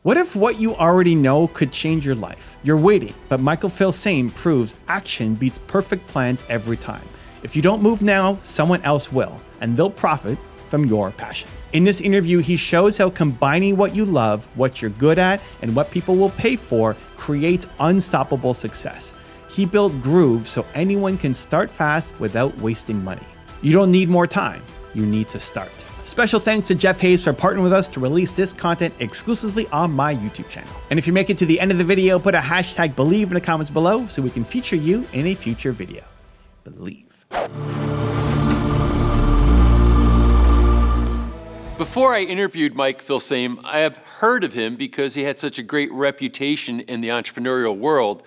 What if what you already know could change your life? You're waiting, but Michael Filsaime proves action beats perfect plans every time. If you don't move now, someone else will, and they'll profit from your passion. In this interview, he shows how combining what you love, what you're good at, and what people will pay for creates unstoppable success. He built Groove so anyone can start fast without wasting money. You don't need more time, you need to start. Special thanks to Jeff Hayes for partnering with us to release this content exclusively on my YouTube channel. And if you make it to the end of the video, put a hashtag Believe in the comments below so we can feature you in a future video. Believe. Before I interviewed Mike Filsaime, I have heard of him because he had such a great reputation in the entrepreneurial world.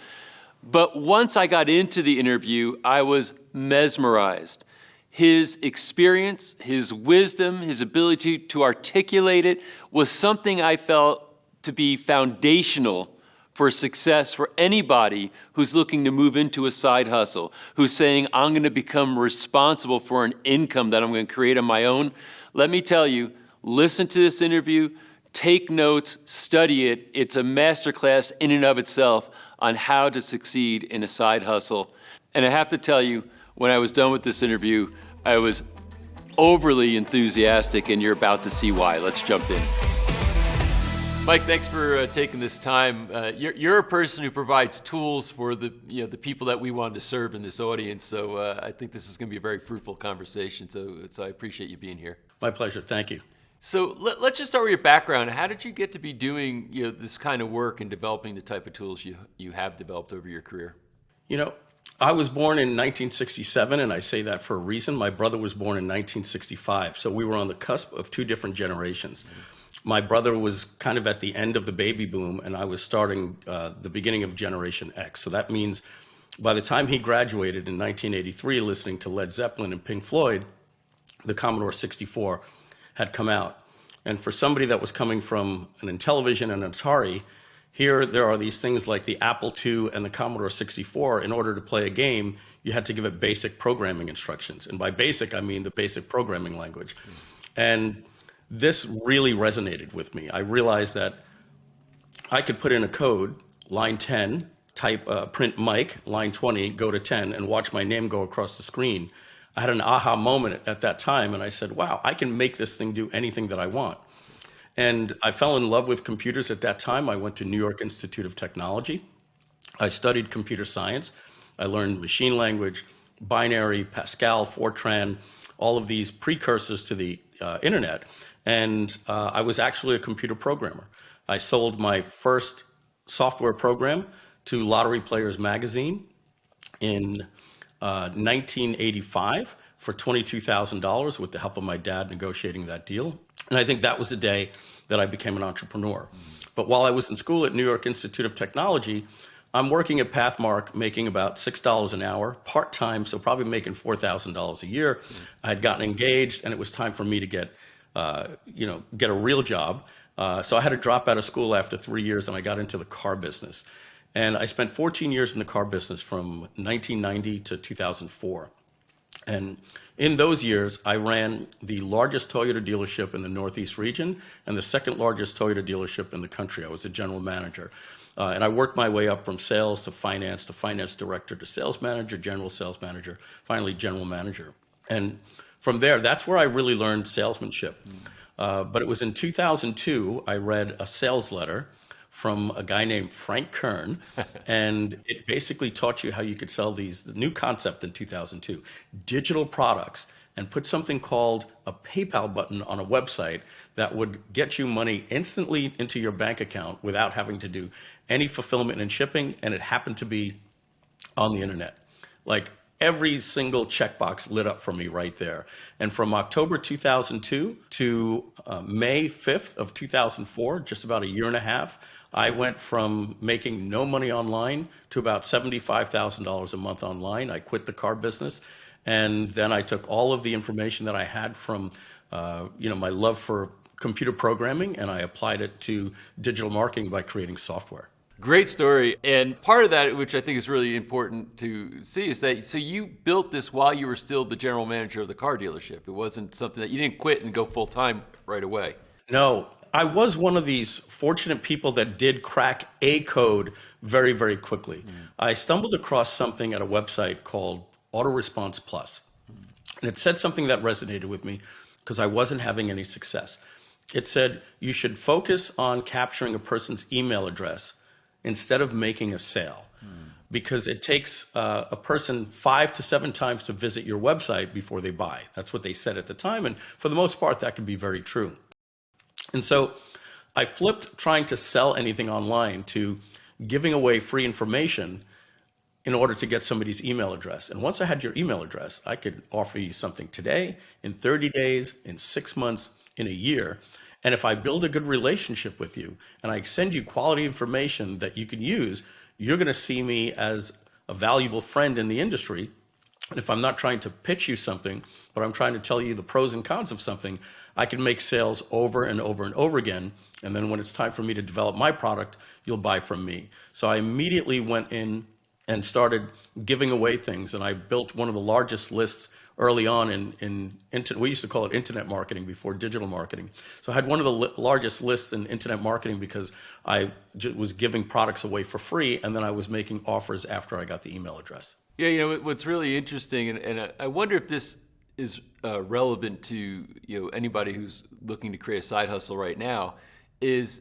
But once I got into the interview, I was mesmerized. His experience, his wisdom, his ability to articulate it was something I felt to be foundational for success for anybody who's looking to move into a side hustle, who's saying, I'm going to become responsible for an income that I'm going to create on my own. Let me tell you, listen to this interview, take notes, study it. It's a masterclass in and of itself on how to succeed in a side hustle. And I have to tell you, when I was done with this interview, I was overly enthusiastic, and you're about to see why. Let's jump in. Mike, thanks for taking this time. You're a person who provides tools for the people that we wanted to serve in this audience. So I think this is going to be a very fruitful conversation. So I appreciate you being here. My pleasure. Thank you. So let's just start with your background. How did you get to be doing this kind of work and developing the type of tools you have developed over your career? I was born in 1967, and I say that for a reason. My brother was born in 1965, so we were on the cusp of two different generations. My brother was kind of at the end of the baby boom, and I was starting the beginning of Generation X. So that means by the time he graduated in 1983, listening to Led Zeppelin and Pink Floyd, the Commodore 64 had come out. And for somebody that was coming from an Intellivision and an Atari, here there are these things like the Apple II and the Commodore 64. In order to play a game, you had to give it basic programming instructions. And by basic, I mean the basic programming language. And this really resonated with me. I realized that I could put in a code, line 10, type print Mike, line 20, go to 10, and watch my name go across the screen. I had an aha moment at that time, and I said, wow, I can make this thing do anything that I want. And I fell in love with computers at that time. I went to New York Institute of Technology. I studied computer science. I learned machine language, binary, Pascal, Fortran, all of these precursors to the internet. And I was actually a computer programmer. I sold my first software program to Lottery Players magazine in 1985 for $22,000 with the help of my dad negotiating that deal. And I think that was the day that I became an entrepreneur. But while I was in school at New York Institute of Technology, I'm working at Pathmark, making about $6 an hour, part-time, so probably making $4,000 a year. I had gotten engaged, and it was time for me to get a real job. So I had to drop out of school after 3 years, and I got into the car business. And I spent 14 years in the car business from 1990 to 2004. And in those years, I ran the largest Toyota dealership in the Northeast region and the second largest Toyota dealership in the country. I was the general manager. And I worked my way up from sales to finance director to sales manager, general sales manager, finally general manager. And from there, that's where I really learned salesmanship. But it was in 2002, I read a sales letter from a guy named Frank Hearne, and it basically taught you how you could sell the new concept in 2002, digital products, and put something called a PayPal button on a website that would get you money instantly into your bank account without having to do any fulfillment and shipping, and it happened to be on the internet. Like every single checkbox lit up for me right there. And from October 2002 to May 5th of 2004, just about a year and a half, I went from making no money online to about $75,000 a month online. I quit the car business, and then I took all of the information that I had from my love for computer programming, and I applied it to digital marketing by creating software. Great story. And part of that, which I think is really important to see, is that so you built this while you were still the general manager of the car dealership. It wasn't something that you didn't quit and go full time right away. No, I was one of these fortunate people that did crack a code very, very quickly. I stumbled across something at a website called Autoresponse Plus. And it said something that resonated with me because I wasn't having any success. It said, you should focus on capturing a person's email address instead of making a sale. Because it takes a person 5 to 7 times to visit your website before they buy. That's what they said at the time. And for the most part, that can be very true. And so I flipped trying to sell anything online to giving away free information in order to get somebody's email address. And once I had your email address, I could offer you something today, in 30 days, in 6 months, in a year. And if I build a good relationship with you and I send you quality information that you can use, you're going to see me as a valuable friend in the industry. And if I'm not trying to pitch you something, but I'm trying to tell you the pros and cons of something, I can make sales over and over and over again. And then when it's time for me to develop my product, you'll buy from me. So I immediately went in and started giving away things. And I built one of the largest lists early on in we used to call it internet marketing before digital marketing. So I had one of the largest lists in internet marketing because I was giving products away for free, and then I was making offers after I got the email address. Yeah, you know, what's really interesting, and I wonder if this is relevant to anybody who's looking to create a side hustle right now, is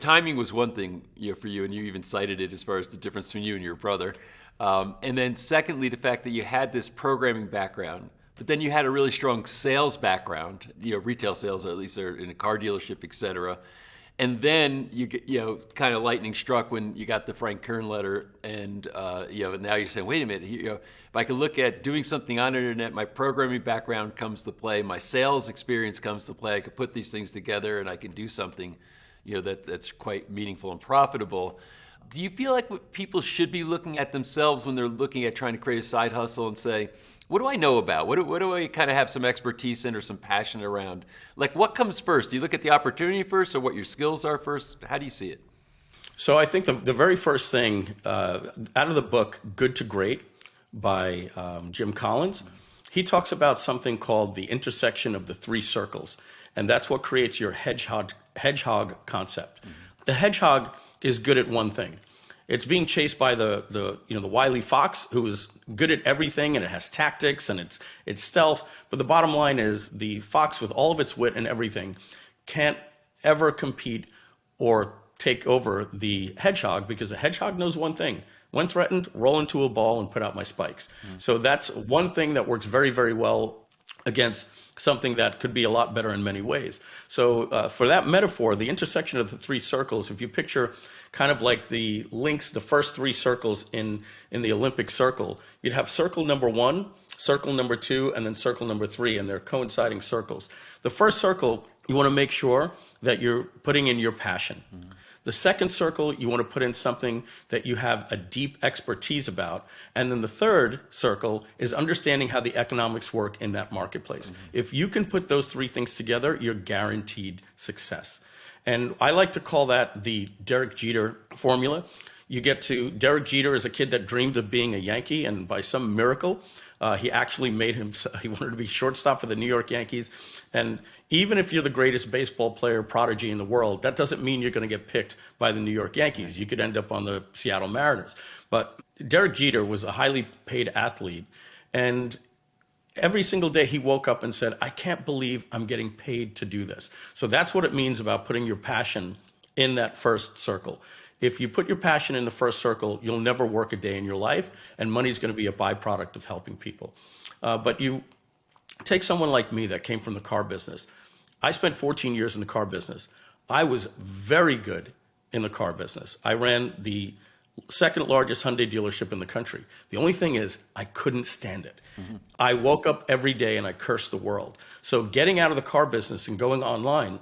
timing was one thing for you, and you even cited it as far as the difference between you and your brother. And then secondly, the fact that you had this programming background, but then you had a really strong sales background, retail sales, or at least in a car dealership, et cetera. And then you get, kind of lightning struck when you got the Frank Kern letter, and now you're saying, wait a minute, if I could look at doing something on the internet, my programming background comes to play, my sales experience comes to play. I could put these things together, and I can do something, that's quite meaningful and profitable. Do you feel like what people should be looking at themselves when they're looking at trying to create a side hustle and say, what do I know about? What do I kind of have some expertise in or some passion around? Like, what comes first? Do you look at the opportunity first, or what your skills are first? How do you see it? So I think the very first thing out of the book, Good to Great by Jim Collins, he talks about something called the intersection of the 3 circles. And that's what creates your hedgehog concept. The hedgehog is good at one thing. It's being chased by the wily fox, who is good at everything, and it has tactics and it's stealth. But the bottom line is the fox, with all of its wit and everything, can't ever compete or take over the hedgehog, because the hedgehog knows one thing: when threatened, roll into a ball and put out my spikes. So that's one thing that works very, very well against something that could be a lot better in many ways. So for that metaphor, the intersection of the 3 circles, if you picture kind of like the links, the first 3 circles in the Olympic circle, you'd have circle number 1, circle number 2, and then circle number 3, and they're coinciding circles. The first circle, you want to make sure that you're putting in your passion. The second circle, you want to put in something that you have a deep expertise about. And then the third circle is understanding how the economics work in that marketplace. If you can put those 3 things together, you're guaranteed success. And I like to call that the Derek Jeter formula. You get to, Derek Jeter is a kid that dreamed of being a Yankee, and by some miracle, he actually he wanted to be shortstop for the New York Yankees. And even if you're the greatest baseball player prodigy in the world, that doesn't mean you're going to get picked by the New York Yankees. You could end up on the Seattle Mariners. But Derek Jeter was a highly paid athlete, and every single day he woke up and said, I can't believe I'm getting paid to do this. So that's what it means about putting your passion in that first circle. If you put your passion in the first circle, you'll never work a day in your life, and money's going to be a byproduct of helping people. But you take someone like me that came from the car business. I spent 14 years in the car business. I was very good in the car business. I ran the second largest Hyundai dealership in the country. The only thing is, I couldn't stand it. I woke up every day and I cursed the world. So getting out of the car business and going online,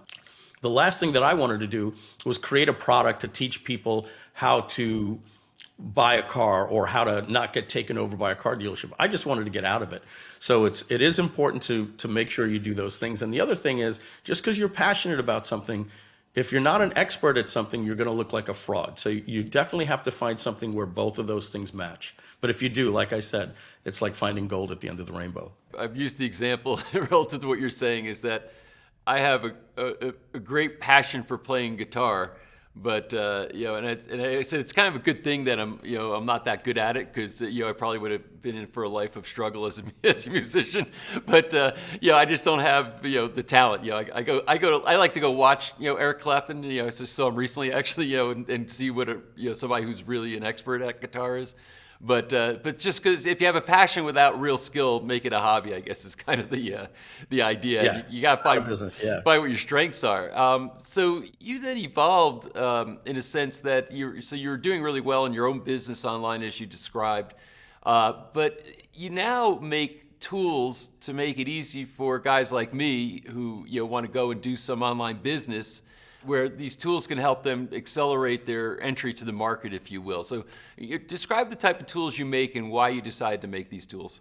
the last thing that I wanted to do was create a product to teach people how to buy a car or how to not get taken over by a car dealership. I just wanted to get out of it. So it is important to make sure you do those things. And the other thing is, just because you're passionate about something, if you're not an expert at something, you're going to look like a fraud. So you definitely have to find something where both of those things match. But if you do, like I said, it's like finding gold at the end of the rainbow. I've used the example relative to what you're saying is that I have a great passion for playing guitar, but and I said it's kind of a good thing that I'm not that good at it, because I probably would have been in for a life of struggle as a musician. But I just don't have the talent. I like to go watch Eric Clapton. I saw him recently actually and see what somebody who's really an expert at guitar is. But just because if you have a passion without real skill, make it a hobby, I guess is kind of the idea. Yeah. You got to find find what your strengths are. So you then evolved in a sense that you're doing really well in your own business online, as you described, but you now make tools to make it easy for guys like me who want to go and do some online business, where these tools can help them accelerate their entry to the market, if you will. So describe the type of tools you make and why you decide to make these tools.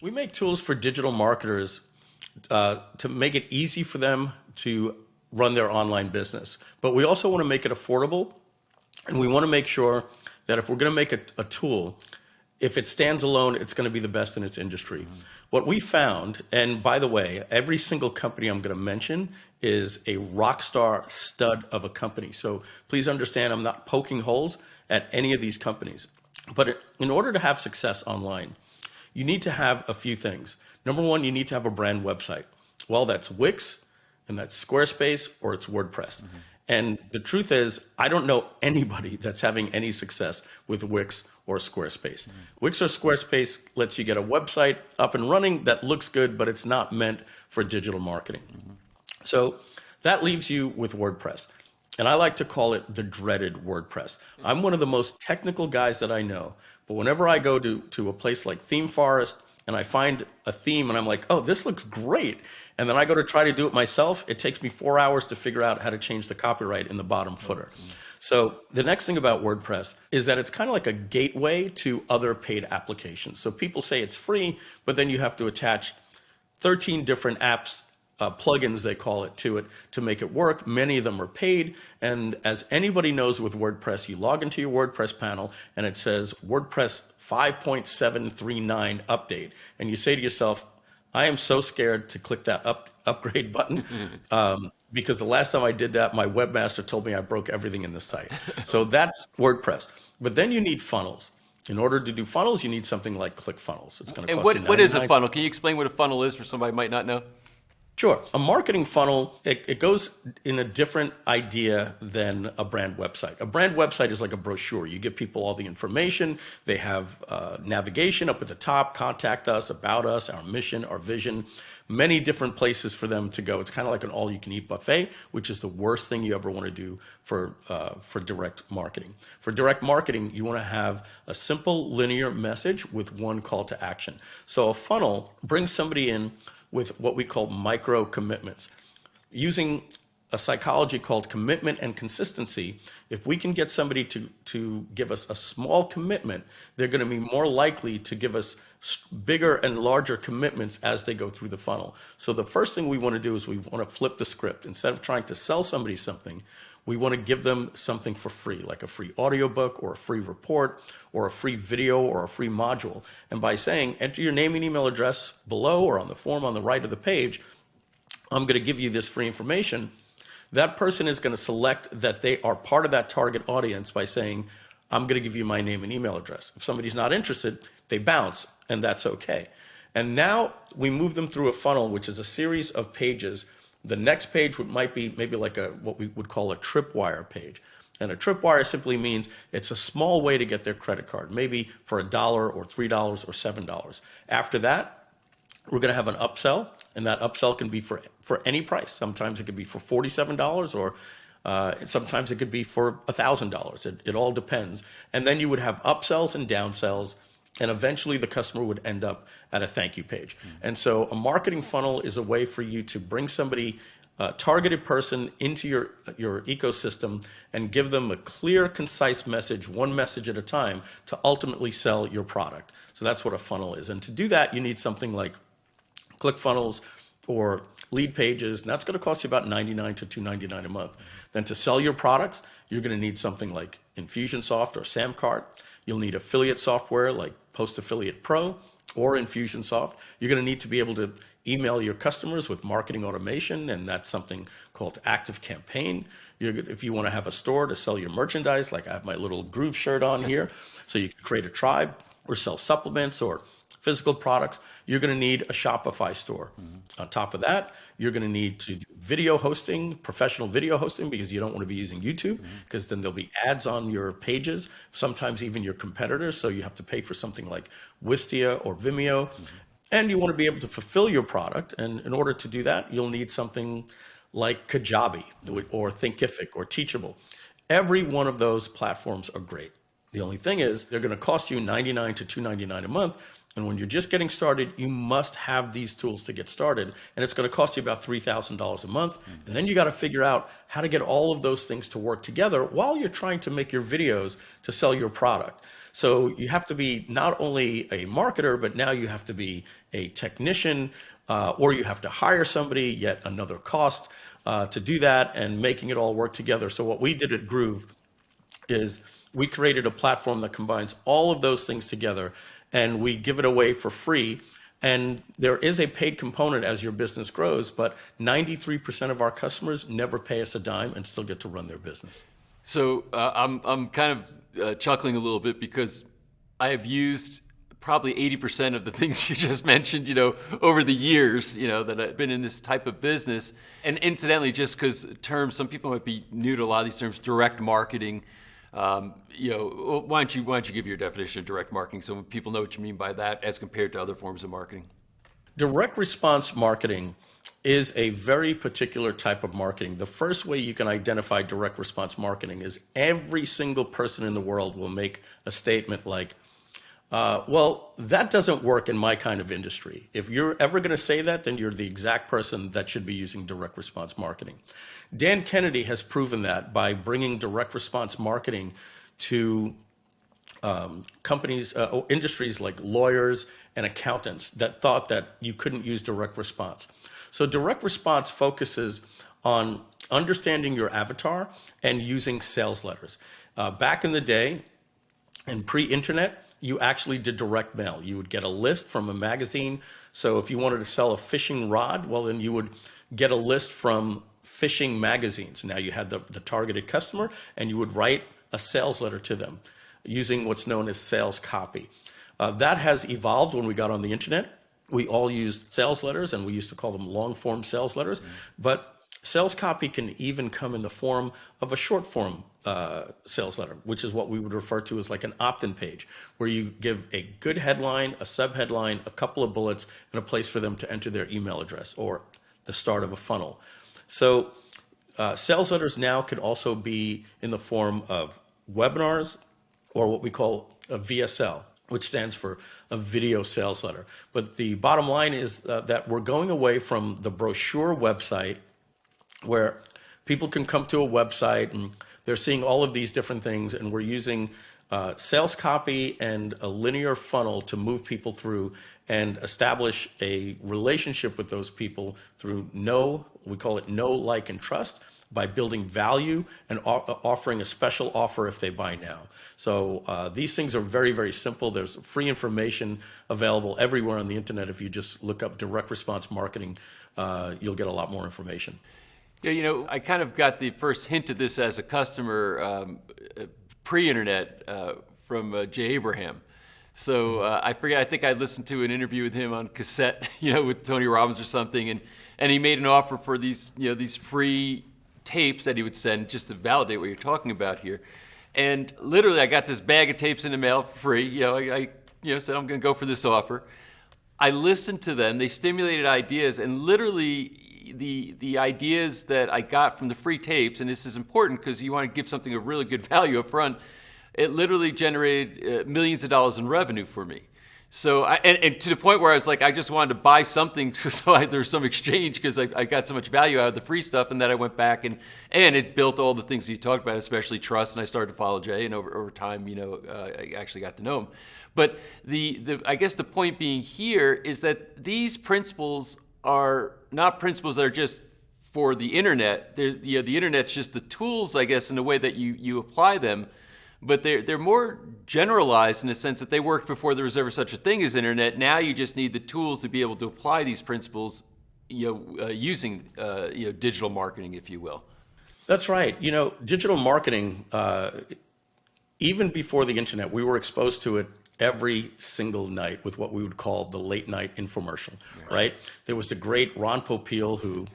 We make tools for digital marketers to make it easy for them to run their online business. But we also want to make it affordable, and we want to make sure that if we're going to make a tool, if it stands alone, it's going to be the best in its industry. Mm-hmm. What we found, and by the way, every single company I'm going to mention is a rock star stud of a company. So please understand, I'm not poking holes at any of these companies. But in order to have success online, you need to have a few things. Number one, you need to have a brand website. Well, that's Wix, and that's Squarespace, or it's WordPress. Mm-hmm. And the truth is, I don't know anybody that's having any success with Wix or Squarespace. Mm-hmm. Wix or Squarespace lets you get a website up and running that looks good, but it's not meant for digital marketing. Mm-hmm. So that leaves you with WordPress. And I like to call it the dreaded WordPress. I'm one of the most technical guys that I know, but whenever I go to a place like Theme Forest and I find a theme and I'm like, oh, this looks great, and then I go to try to do it myself, it takes me 4 hours to figure out how to change the copyright in the bottom footer. So the next thing about WordPress is that it's kind of like a gateway to other paid applications. So people say it's free, but then you have to attach 13 different apps, plugins they call it, to make it work. Many of them are paid. And as anybody knows with WordPress, you log into your WordPress panel and it says WordPress 5.739 update. And you say to yourself, I am so scared to click that upgrade button because the last time I did that, my webmaster told me I broke everything in the site. So that's WordPress. But then you need funnels. In order to do funnels, you need something like ClickFunnels. It's going to cost you $99. What is a funnel? Can you explain what a funnel is for somebody who might not know? Sure. A marketing funnel, it goes in a different idea than a brand website. A brand website is like a brochure. You give people all the information. They have navigation up at the top, contact us, about us, our mission, our vision, many different places for them to go. It's kind of like an all-you-can-eat buffet, which is the worst thing you ever want to do for direct marketing. For direct marketing, you want to have a simple linear message with one call to action. So a funnel brings somebody in with what we call micro commitments. Using a psychology called commitment and consistency, if we can get somebody to give us a small commitment, they're going to be more likely to give us bigger and larger commitments as they go through the funnel. So the first thing we want to do is we want to flip the script. Instead of trying to sell somebody something, we want to give them something for free, like a free audiobook or a free report or a free video or a free module. And by saying, enter your name and email address below or on the form on the right of the page, I'm going to give you this free information, that person is going to select that they are part of that target audience by saying, I'm going to give you my name and email address. If somebody's not interested, they bounce, and that's okay. And now we move them through a funnel, which is a series of pages. The next page might be maybe like what we would call a tripwire page. And a tripwire simply means it's a small way to get their credit card, maybe for $1 or $3 or $7. After that, we're going to have an upsell, and that upsell can be for any price. Sometimes it could be for $47 or sometimes it could be for $1,000. It all depends. And then you would have upsells and downsells, and eventually the customer would end up at a thank you page. Mm-hmm. And so a marketing funnel is a way for you to bring somebody, a targeted person, into your ecosystem and give them a clear, concise message, one message at a time, to ultimately sell your product. So that's what a funnel is. And to do that, you need something like ClickFunnels or Lead Pages, and that's going to cost you about $99 to $299 a month. Then to sell your products, you're going to need something like Infusionsoft or Samcart. You'll need affiliate software like Post Affiliate Pro, or Infusionsoft. You're going to need to be able to email your customers with marketing automation, and that's something called Active Campaign. If you want to have a store to sell your merchandise, like I have my little Groove shirt on here, so you can create a tribe or sell supplements or physical products, you're going to need a Shopify store. On top of that, you're going to need to do video hosting, professional video hosting, because you don't want to be using YouTube, because then there'll be ads on your pages, sometimes even your competitors, so you have to pay for something like Wistia or Vimeo. And you want to be able to fulfill your product, and in order to do that, you'll need something like Kajabi or Thinkific or Teachable. Every one of those platforms are great. The only thing is they're going to cost you $99 to $299 a month. And when you're just getting started, you must have these tools to get started. And it's going to cost you about $3,000 a month. And then you got to figure out how to get all of those things to work together while you're trying to make your videos to sell your product. So you have to be not only a marketer, but now you have to be a technician, or you have to hire somebody, yet another cost to do that, and making it all work together. So what we did at Groove is we created a platform that combines all of those things together, and we give it away for free. And there is a paid component as your business grows, but 93% of our customers never pay us a dime and still get to run their business. So I'm kind of chuckling a little bit because I have used probably 80% of the things you just mentioned, over the years, that I've been in this type of business. And incidentally, just because terms, some people might be new to a lot of these terms, direct marketing. Why don't you give your definition of direct marketing so people know what you mean by that as compared to other forms of marketing? Direct response marketing is a very particular type of marketing. The first way you can identify direct response marketing is every single person in the world will make a statement like, well, that doesn't work in my kind of industry. If you're ever going to say that, then you're the exact person that should be using direct response marketing. Dan Kennedy has proven that by bringing direct response marketing to companies, industries like lawyers and accountants that thought that you couldn't use direct response. So direct response focuses on understanding your avatar and using sales letters. Back in the day, in pre-internet, you actually did direct mail. You would get a list from a magazine. So if you wanted to sell a fishing rod, well, then you would get a list from fishing magazines. Now you had the targeted customer, and you would write a sales letter to them using what's known as sales copy. That has evolved when we got on the internet. We all used sales letters, and we used to call them long-form sales letters. But sales copy can even come in the form of a short-form sales letter, which is what we would refer to as like an opt-in page, where you give a good headline, a sub-headline, a couple of bullets, and a place for them to enter their email address or the start of a funnel. So sales letters now could also be in the form of webinars or what we call a VSL, which stands for a video sales letter. But the bottom line is that we're going away from the brochure website where people can come to a website and they're seeing all of these different things, and we're using sales copy and a linear funnel to move people through and establish a relationship with those people through we call it know, like, and trust, by building value and offering a special offer if they buy now. So these things are very, very simple. There's free information available everywhere on the internet. If you just look up direct response marketing, you'll get a lot more information. Yeah, I kind of got the first hint of this as a customer pre-internet from Jay Abraham. So I think I listened to an interview with him on cassette, with Tony Robbins or something, and he made an offer for these, these free tapes that he would send just to validate what you're talking about here. And literally, I got this bag of tapes in the mail for free. I said I'm going to go for this offer. I listened to them. They stimulated ideas, and literally the ideas that I got from the free tapes, and this is important because you want to give something of really good value up front, it literally generated millions of dollars in revenue for me. So, and to the point where I was like, I just wanted to buy something so there's some exchange because I got so much value out of the free stuff, and then I went back and it built all the things you talked about, especially trust, and I started to follow Jay, and over time, I actually got to know him. But I guess the point being here is that these principles are not principles that are just for the internet. The internet's just the tools, I guess, in the way that you apply them. but they're more generalized in the sense that they worked before there was ever such a thing as internet. Now you just need the tools to be able to apply these principles, using digital marketing, if you will. That's right. Digital marketing, even before the internet, we were exposed to it every single night with what we would call the late night infomercial, right? There was the great Ron Popeil, who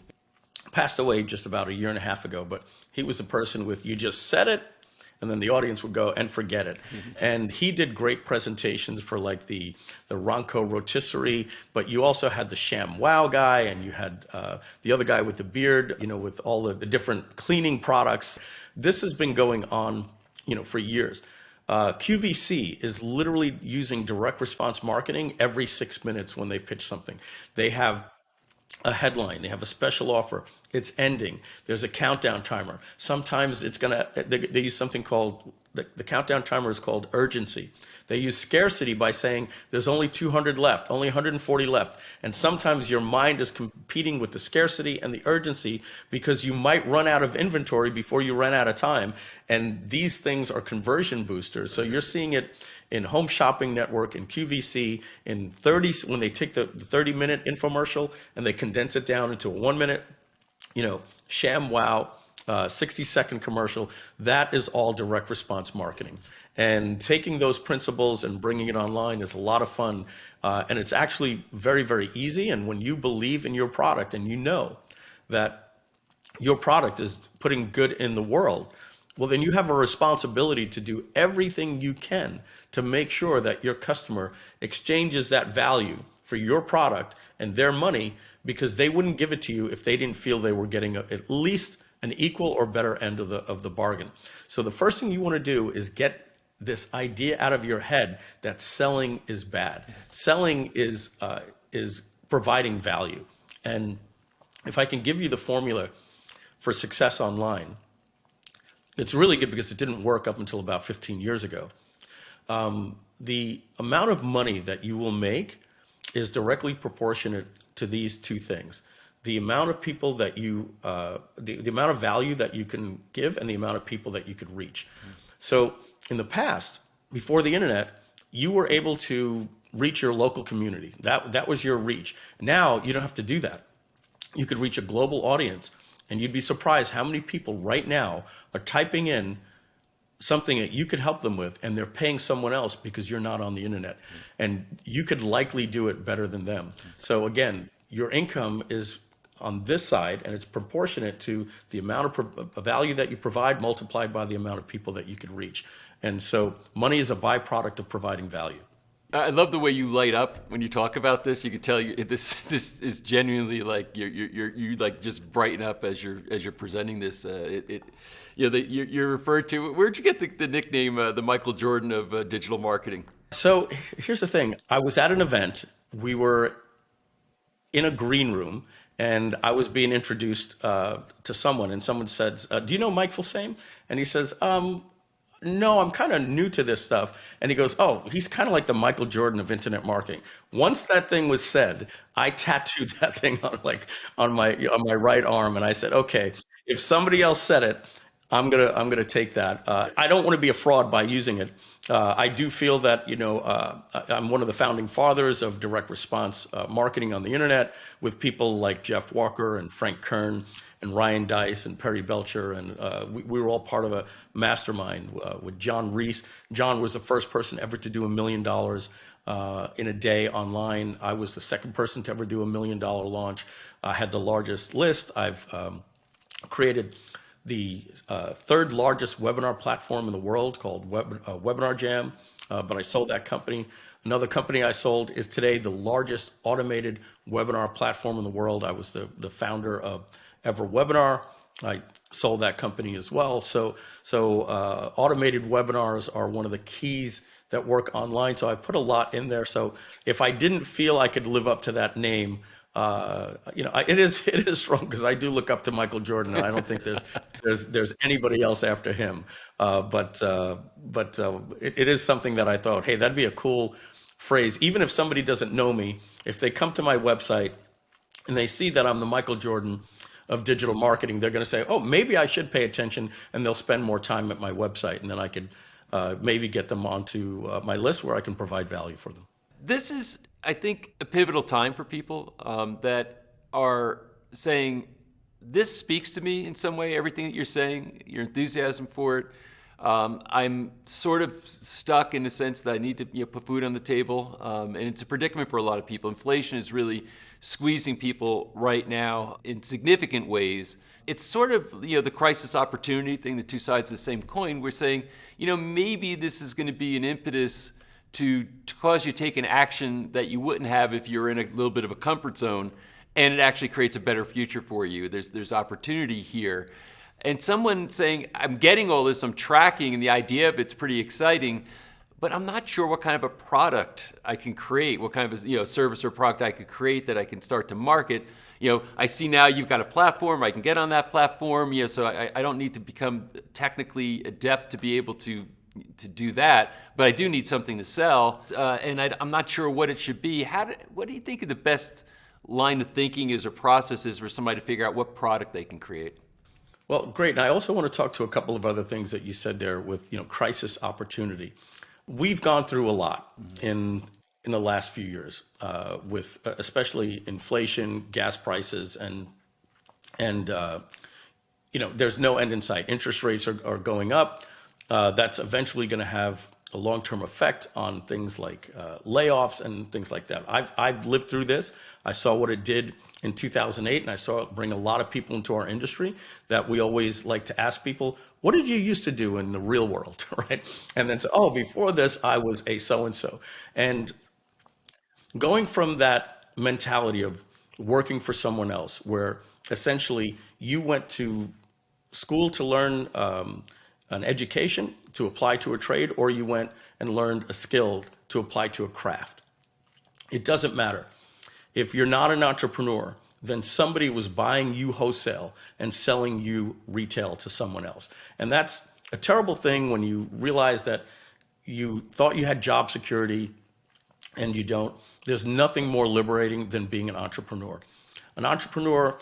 passed away just about a year and a half ago, but he was the person with, you just said it, and then the audience would go and forget it. And he did great presentations for like the Ronco rotisserie, but you also had the Sham Wow guy, and you had the other guy with the beard, with all the different cleaning products. This has been going on, for years. QVC is literally using direct response marketing every 6 minutes when they pitch something. They have a headline, they have a special offer, it's ending, there's a countdown timer. Sometimes they use something called, the countdown timer is called urgency. They use scarcity by saying there's only 200 left, only 140 left. And sometimes your mind is competing with the scarcity and the urgency because you might run out of inventory before you run out of time. And these things are conversion boosters. So you're seeing it in Home Shopping Network, in QVC, in 30, when they take the 30-minute infomercial and they condense it down into a 1-minute, Sham Wow, 60-second commercial. That is all direct response marketing. And taking those principles and bringing it online is a lot of fun. And it's actually very, very easy. And when you believe in your product and you know that your product is putting good in the world, well, then you have a responsibility to do everything you can to make sure that your customer exchanges that value for your product and their money, because they wouldn't give it to you if they didn't feel they were getting at least an equal or better end of the bargain. So the first thing you want to do is get this idea out of your head that selling is bad. Selling is providing value. And if I can give you the formula for success online, it's really good because it didn't work up until about 15 years ago. The amount of money that you will make is directly proportionate to these two things: the amount of people that you, the amount of value that you can give, and the amount of people that you could reach. So in the past, before the internet, you were able to reach your local community. That was your reach. Now you don't have to do that. You could reach a global audience, and you'd be surprised how many people right now are typing in something that you could help them with, and they're paying someone else because you're not on the internet. And you could likely do it better than them. So again, your income is on this side, and it's proportionate to the amount of value that you provide multiplied by the amount of people that you could reach. And so money is a byproduct of providing value. I love the way you light up when you talk about this. You can tell this is genuinely like you like just brighten up as you're presenting this. You're referred to. Where'd you get the nickname the Michael Jordan of digital marketing? So here's the thing. I was at an event. We were in a green room, and I was being introduced to someone, and someone said, "Do you know Mike Filsaime?" And he says, "No, I'm kind of new to this stuff." And he goes, "Oh, he's kind of like the Michael Jordan of internet marketing." Once that thing was said, I tattooed that thing on my right arm, and I said, "Okay, if somebody else said it, I'm gonna take that." I don't want to be a fraud by using it. I do feel that I'm one of the founding fathers of direct response marketing on the internet, with people like Jeff Walker and Frank Kern and Ryan Dice and Perry Belcher, and we were all part of a mastermind with John Reese. John was the first person ever to do $1 million in a day online. I was the second person to ever do $1 million launch. I had the largest list. I've created the third largest webinar platform in the world called Webinar Jam, but I sold that company. Another company I sold is today the largest automated webinar platform in the world. I was the founder of Ever Webinar. I sold that company as well. So automated webinars are one of the keys that work online. So I put a lot in there. So if I didn't feel I could live up to that name, it is strong, because I do look up to Michael Jordan, and I don't think there's anybody else after him. But it is something that I thought, hey, that'd be a cool phrase. Even if somebody doesn't know me, if they come to my website and they see that I'm the Michael Jordan of digital marketing, they're going to say, oh, maybe I should pay attention, and they'll spend more time at my website, and then I maybe get them onto my list where I can provide value for them. This is, I think, a pivotal time for people that are saying, this speaks to me in some way, everything that you're saying, your enthusiasm for it. I'm sort of stuck in the sense that I need to put food on the table, and it's a predicament for a lot of people. Inflation is really squeezing people right now in significant ways. It's sort of the crisis opportunity thing, the two sides of the same coin. We're saying, maybe this is going to be an impetus to cause you to take an action that you wouldn't have if you're in a little bit of a comfort zone, and it actually creates a better future for you. There's opportunity here. And someone saying, I'm getting all this, I'm tracking, and the idea of it's pretty exciting, but I'm not sure what kind of a product I can create, what kind of a service or product I could create that I can start to market. I see now you've got a platform, I can get on that platform, so I don't need to become technically adept to be able to do that, but I do need something to sell, and I'm not sure what it should be. What do you think of the best line of thinking is or process is for somebody to figure out what product they can create? Well, great. And I also want to talk to a couple of other things that you said there with, crisis opportunity. We've gone through a lot in the last few years with especially inflation, gas prices, and there's no end in sight. Interest rates are going up. That's eventually going to have a long-term effect on things like layoffs and things like that. I've lived through this. I saw what it did in 2008, and I saw it bring a lot of people into our industry that we always like to ask people, what did you used to do in the real world, right? And then say, oh, before this, I was a so-and-so. And going from that mentality of working for someone else, where essentially you went to school to learn an education to apply to a trade, or you went and learned a skill to apply to a craft. It doesn't matter. If you're not an entrepreneur, then somebody was buying you wholesale and selling you retail to someone else. And that's a terrible thing when you realize that you thought you had job security and you don't. There's nothing more liberating than being an entrepreneur. An entrepreneur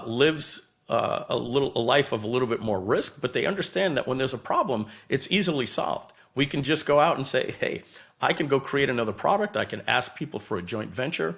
lives a life of a little bit more risk, but they understand that when there's a problem, it's easily solved. We can just go out and say, hey, I can go create another product. I can ask people for a joint venture.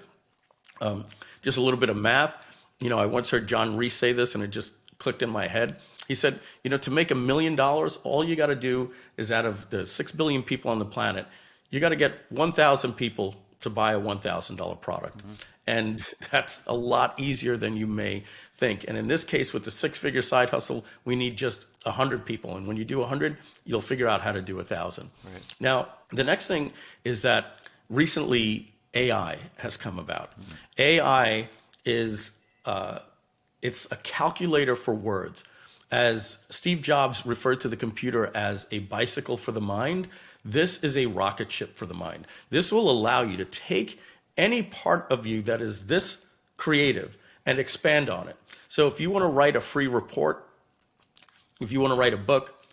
Just a little bit of math. I once heard John Reese say this, and it just clicked in my head. He said, to make $1 million, all you got to do is, out of the 6 billion people on the planet, you got to get 1,000 people to buy a $1,000 product. Mm-hmm. And that's a lot easier than you may think. And in this case, with the 6-figure side hustle, we need just 100 people. And when you do 100, you'll figure out how to do 1,000. Right. Now, the next thing is that recently AI has come about. Mm-hmm. AI is, it's a calculator for words. As Steve Jobs referred to the computer as a bicycle for the mind, this is a rocket ship for the mind. This will allow you to take any part of you that is this creative and expand on it. So if you want to write a free report, if you want to write a book,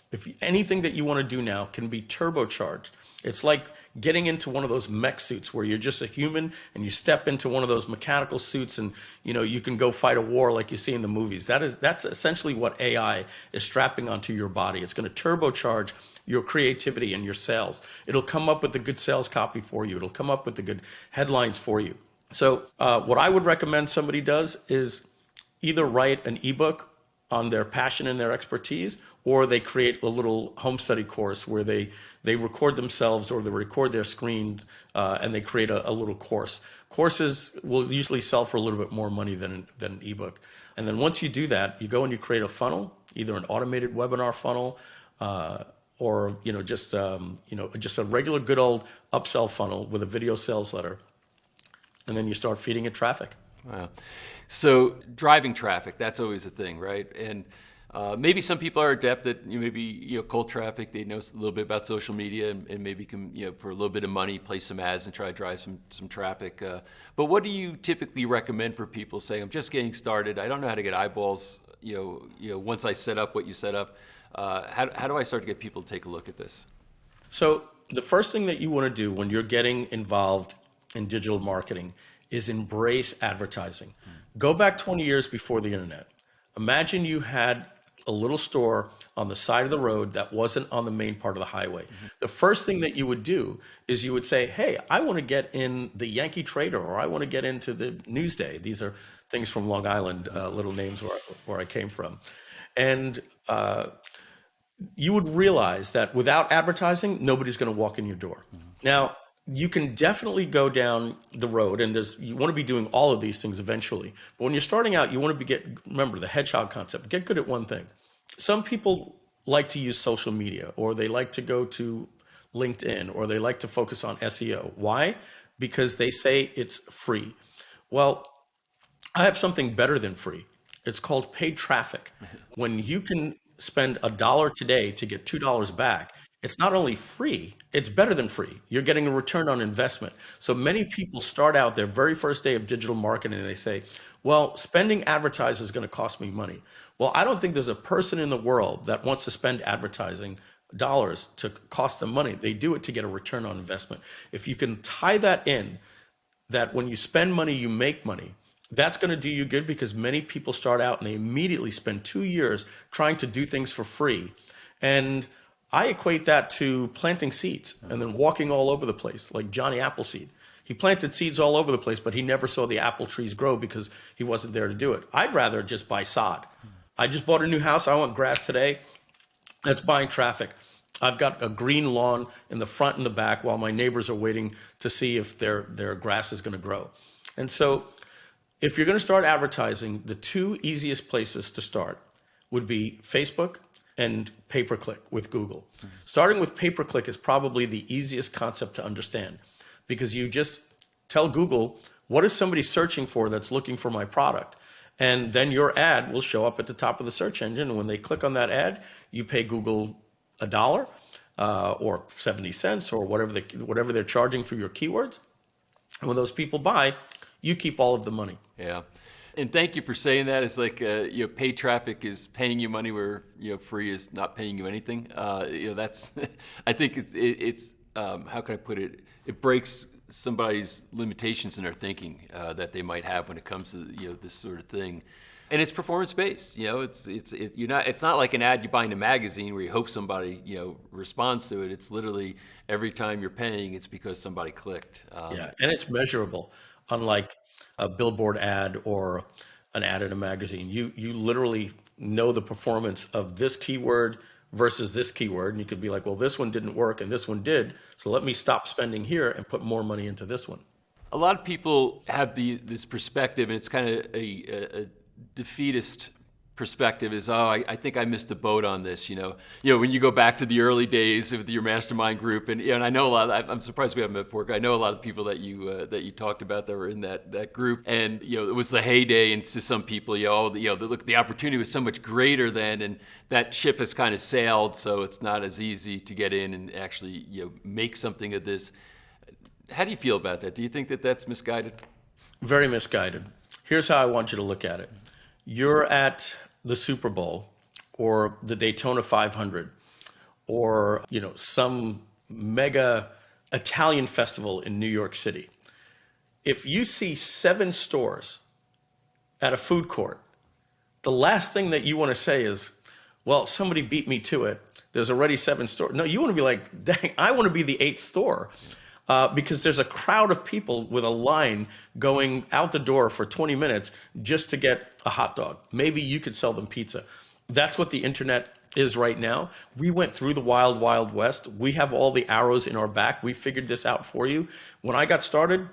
anything that you want to do now can be turbocharged. It's like getting into one of those mech suits where you're just a human and you step into one of those mechanical suits and you can go fight a war like you see in the movies. That's essentially what AI is strapping onto your body. It's going to turbocharge your creativity and your sales. It'll come up with the good sales copy for you. It'll come up with the good headlines for you. So what I would recommend somebody does is either write an ebook on their passion and their expertise, or they create a little home study course where they record themselves or they record their screen and they create a little course. Courses will usually sell for a little bit more money than an ebook. And then once you do that, you go and you create a funnel, either an automated webinar funnel or just a regular good old upsell funnel with a video sales letter. And then you start feeding it traffic. Wow. So driving traffic, that's always a thing, right? And maybe some people are adept at cold traffic. They know a little bit about social media and maybe can, for a little bit of money, place some ads and try to drive some traffic. But what do you typically recommend for people saying, I'm just getting started, I don't know how to get eyeballs, once I set up what you set up, how do I start to get people to take a look at this? So the first thing that you want to do when you're getting involved in digital marketing is embrace advertising. Go back 20 years before the internet. Imagine you had a little store on the side of the road that wasn't on the main part of the highway. The first thing that you would do is you would say, hey, I want to get in the Yankee Trader, or I want to get into the Newsday. These are things from Long Island, little names where I came from. And you would realize that without advertising, nobody's going to walk in your door. Now, you can definitely go down the road, and you want to be doing all of these things eventually. But when you're starting out, you want to remember the hedgehog concept. Get good at one thing. Some people like to use social media, or they like to go to LinkedIn, or they like to focus on SEO. Why? Because they say it's free. Well, I have something better than free. It's called paid traffic. When you can spend $1 today to get $2 back, it's not only free, it's better than free. You're getting a return on investment. So many people start out their very first day of digital marketing and they say, well, spending advertising is going to cost me money. Well, I don't think there's a person in the world that wants to spend advertising dollars to cost them money. They do it to get a return on investment. If you can tie that in, that when you spend money, you make money, that's going to do you good, because many people start out and they immediately spend 2 years trying to do things for free. And I equate that to planting seeds and then walking all over the place, like Johnny Appleseed. He planted seeds all over the place, but he never saw the apple trees grow because he wasn't there to do it. I'd rather just buy sod. I just bought a new house. I want grass today. That's buying traffic. I've got a green lawn in the front and the back while my neighbors are waiting to see if their grass is going to grow. And so if you're going to start advertising, the two easiest places to start would be Facebook and pay-per-click with Google. Starting with pay-per-click is probably the easiest concept to understand, because you just tell Google, what is somebody searching for that's looking for my product? And then your ad will show up at the top of the search engine. And when they click on that ad, you pay Google $1 or 70 cents or whatever they're charging for your keywords. And when those people buy, you keep all of the money. Yeah. And thank you for saying that. It's like, paid traffic is paying you money where, free is not paying you anything. That's, I think it's how can I put it? It breaks somebody's limitations in their thinking that they might have when it comes to, this sort of thing. And it's performance based. It's not like an ad you buy in a magazine where you hope somebody, responds to it. It's literally every time you're paying, it's because somebody clicked. Yeah, and it's measurable. Unlike a billboard ad or an ad in a magazine, you literally know the performance of this keyword versus this keyword, and you could be like, well, this one didn't work and this one did, so let me stop spending here and put more money into this one. A lot of people have this perspective, and it's kind of a defeatist perspective, is, I think I missed the boat on this. When you go back to the early days with your mastermind group, and I know a lot. I'm surprised we haven't met before. I know a lot of people that you talked about that were in that group, and it was the heyday. And to some people, the opportunity was so much greater then, and that ship has kind of sailed, so it's not as easy to get in and actually make something of this. How do you feel about that? Do you think that that's misguided? Very misguided. Here's how I want you to look at it. You're at the Super Bowl or the Daytona 500 or, some mega Italian festival in New York City. If you see 7 stores at a food court, the last thing that you want to say is, well, somebody beat me to it. There's already 7 stores. No, you want to be like, dang, I want to be the 8th store. Because there's a crowd of people with a line going out the door for 20 minutes just to get a hot dog. Maybe you could sell them pizza. That's what the internet is right now. We went through the wild, wild west. We have all the arrows in our back. We figured this out for you. When I got started,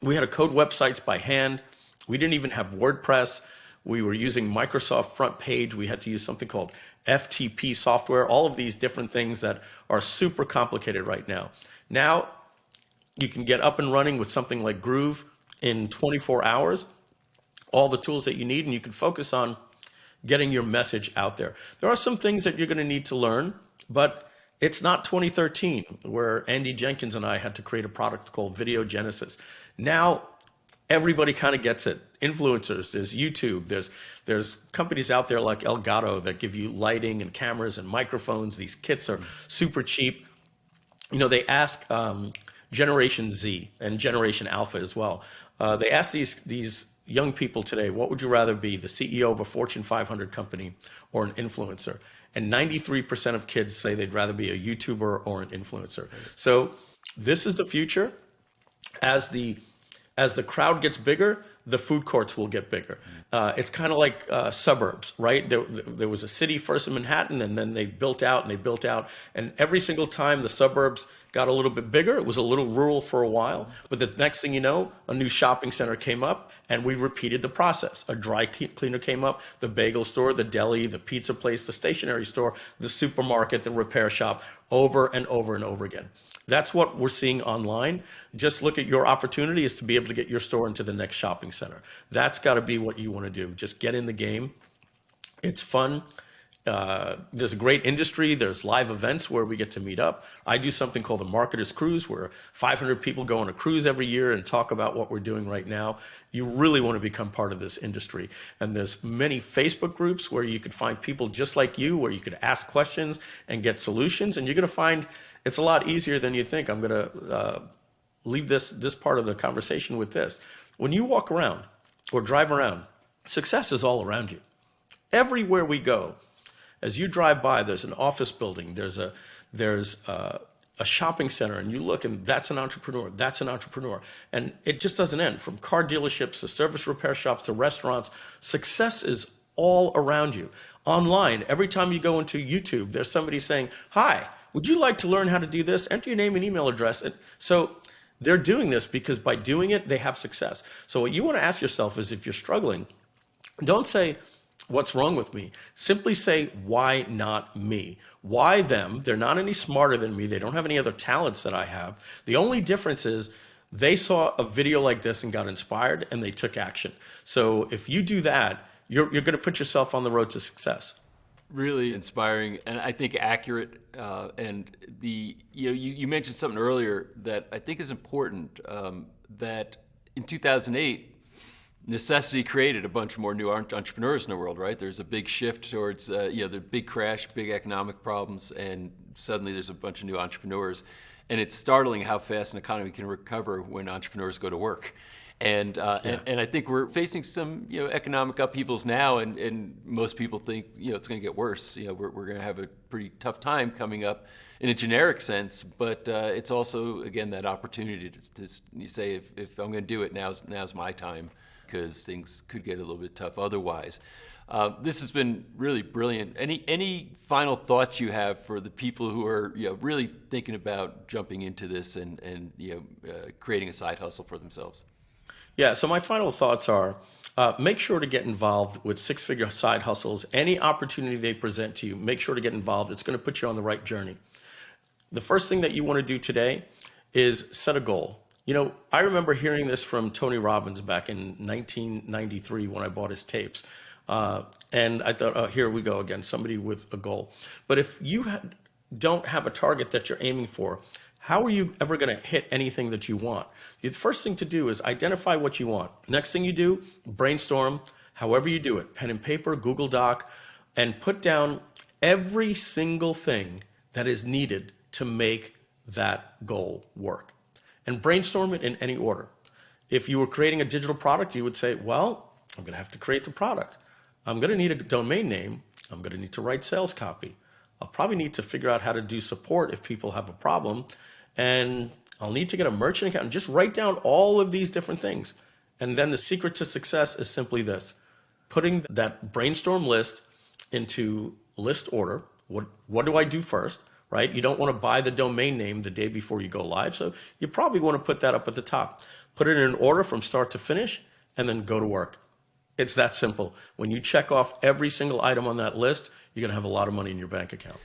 we had to code websites by hand. We didn't even have WordPress. We were using Microsoft Front Page. We had to use something called FTP software, all of these different things that are super complicated right now. Now, you can get up and running with something like Groove in 24 hours, all the tools that you need, and you can focus on getting your message out there. There are some things that you're going to need to learn, but it's not 2013 where Andy Jenkins and I had to create a product called Video Genesis. Now, everybody kind of gets it. Influencers, there's YouTube, there's companies out there like Elgato that give you lighting and cameras and microphones. These kits are super cheap. They ask Generation Z and Generation Alpha as well. They ask these young people today, what would you rather be, the CEO of a Fortune 500 company or an influencer? And 93% of kids say they'd rather be a YouTuber or an influencer. So this is the future. As the crowd gets bigger, the food courts will get bigger. It's kind of like suburbs, right? There was a city first in Manhattan, and then they built out and they built out. And every single time the suburbs got a little bit bigger, it was a little rural for a while. But the next thing you know, a new shopping center came up, and we repeated the process. A dry cleaner came up, the bagel store, the deli, the pizza place, the stationery store, the supermarket, the repair shop, over and over and over again. That's what we're seeing online. Just look at your opportunity is to be able to get your store into the next shopping center. That's got to be what you want to do. Just get in the game. It's fun. There's a great industry. There's live events where we get to meet up. I do something called the Marketers Cruise, where 500 people go on a cruise every year and talk about what we're doing right now. You really want to become part of this industry. And there's many Facebook groups where you could find people just like you, where you could ask questions and get solutions. And you're going to find it's a lot easier than you think. I'm going to leave this part of the conversation with this. When you walk around or drive around, success is all around you. Everywhere we go, as you drive by, there's an office building, there's a shopping center, and you look, and that's an entrepreneur, that's an entrepreneur. And it just doesn't end. From car dealerships to service repair shops to restaurants, success is all around you. Online, every time you go into YouTube, there's somebody saying, "Hi, would you like to learn how to do this? Enter your name and email address." And so they're doing this because by doing it, they have success. So what you want to ask yourself is, if you're struggling, don't say, "What's wrong with me?" Simply say, "Why not me?" Why them? They're not any smarter than me. They don't have any other talents that I have. The only difference is they saw a video like this and got inspired and they took action. So if you do that, you're going to put yourself on the road to success. Really inspiring, and I think accurate. And you mentioned something earlier that I think is important. That in 2008, necessity created a bunch more new entrepreneurs in the world. Right? There's a big shift towards the big crash, big economic problems, and suddenly there's a bunch of new entrepreneurs. And it's startling how fast an economy can recover when entrepreneurs go to work. And I think we're facing some economic upheavals now, and most people think it's going to get worse. We're going to have a pretty tough time coming up in a generic sense, but it's also again that opportunity to you say if I'm going to do it, now's my time, because things could get a little bit tough otherwise. This has been really brilliant. Any final thoughts you have for the people who are really thinking about jumping into this and creating a side hustle for themselves? Yeah, so my final thoughts are, make sure to get involved with six-figure side hustles. Any opportunity they present to you, make sure to get involved. It's going to put you on the right journey. The first thing that you want to do today is set a goal. I remember hearing this from Tony Robbins back in 1993 when I bought his tapes. And I thought, oh, here we go again, somebody with a goal. But if you don't have a target that you're aiming for, how are you ever going to hit anything that you want? The first thing to do is identify what you want. Next thing you do, brainstorm, however you do it, pen and paper, Google Doc, and put down every single thing that is needed to make that goal work. And brainstorm it in any order. If you were creating a digital product, you would say, well, I'm going to have to create the product. I'm going to need a domain name. I'm going to need to write sales copy. I'll probably need to figure out how to do support if people have a problem. And I'll need to get a merchant account and just write down all of these different things. And then the secret to success is simply this: putting that brainstorm list into list order. What do I do first, right? You don't want to buy the domain name the day before you go live. So you probably want to put that up at the top. Put it in order from start to finish, and then go to work. It's that simple. When you check off every single item on that list, you're going to have a lot of money in your bank account.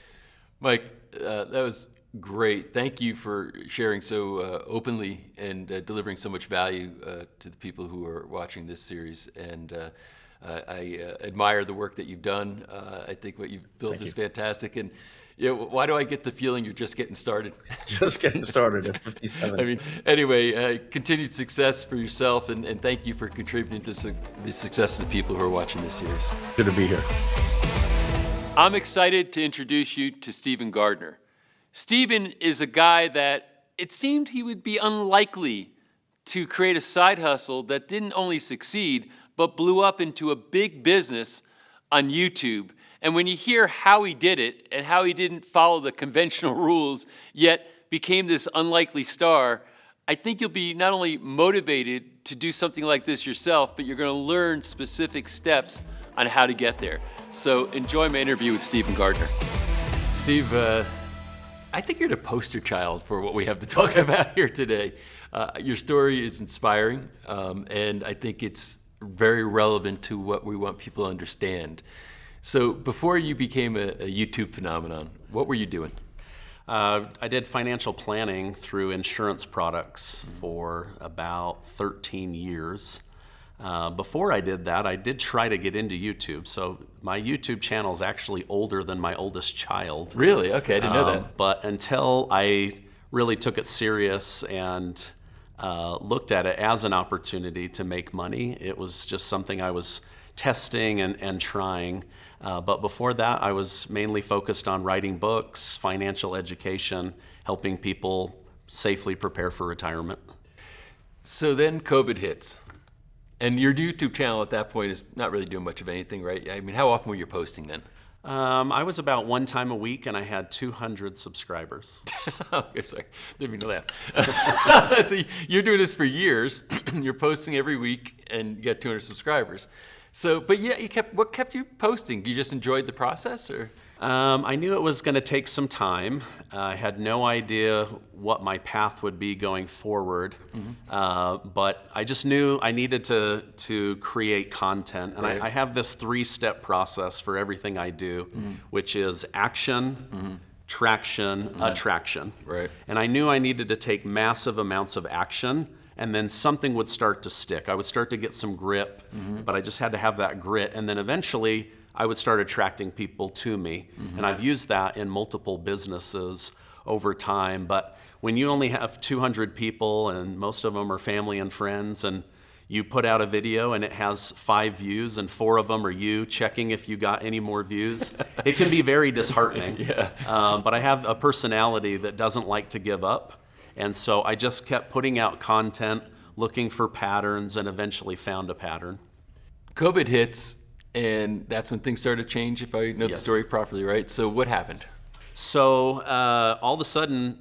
Mike, that was great. Thank you for sharing so openly and delivering so much value to the people who are watching this series. And I admire the work that you've done. I think what you've built is fantastic. And why do I get the feeling you're just getting started? Just getting started at 57. I mean, anyway, continued success for yourself, and thank you for contributing to the success of the people who are watching this series. Good to be here. I'm excited to introduce you to Steven Gardner. Steven is a guy that it seemed he would be unlikely to create a side hustle that didn't only succeed, but blew up into a big business on YouTube. And when you hear how he did it and how he didn't follow the conventional rules, yet became this unlikely star, I think you'll be not only motivated to do something like this yourself, but you're going to learn specific steps on how to get there. So enjoy my interview with Steven Gardner. Steve, I think you're the poster child for what we have to talk about here today. Your story is inspiring, and I think it's very relevant to what we want people to understand. So before you became a YouTube phenomenon, what were you doing? I did financial planning through insurance products for about 13 years. Before I did that, I did try to get into YouTube. So my YouTube channel is actually older than my oldest child. Really? Okay, I didn't know that. But until I really took it serious and looked at it as an opportunity to make money, it was just something I was testing and trying. But before that, I was mainly focused on writing books, financial education, helping people safely prepare for retirement. So then COVID hits. And your YouTube channel at that point is not really doing much of anything, right? I mean, how often were you posting then? I was about one time a week, and I had 200 subscribers. Okay, sorry, didn't mean to laugh. So you're doing this for years. You're posting every week, and you got 200 subscribers. So, but yeah, what kept you posting? You just enjoyed the process, or? I knew it was going to take some time. I had no idea what my path would be going forward, but I just knew I needed to create content. And Right. I have this 3-step process for everything I do, which is action, traction, attraction. Right. And I knew I needed to take massive amounts of action, and then something would start to stick. I would start to get some grip, but I just had to have that grit. And then eventually, I would start attracting people to me. And I've used that in multiple businesses over time. But when you only have 200 people and most of them are family and friends, and you put out a video and it has 5 views and 4 of them are you checking if you got any more views, it can be very disheartening. But I have a personality that doesn't like to give up. And so I just kept putting out content, looking for patterns, and eventually found a pattern. COVID hits, and that's when things started to change, if I know the Yes. story properly, right? So what happened? So all of a sudden,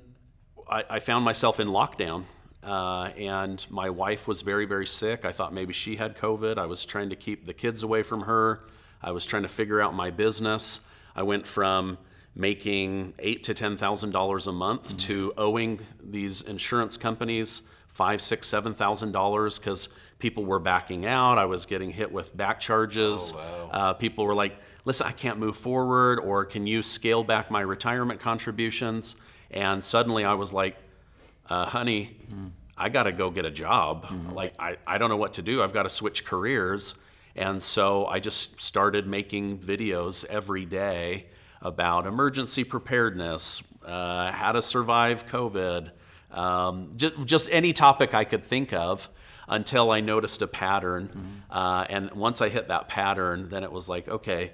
I found myself in lockdown, and my wife was very, very sick. I thought maybe she had COVID. I was trying to keep the kids away from her. I was trying to figure out my business. I went from making $8,000 to $10,000 a month to owing these insurance companies $5,000, $6,000, $7,000 because people were backing out. I was getting hit with back charges. Oh, wow. People were like, listen, I can't move forward, or can you scale back my retirement contributions? And suddenly I was like, honey, I got to go get a job. Like, I don't know what to do. I've got to switch careers. And so I just started making videos every day about emergency preparedness, how to survive COVID, just any topic I could think of, until I noticed a pattern. And once I hit that pattern, then it was like, okay,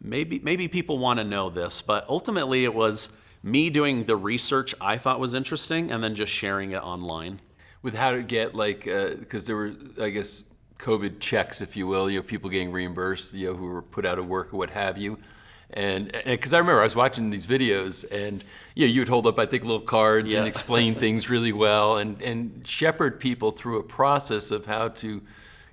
maybe people want to know this. But ultimately, it was me doing the research I thought was interesting and then just sharing it online. With how to get, like, because there were, I guess, COVID checks, if you will, people getting reimbursed, who were put out of work or what have you. And because I remember I was watching these videos, and you would hold up, I think, little cards and explain things really well, and shepherd people through a process of how to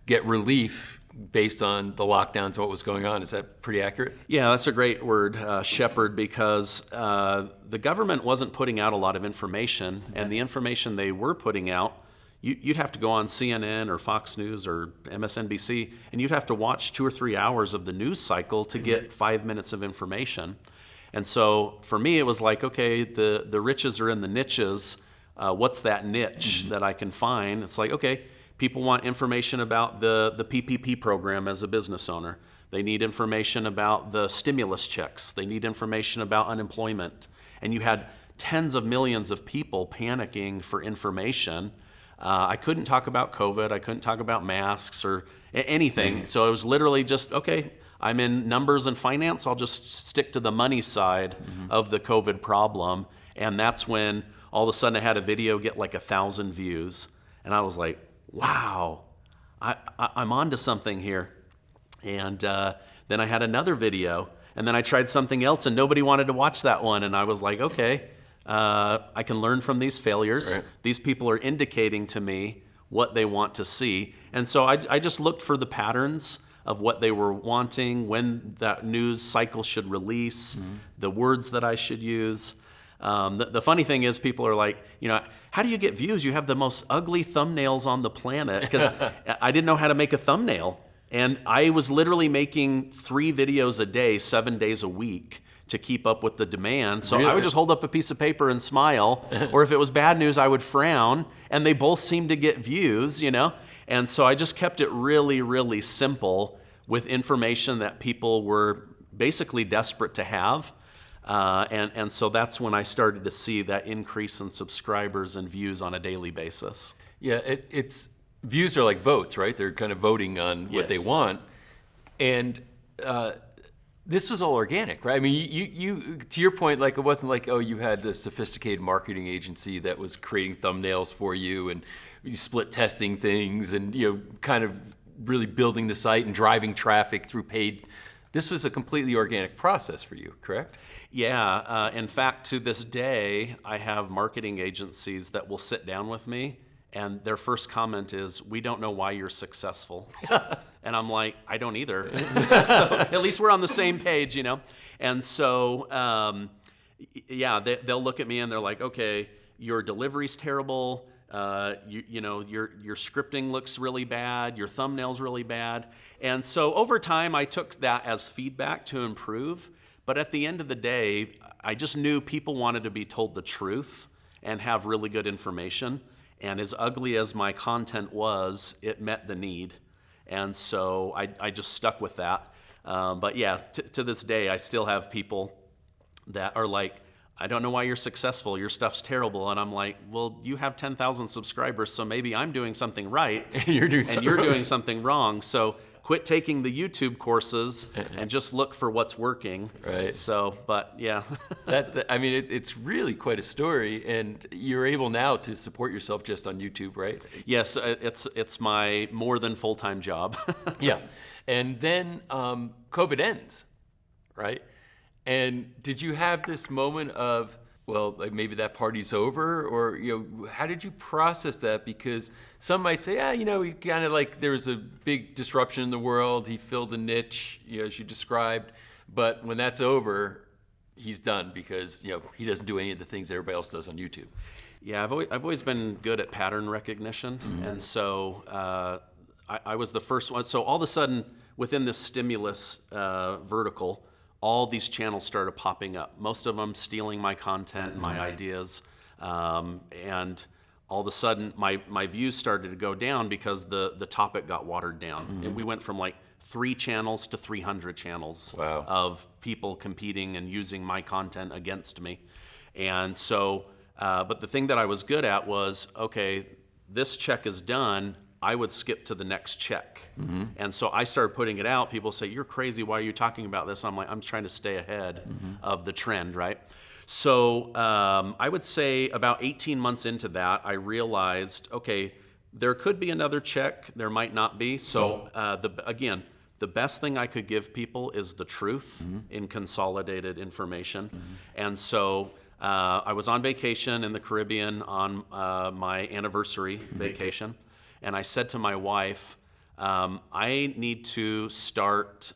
get relief based on the lockdowns and what was going on. Is that pretty accurate? Yeah, that's a great word, shepherd, because the government wasn't putting out a lot of information, and the information they were putting out, you'd have to go on CNN or Fox News or MSNBC, and you'd have to watch 2 or 3 hours of the news cycle to get 5 minutes of information. And so for me, it was like, okay, the riches are in the niches. What's that niche that I can find? It's like, okay, people want information about the PPP program as a business owner. They need information about the stimulus checks. They need information about unemployment. And you had tens of millions of people panicking for information. I couldn't talk about COVID. I couldn't talk about masks or anything. So it was literally just, okay, I'm in numbers and finance. I'll just stick to the money side of the COVID problem. And that's when all of a sudden I had a video get like 1,000 views. And I was like, wow, I'm onto something here. And then I had another video, and then I tried something else, and nobody wanted to watch that one. And I was like, okay, I can learn from these failures. Right. These people are indicating to me what they want to see. And so I just looked for the patterns of what they were wanting, when that news cycle should release, the words that I should use. The funny thing is, people are like, how do you get views? You have the most ugly thumbnails on the planet. Because I didn't know how to make a thumbnail. And I was literally making 3 videos a day, 7 days a week to keep up with the demand. So I would just hold up a piece of paper and smile. Or if it was bad news, I would frown. And they both seemed to get views, And so I just kept it really, really simple with information that people were basically desperate to have. And so that's when I started to see that increase in subscribers and views on a daily basis. Yeah, it's views are like votes, right? They're kind of voting on what they want. And this was all organic, right? I mean, you to your point, like it wasn't like, oh, you had a sophisticated marketing agency that was creating thumbnails for you and you split testing things and, kind of really building the site and driving traffic through paid. This was a completely organic process for you, correct? Yeah. In fact, to this day, I have marketing agencies that will sit down with me, and their first comment is, "We don't know why you're successful." And I'm like, I don't either. So at least we're on the same page, And so, they'll look at me and they're like, okay, your delivery's terrible. Your scripting looks really bad. Your thumbnail's really bad. And so over time, I took that as feedback to improve. But at the end of the day, I just knew people wanted to be told the truth and have really good information. And as ugly as my content was, it met the need. And so I just stuck with that. But yeah, to this day, I still have people that are like, I don't know why you're successful. Your stuff's terrible. And I'm like, well, you have 10,000 subscribers, so maybe I'm doing something right. And you're doing something wrong. So quit taking the YouTube courses and just look for what's working. Right. So, but yeah. It's really quite a story, and you're able now to support yourself just on YouTube, right? Yes, it's my more than full-time job. Yeah. And then COVID ends, right? And did you have this moment of, well, like maybe that party's over, or how did you process that? Because some might say, he kind of like there was a big disruption in the world. He filled a niche, as you described. But when that's over, he's done because he doesn't do any of the things everybody else does on YouTube. Yeah, I've always been good at pattern recognition, and so I was the first one. So all of a sudden, within this stimulus vertical, all these channels started popping up, most of them stealing my content and my ideas. And all of a sudden, my views started to go down because the topic got watered down. And we went from like 3 channels to 300 channels of people competing and using my content against me. And so, but the thing that I was good at was, okay, this check is done. I would skip to the next check. And so I started putting it out. People say, you're crazy. Why are you talking about this? I'm like, I'm trying to stay ahead of the trend, right? So I would say about 18 months into that, I realized, okay, there could be another check. There might not be. So the best thing I could give people is the truth in consolidated information. And so I was on vacation in the Caribbean on my anniversary vacation. And I said to my wife, I need to start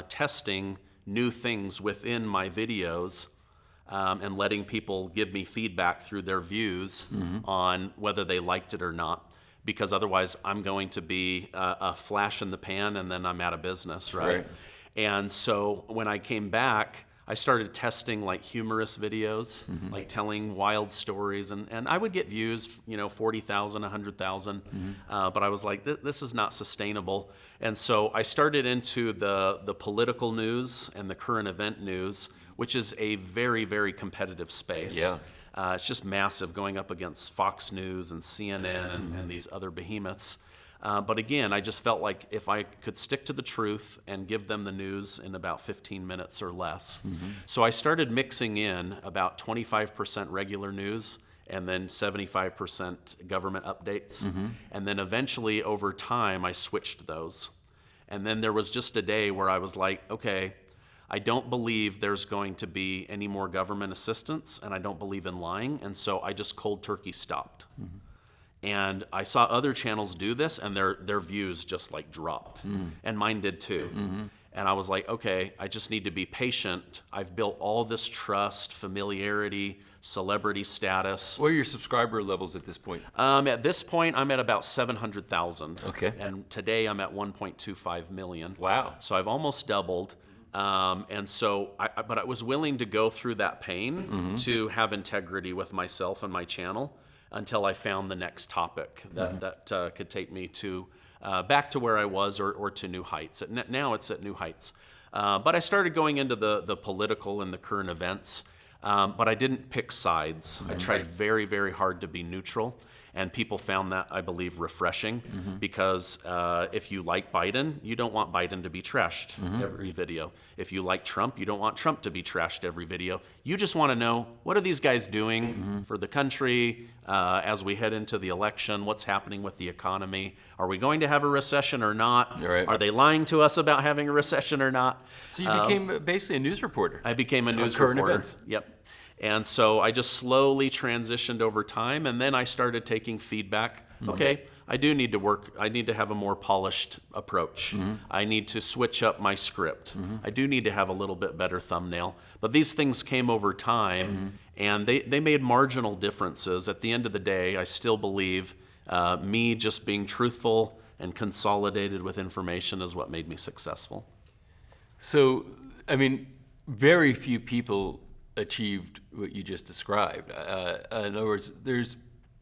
testing new things within my videos and letting people give me feedback through their views on whether they liked it or not. Because otherwise I'm going to be a flash in the pan and then I'm out of business, right? And so when I came back, I started testing like humorous videos, like telling wild stories, and I would get views, 40,000, 100,000, but I was like, this is not sustainable. And so I started into the political news and the current event news, which is a very, very competitive space. Yeah. It's just massive, going up against Fox News and CNN and these other behemoths. But again, I just felt like if I could stick to the truth and give them the news in about 15 minutes or less. So I started mixing in about 25% regular news and then 75% government updates. And then eventually over time, I switched those. And then there was just a day where I was like, okay, I don't believe there's going to be any more government assistance, and I don't believe in lying, and so I just cold turkey stopped. And I saw other channels do this, and their views just like dropped, and mine did too. And I was like, okay, I just need to be patient. I've built all this trust, familiarity, celebrity status. What are your subscriber levels at this point? At this point, I'm at about 700,000. Okay. And today I'm at 1.25 million. Wow. So I've almost doubled. And so, but I was willing to go through that pain to have integrity with myself and my channel until I found the next topic that could take me to back to where I was or to new heights. Now it's at new heights. But I started going into the political and the current events, but I didn't pick sides. I tried very, very hard to be neutral. And people found that, I believe, refreshing because if you like Biden, you don't want Biden to be trashed every video. If you like Trump, you don't want Trump to be trashed every video. You just want to know, what are these guys doing for the country as we head into the election? What's happening with the economy? Are we going to have a recession or not? Right. Are they lying to us about having a recession or not? So you became basically a news reporter. I became a news current reporter. events. Yep. And so I just slowly transitioned over time, and then I started taking feedback. Okay, I do need to work. I need to have a more polished approach. I need to switch up my script. I do need to have a little bit better thumbnail. But these things came over time, and they made marginal differences. At the end of the day, I still believe me just being truthful and consolidated with information is what made me successful. So, I mean, very few people achieved what you just described. In other words, there's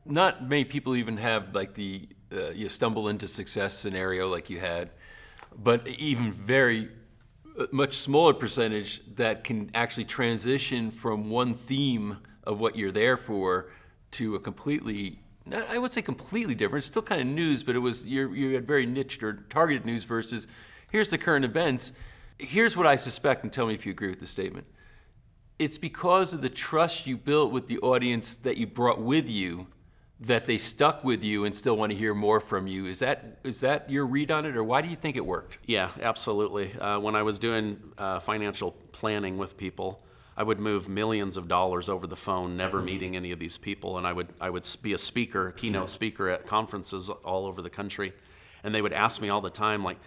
not many people even have like the you stumble into success scenario like you had, but even very much smaller percentage that can actually transition from one theme of what you're there for to a completely, I would say completely different, still kind of news, but it was you had very niched or targeted news versus here's the current events. Here's what I suspect, and tell me if you agree with the statement. It's because of the trust you built with the audience that you brought with you that they stuck with you and still want to hear more from you. Is that your read on it, or why do you think it worked? Yeah, absolutely. When I was doing financial planning with people, I would move millions of dollars over the phone, never meeting any of these people, and I would be a speaker, a keynote speaker at conferences all over the country, and they would ask me all the time, like,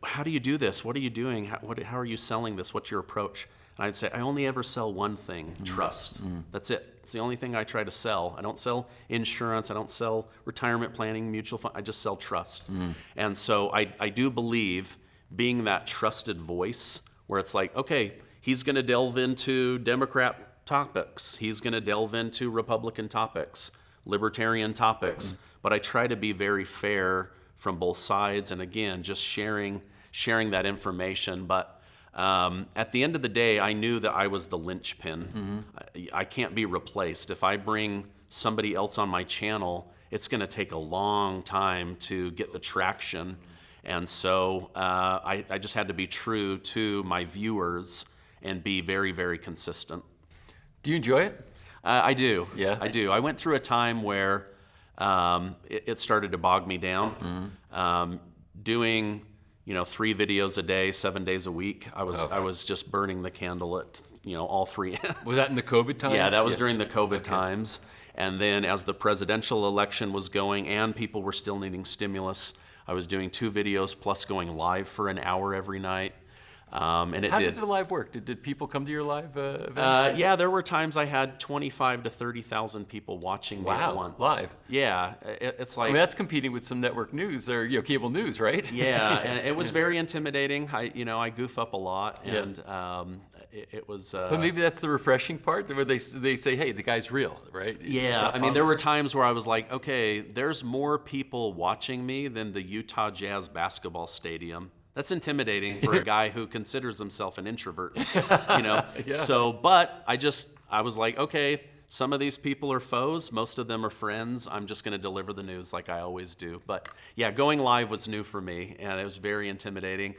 how do you do this? What are you doing? How are you selling this? What's your approach? And I'd say, I only ever sell one thing, trust. That's it. It's the only thing I try to sell. I don't sell insurance. I don't sell retirement planning, mutual fund. I just sell trust. And so I do believe being that trusted voice where it's like, okay, he's going to delve into Democrat topics. He's going to delve into Republican topics, libertarian topics. But I try to be very fair from both sides. And again, just sharing that information. But at the end of the day, I knew that I was the linchpin. I can't be replaced. If I bring somebody else on my channel, it's going to take a long time to get the traction. And so I just had to be true to my viewers and be very, very consistent. Do you enjoy it? I do. Yeah? I do. I went through a time where it started to bog me down. Doing 3 videos a day, 7 days a week. I was just burning the candle at all 3. Was that in the COVID times? Yeah, that was during the COVID times. And then as the presidential election was going and people were still needing stimulus, I was doing 2 videos plus going live for an hour every night. And How did the live work? Did people come to your live events? Yeah, there were times I had 25 to 30,000 people watching me at once. Live. Yeah, it's like... I mean, that's competing with some network news or cable news, right? Yeah, and it was very intimidating. I goof up a lot, and it was... But maybe that's the refreshing part, where they say, hey, the guy's real, right? Yeah, I mean, there were times where I was like, okay, there's more people watching me than the Utah Jazz basketball stadium. That's intimidating for a guy who considers himself an introvert, Yeah. So, but I was like, okay, some of these people are foes, most of them are friends. I'm just going to deliver the news like I always do. But yeah, going live was new for me, and it was very intimidating.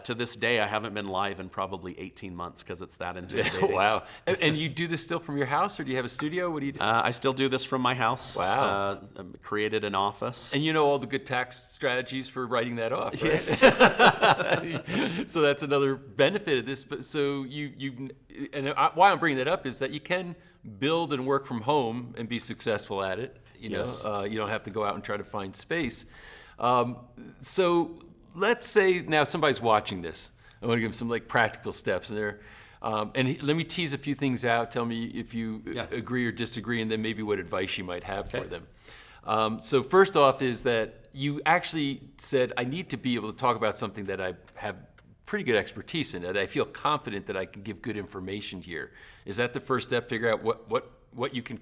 To this day, I haven't been live in probably 18 months because it's that intimidating. Wow. And you do this still from your house, or do you have a studio? What do you do? I still do this from my house. Wow. Created an office. And you know all the good tax strategies for writing that off, right? Yes. So that's another benefit of this. But so why I'm bringing that up is that you can build and work from home and be successful at it. You know, you don't have to go out and try to find space. So let's say now somebody's watching this. I want to give them some like practical steps there. And let me tease a few things out. Tell me if you agree or disagree, and then maybe what advice you might have for them. So first off is that you actually said, I need to be able to talk about something that I have pretty good expertise in, that I feel confident that I can give good information here. Is that the first step? Figure out what you can,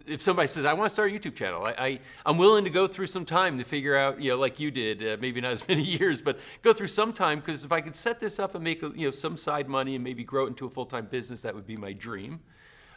if somebody says, I want to start a YouTube channel, I'm willing to go through some time to figure out, like you did, maybe not as many years, but go through some time, because if I could set this up and make some side money and maybe grow it into a full-time business, that would be my dream.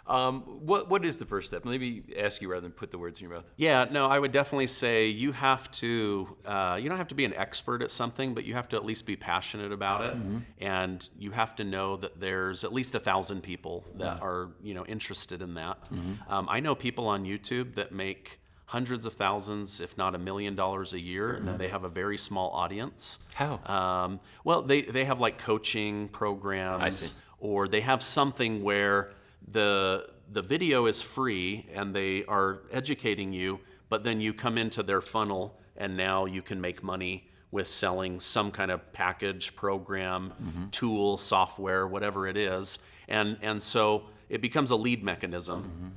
What is the first step? Let me ask you rather than put the words in your mouth. Yeah, no, I would definitely say you have to, you don't have to be an expert at something, but you have to at least be passionate about it. Mm-hmm. And you have to know that there's at least 1,000 people that are, interested in that. Mm-hmm. I know people on YouTube that make hundreds of thousands, if not $1 million a year, and then they have a very small audience. How? Well, they have like coaching programs, I see. Or they have something where the video is free and they are educating you, but then you come into their funnel and now you can make money with selling some kind of package, program, tool, software, whatever it is. And so it becomes a lead mechanism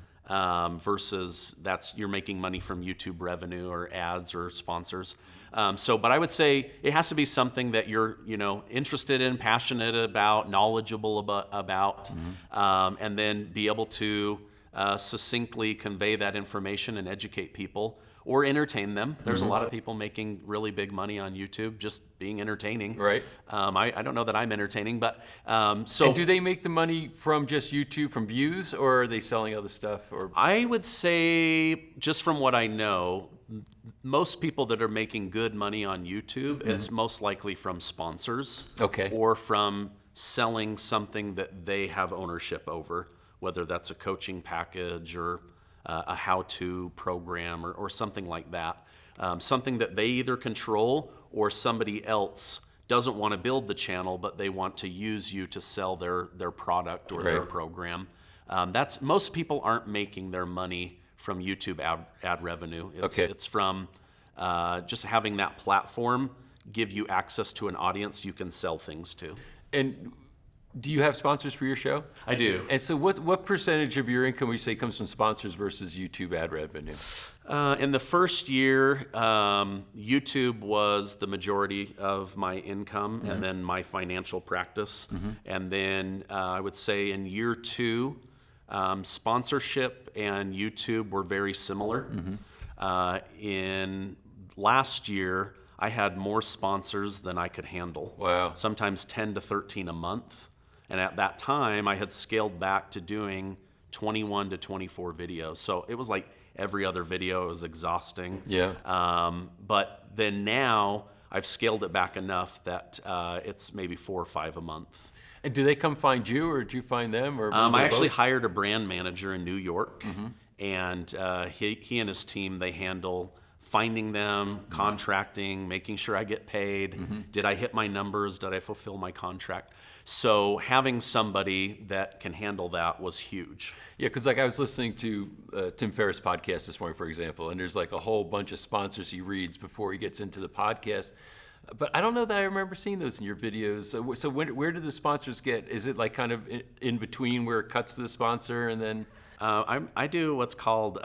versus you're making money from YouTube revenue or ads or sponsors. But I would say it has to be something that you're, interested in, passionate about, knowledgeable about, and then be able to succinctly convey that information and educate people or entertain them. There's a lot of people making really big money on YouTube just being entertaining. Right. I don't know that I'm entertaining, but And do they make the money from just YouTube, from views, or are they selling other stuff? Or I would say, just from what I know, most people that are making good money on YouTube, it's most likely from sponsors, or from selling something that they have ownership over, whether that's a coaching package or a how-to program or something like that. Something that they either control or somebody else doesn't want to build the channel, but they want to use you to sell their product or their program. Most people aren't making their money from YouTube ad revenue. It's from just having that platform give you access to an audience you can sell things to. And do you have sponsors for your show? I do. And so what percentage of your income would you say comes from sponsors versus YouTube ad revenue? In the first year, YouTube was the majority of my income, and then my financial practice. And then I would say in year 2, sponsorship and YouTube were very similar. In last year, I had more sponsors than I could handle. Wow. Sometimes 10 to 13 a month. And at that time, I had scaled back to doing 21 to 24 videos. So it was like every other video. It was exhausting. Yeah. But then now I've scaled it back enough that it's maybe 4 or 5 a month. And do they come find you, or do you find them? Or I actually hired a brand manager in New York, and he and his team, they handle finding them, contracting, making sure I get paid. Did I hit my numbers? Did I fulfill my contract? So having somebody that can handle that was huge. Yeah, because like I was listening to Tim Ferriss' podcast this morning, for example, and there's like a whole bunch of sponsors he reads before he gets into the podcast. But I don't know that I remember seeing those in your videos. So where do the sponsors get? Is it like kind of in between where it cuts to the sponsor and then? I do what's called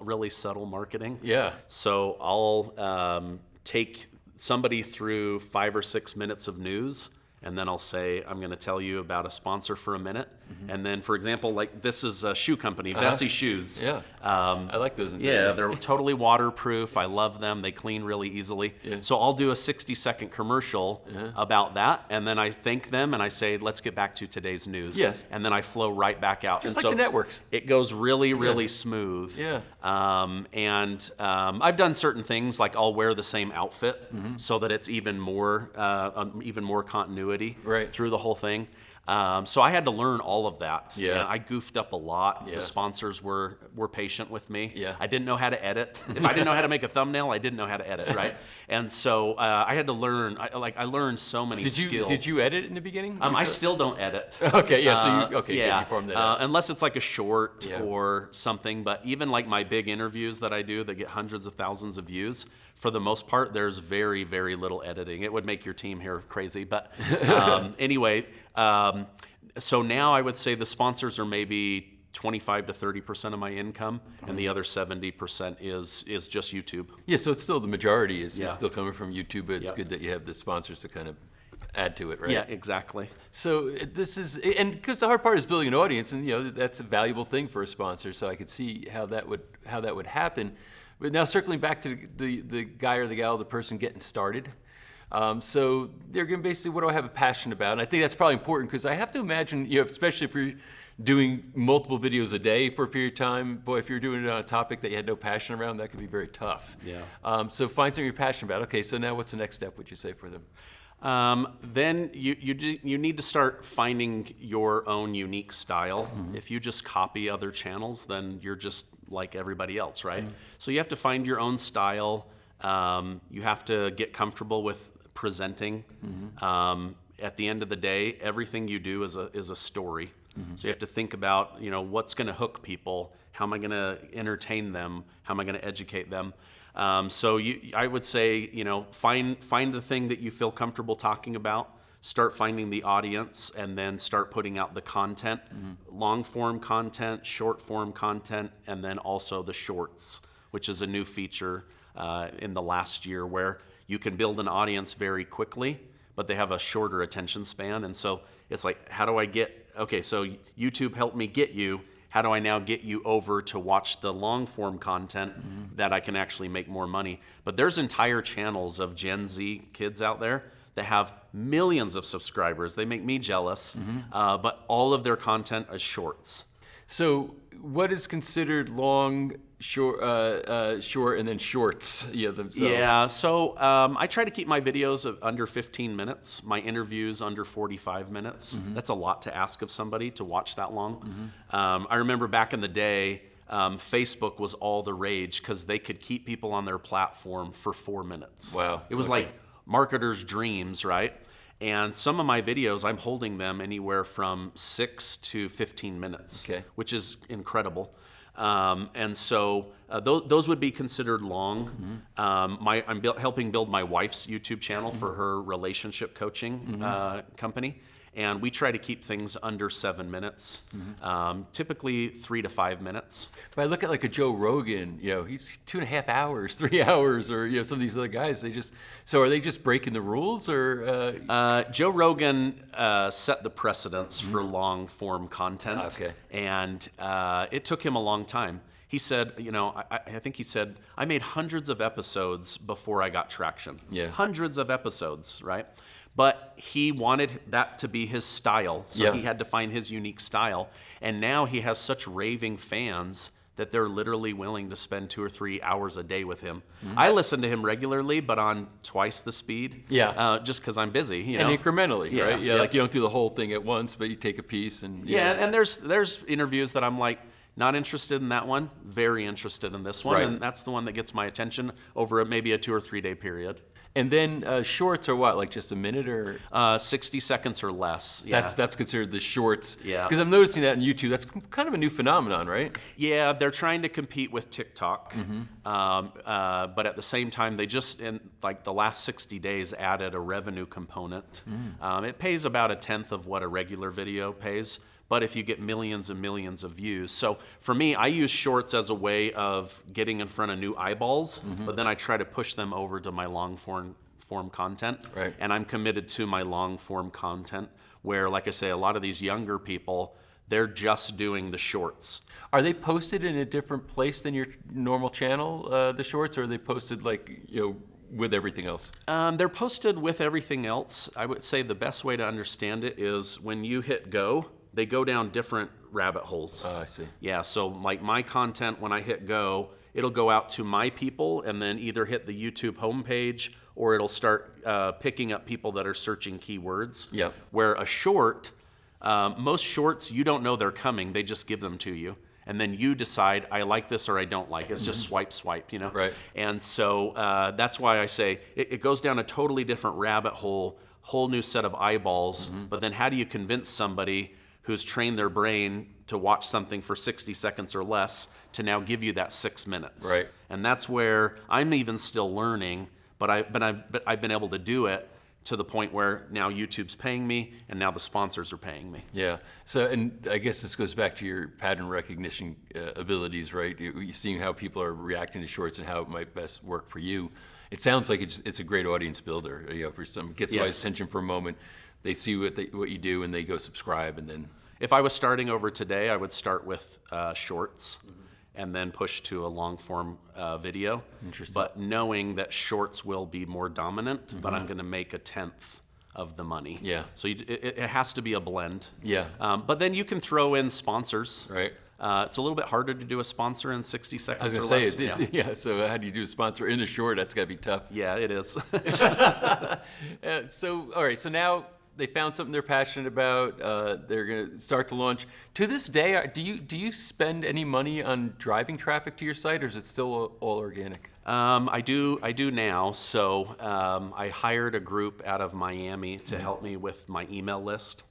really subtle marketing. Yeah. So I'll take somebody through 5 or 6 minutes of news, and then I'll say, I'm going to tell you about a sponsor for a minute. And then, for example, like this is a shoe company, Vessi Shoes. Yeah, I like those. Yeah, they're totally waterproof. I love them. They clean really easily. Yeah. So I'll do a 60-second commercial about that, and then I thank them and I say, let's get back to today's news. Yes. And then I flow right back out. Just and like so the networks. It goes really, really smooth. Yeah. I've done certain things, like I'll wear the same outfit so that it's even more continuity through the whole thing. So I had to learn all of that. Yeah. And I goofed up a lot. Yeah. The sponsors were patient with me. Yeah. I didn't know how to edit. If I didn't know how to make a thumbnail, I didn't know how to edit, right? And so I had to learn. I learned so many skills. Did you edit in the beginning? I still don't edit. Okay, yeah. So yeah, you formed that out. unless it's like a short or something. But even like my big interviews that I do that get hundreds of thousands of views, for the most part, there's very, very little editing. It would make your team here crazy. But anyway, so now I would say the sponsors are maybe 25 to 30% of my income, and the other 70% is just YouTube. Yeah, so it's still the majority is still coming from YouTube, but it's good that you have the sponsors to kind of add to it, right? Yeah, exactly. So this is, and because the hard part is building an audience, and that's a valuable thing for a sponsor. So I could see how that would happen. But now circling back to the guy or the gal, the person getting started. So they're going to basically, what do I have a passion about? And I think that's probably important because I have to imagine, especially if you're doing multiple videos a day for a period of time, boy, if you're doing it on a topic that you had no passion around, that could be very tough. Yeah. So find something you're passionate about. Okay, so now what's the next step, would you say, for them? Then you need to start finding your own unique style. If you just copy other channels, then you're just like everybody else, right? So you have to find your own style. You have to get comfortable with presenting. At the end of the day, everything you do is a story. So you have to think about, what's going to hook people. How am I going to entertain them? How am I going to educate them? So I would say, find the thing that you feel comfortable talking about. Start finding the audience, and then start putting out the content, long form content, short form content, and then also the shorts, which is a new feature in the last year where you can build an audience very quickly, but they have a shorter attention span. And so it's like, how do I so YouTube helped me get you. How do I now get you over to watch the long form content that I can actually make more money? But there's entire channels of Gen Z kids out there that have millions of subscribers. They make me jealous, but all of their content is shorts. So what is considered long, short, and then shorts themselves? Yeah, so I try to keep my videos under 15 minutes, my interviews under 45 minutes. That's a lot to ask of somebody to watch that long. I remember back in the day, Facebook was all the rage because they could keep people on their platform for 4 minutes. Wow. It was like marketers' dreams, right? And some of my videos, I'm holding them anywhere from 6 to 15 minutes, which is incredible. And so those would be considered long. I'm helping build my wife's YouTube channel for her relationship coaching company. And we try to keep things under 7 minutes, typically 3 to 5 minutes. But I look at like a Joe Rogan, he's 2.5 hours, 3 hours, or some of these other guys. So are they just breaking the rules, or? Joe Rogan set the precedence for long form content. Okay. And it took him a long time. He said, I think he said, I made hundreds of episodes before I got traction. Yeah. Hundreds of episodes, right? But he wanted that to be his style, so he had to find his unique style. And now he has such raving fans that they're literally willing to spend 2 or 3 hours a day with him. I listen to him regularly, but on twice the speed. Just because I'm busy, And incrementally, right? Yeah. Like you don't do the whole thing at once, but you take a piece and. And there's interviews that I'm like, not interested in that one, very interested in this one, and that's the one that gets my attention over maybe a 2 or 3 day period. And then shorts are what, like just a minute or? 60 seconds or less. Yeah. That's considered the shorts. Yeah. Because I'm noticing that on YouTube. That's kind of a new phenomenon, right? Yeah, they're trying to compete with TikTok, but at the same time, they just in like the last 60 days added a revenue component. It pays about 1/10 of what a regular video pays. But if you get millions and millions of views. So for me, I use shorts as a way of getting in front of new eyeballs, but then I try to push them over to my long form content. Right. And I'm committed to my long form content where, like I say, a lot of these younger people, they're just doing the shorts. Are they posted in a different place than your normal channel, the shorts, or are they posted with everything else? They're posted with everything else. I would say the best way to understand it is when you hit go, they go down different rabbit holes. Oh, I see. Yeah, so like my content, when I hit go, it'll go out to my people and then either hit the YouTube homepage or it'll start picking up people that are searching keywords. Yep. Where a short, most shorts, you don't know they're coming, they just give them to you. And then you decide, I like this or I don't like it. It's just swipe, you know? Right. And so that's why I say it goes down a totally different rabbit hole, whole new set of eyeballs. But then how do you convince somebody who's trained their brain to watch something for 60 seconds or less to now give you that 6 minutes? Right. And that's where I'm even still learning, but I've been able to do it to the point where now YouTube's paying me and now the sponsors are paying me. Yeah. So, and I guess this goes back to your pattern recognition abilities, right? You're seeing how people are reacting to shorts and how it might best work for you. It sounds like it's a great audience builder. For some, gets somebody's attention for a moment. They see what you do and they go subscribe, and then. If I was starting over today, I would start with shorts and then push to a long form video. Interesting. But knowing that shorts will be more dominant, but I'm going to make 1/10 of the money. Yeah. So it has to be a blend. Yeah. But then you can throw in sponsors. Right. It's a little bit harder to do a sponsor in 60 seconds I was or going less. to say, yeah. So how do you do a sponsor in a short? That's got to be tough. Yeah, it is. So, all right. So now they found something they're passionate about. They're going to start to launch. To this day, do you spend any money on driving traffic to your site, or is it still all organic? I do now. So I hired a group out of Miami to help me with my email list.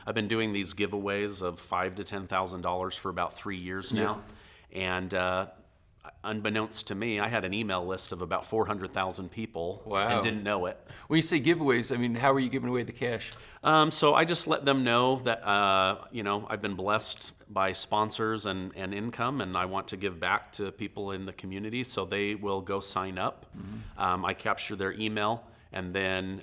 I've been doing these giveaways of $5,000 to $10,000 for about 3 years now, and unbeknownst to me, I had an email list of about 400,000 people and didn't know it. When you say giveaways, I mean, how are you giving away the cash? So I just let them know that I've been blessed by sponsors and income, and I want to give back to people in the community, so they will go sign up. I capture their email, and then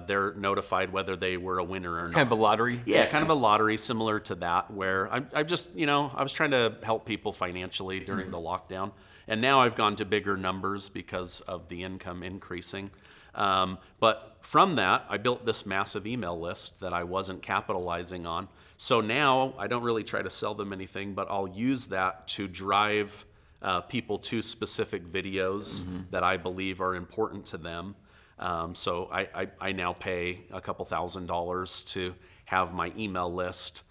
they're notified whether they were a winner or not. Kind of a lottery? Yeah, kind of a lottery similar to that, where I just, I was trying to help people financially during the lockdown. And now I've gone to bigger numbers because of the income increasing. But from that, I built this massive email list that I wasn't capitalizing on. So now I don't really try to sell them anything, but I'll use that to drive people to specific videos that I believe are important to them. So I now pay a couple $1,000s to have my email list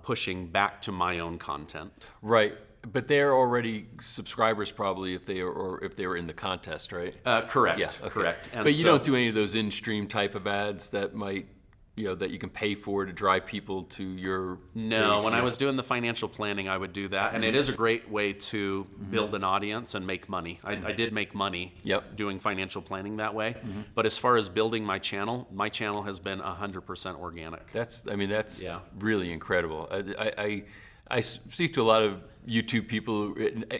pushing back to my own content. Right. But they're already subscribers probably if they were in the contest, right? Correct. Yeah, okay. Correct. And but you don't do any of those in-stream type of ads that might, that you can pay for to drive people to your No, page. when I was doing the financial planning, I would do that. And it is a great way to build an audience and make money. I did make money doing financial planning that way. But as far as building my channel has been 100% organic. That's really incredible. I speak to a lot of YouTube people.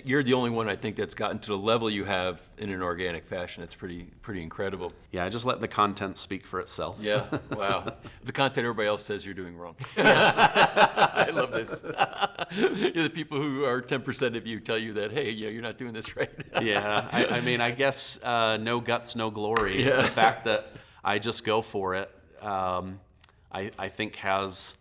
You're the only one I think that's gotten to the level you have in an organic fashion. It's pretty incredible. Yeah, I just let the content speak for itself. Yeah, wow. The content everybody else says you're doing wrong. Yes. I love this. The people who are 10% of you tell you that, hey, you're not doing this right. Yeah, I mean, I guess no guts, no glory. Yeah. The fact that I just go for it, I think has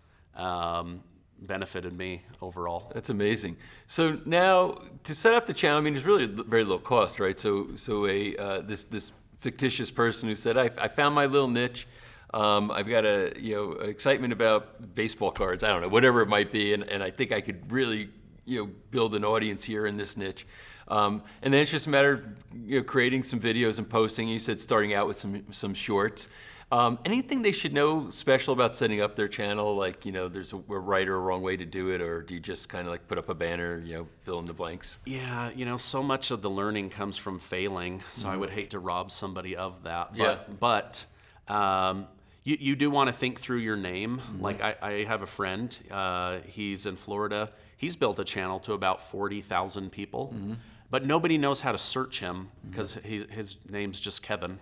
benefited me overall. That's amazing. So now to set up the channel, I mean, it's really very low cost, right? So this fictitious person who said, I found my little niche. I've got excitement about baseball cards. I don't know, whatever it might be, and I think I could really build an audience here in this niche. And then it's just a matter of creating some videos and posting. You said starting out with some shorts. Anything they should know special about setting up their channel? Like, there's a right or a wrong way to do it, or do you just kind of like put up a banner, fill in the blanks? Yeah, so much of the learning comes from failing, so I would hate to rob somebody of that. But you do want to think through your name. Like I have a friend, he's in Florida. He's built a channel to about 40,000 people, but nobody knows how to search him because his name's just Kevin.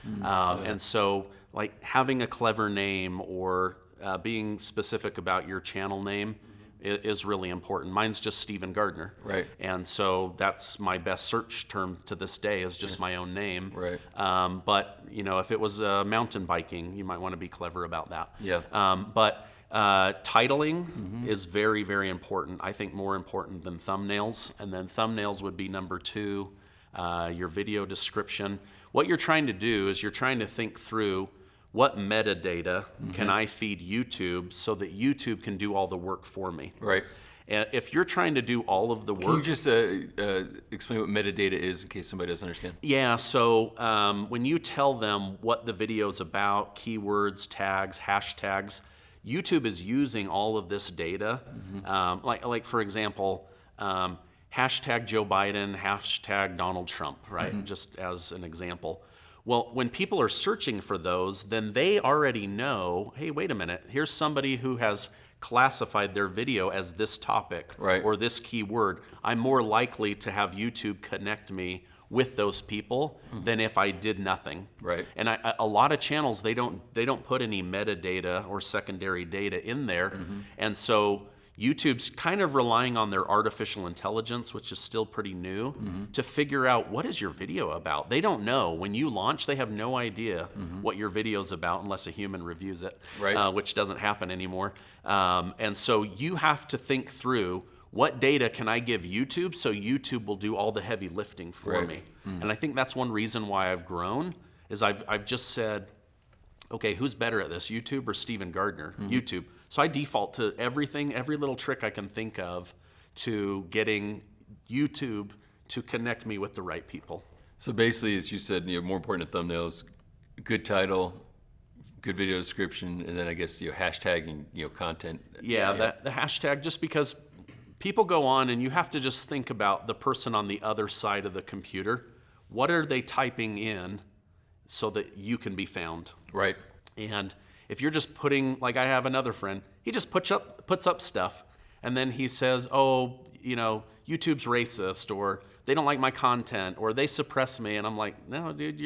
And so, like, having a clever name or being specific about your channel name is really important. Mine's just Steven Gardner. Right. And so that's my best search term to this day is just my own name. Right. But, you know, if it was mountain biking, you might want to be clever about that. Yeah. But titling is very, very important. I think more important than thumbnails. And then thumbnails would be number 2, your video description. What you're trying to do is you're trying to think through what metadata can I feed YouTube so that YouTube can do all the work for me. Right. And if you're trying to do all of the work... Can you just explain what metadata is in case somebody doesn't understand? Yeah, so when you tell them what the video's about, keywords, tags, hashtags, YouTube is using all of this data. Like for example, hashtag Joe Biden, hashtag Donald Trump, right? Just as an example. Well, when people are searching for those, then they already know, hey, wait a minute, here's somebody who has classified their video as this topic or this keyword. I'm more likely to have YouTube connect me with those people than if I did nothing. Right. And a lot of channels, they don't put any metadata or secondary data in there. And so YouTube's kind of relying on their artificial intelligence, which is still pretty new, to figure out what is your video about. They don't know. When you launch, they have no idea what your video's about unless a human reviews it, which doesn't happen anymore. And so you have to think through, what data can I give YouTube so YouTube will do all the heavy lifting for me? And I think that's one reason why I've grown, is I've just said, okay, who's better at this, YouTube or Steven Gardner? YouTube. So I default to everything, every little trick I can think of to getting YouTube to connect me with the right people. So basically, as you said, more important than thumbnails, good title, good video description, and then I guess hashtagging content. Yeah, the hashtag, just because people go on and you have to just think about the person on the other side of the computer. What are they typing in so that you can be found? Right. And if you're just putting, like I have another friend, he just puts up stuff, and then he says, oh, YouTube's racist, or they don't like my content, or they suppress me, and I'm like, no, dude,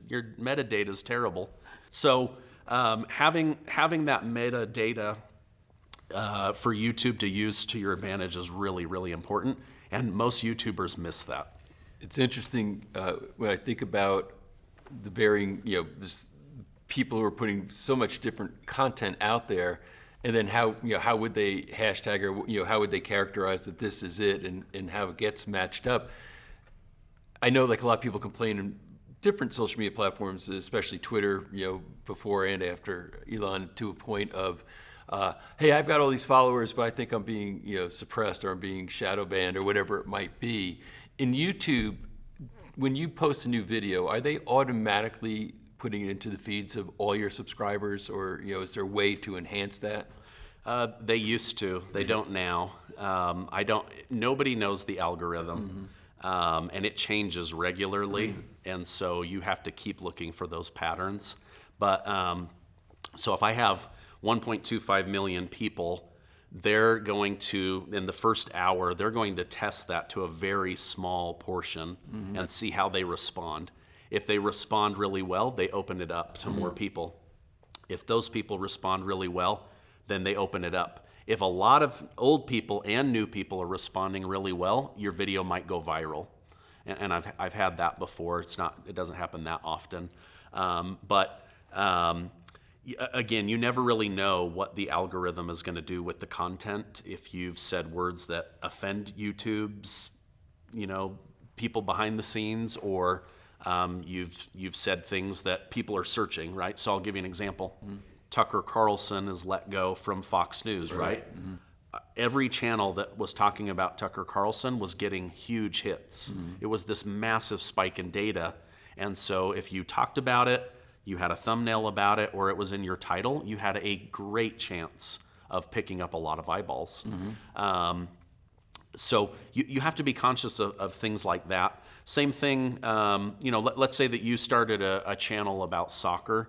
your metadata is terrible. So having that metadata for YouTube to use to your advantage is really, really important, and most YouTubers miss that. It's interesting when I think about the varying, this people who are putting so much different content out there, and then how would they hashtag, or how would they characterize that this is it, and how it gets matched up. I know like a lot of people complain on different social media platforms, especially Twitter, before and after Elon, to a point of, hey, I've got all these followers, but I think I'm being suppressed, or I'm being shadow banned, or whatever it might be. In YouTube, when you post a new video, are they automatically putting it into the feeds of all your subscribers, or is there a way to enhance that? They used to. They don't now. Nobody knows the algorithm, and it changes regularly, and so you have to keep looking for those patterns. But so if I have 1.25 million people, they're going to, in the first hour, they're going to test that to a very small portion and see how they respond. If they respond really well, they open it up to more people. If those people respond really well, then they open it up. If a lot of old people and new people are responding really well, your video might go viral. And I've had that before. It doesn't happen that often. Again, you never really know what the algorithm is going to do with the content. If you've said words that offend YouTube's, people behind the scenes, or you've said things that people are searching, right? So I'll give you an example. Tucker Carlson is let go from Fox News, right? Every channel that was talking about Tucker Carlson was getting huge hits. It was this massive spike in data. And so if you talked about it, you had a thumbnail about it, or it was in your title, you had a great chance of picking up a lot of eyeballs. So you have to be conscious of things like that. Same thing, let's say that you started a channel about soccer.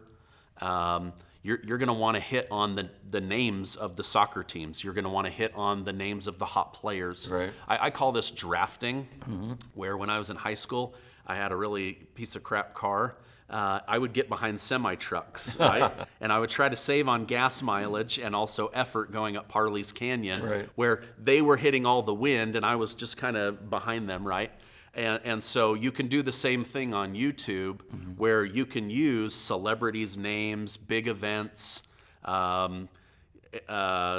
You're going to want to hit on the names of the soccer teams. You're going to want to hit on the names of the hot players. Right. I call this drafting, where when I was in high school, I had a really piece of crap car. I would get behind semi trucks, right? And I would try to save on gas mileage and also effort going up Parley's Canyon, Right. where they were hitting all the wind and I was just kind of behind them, right? And so you can do the same thing on YouTube, where you can use celebrities' names, big events,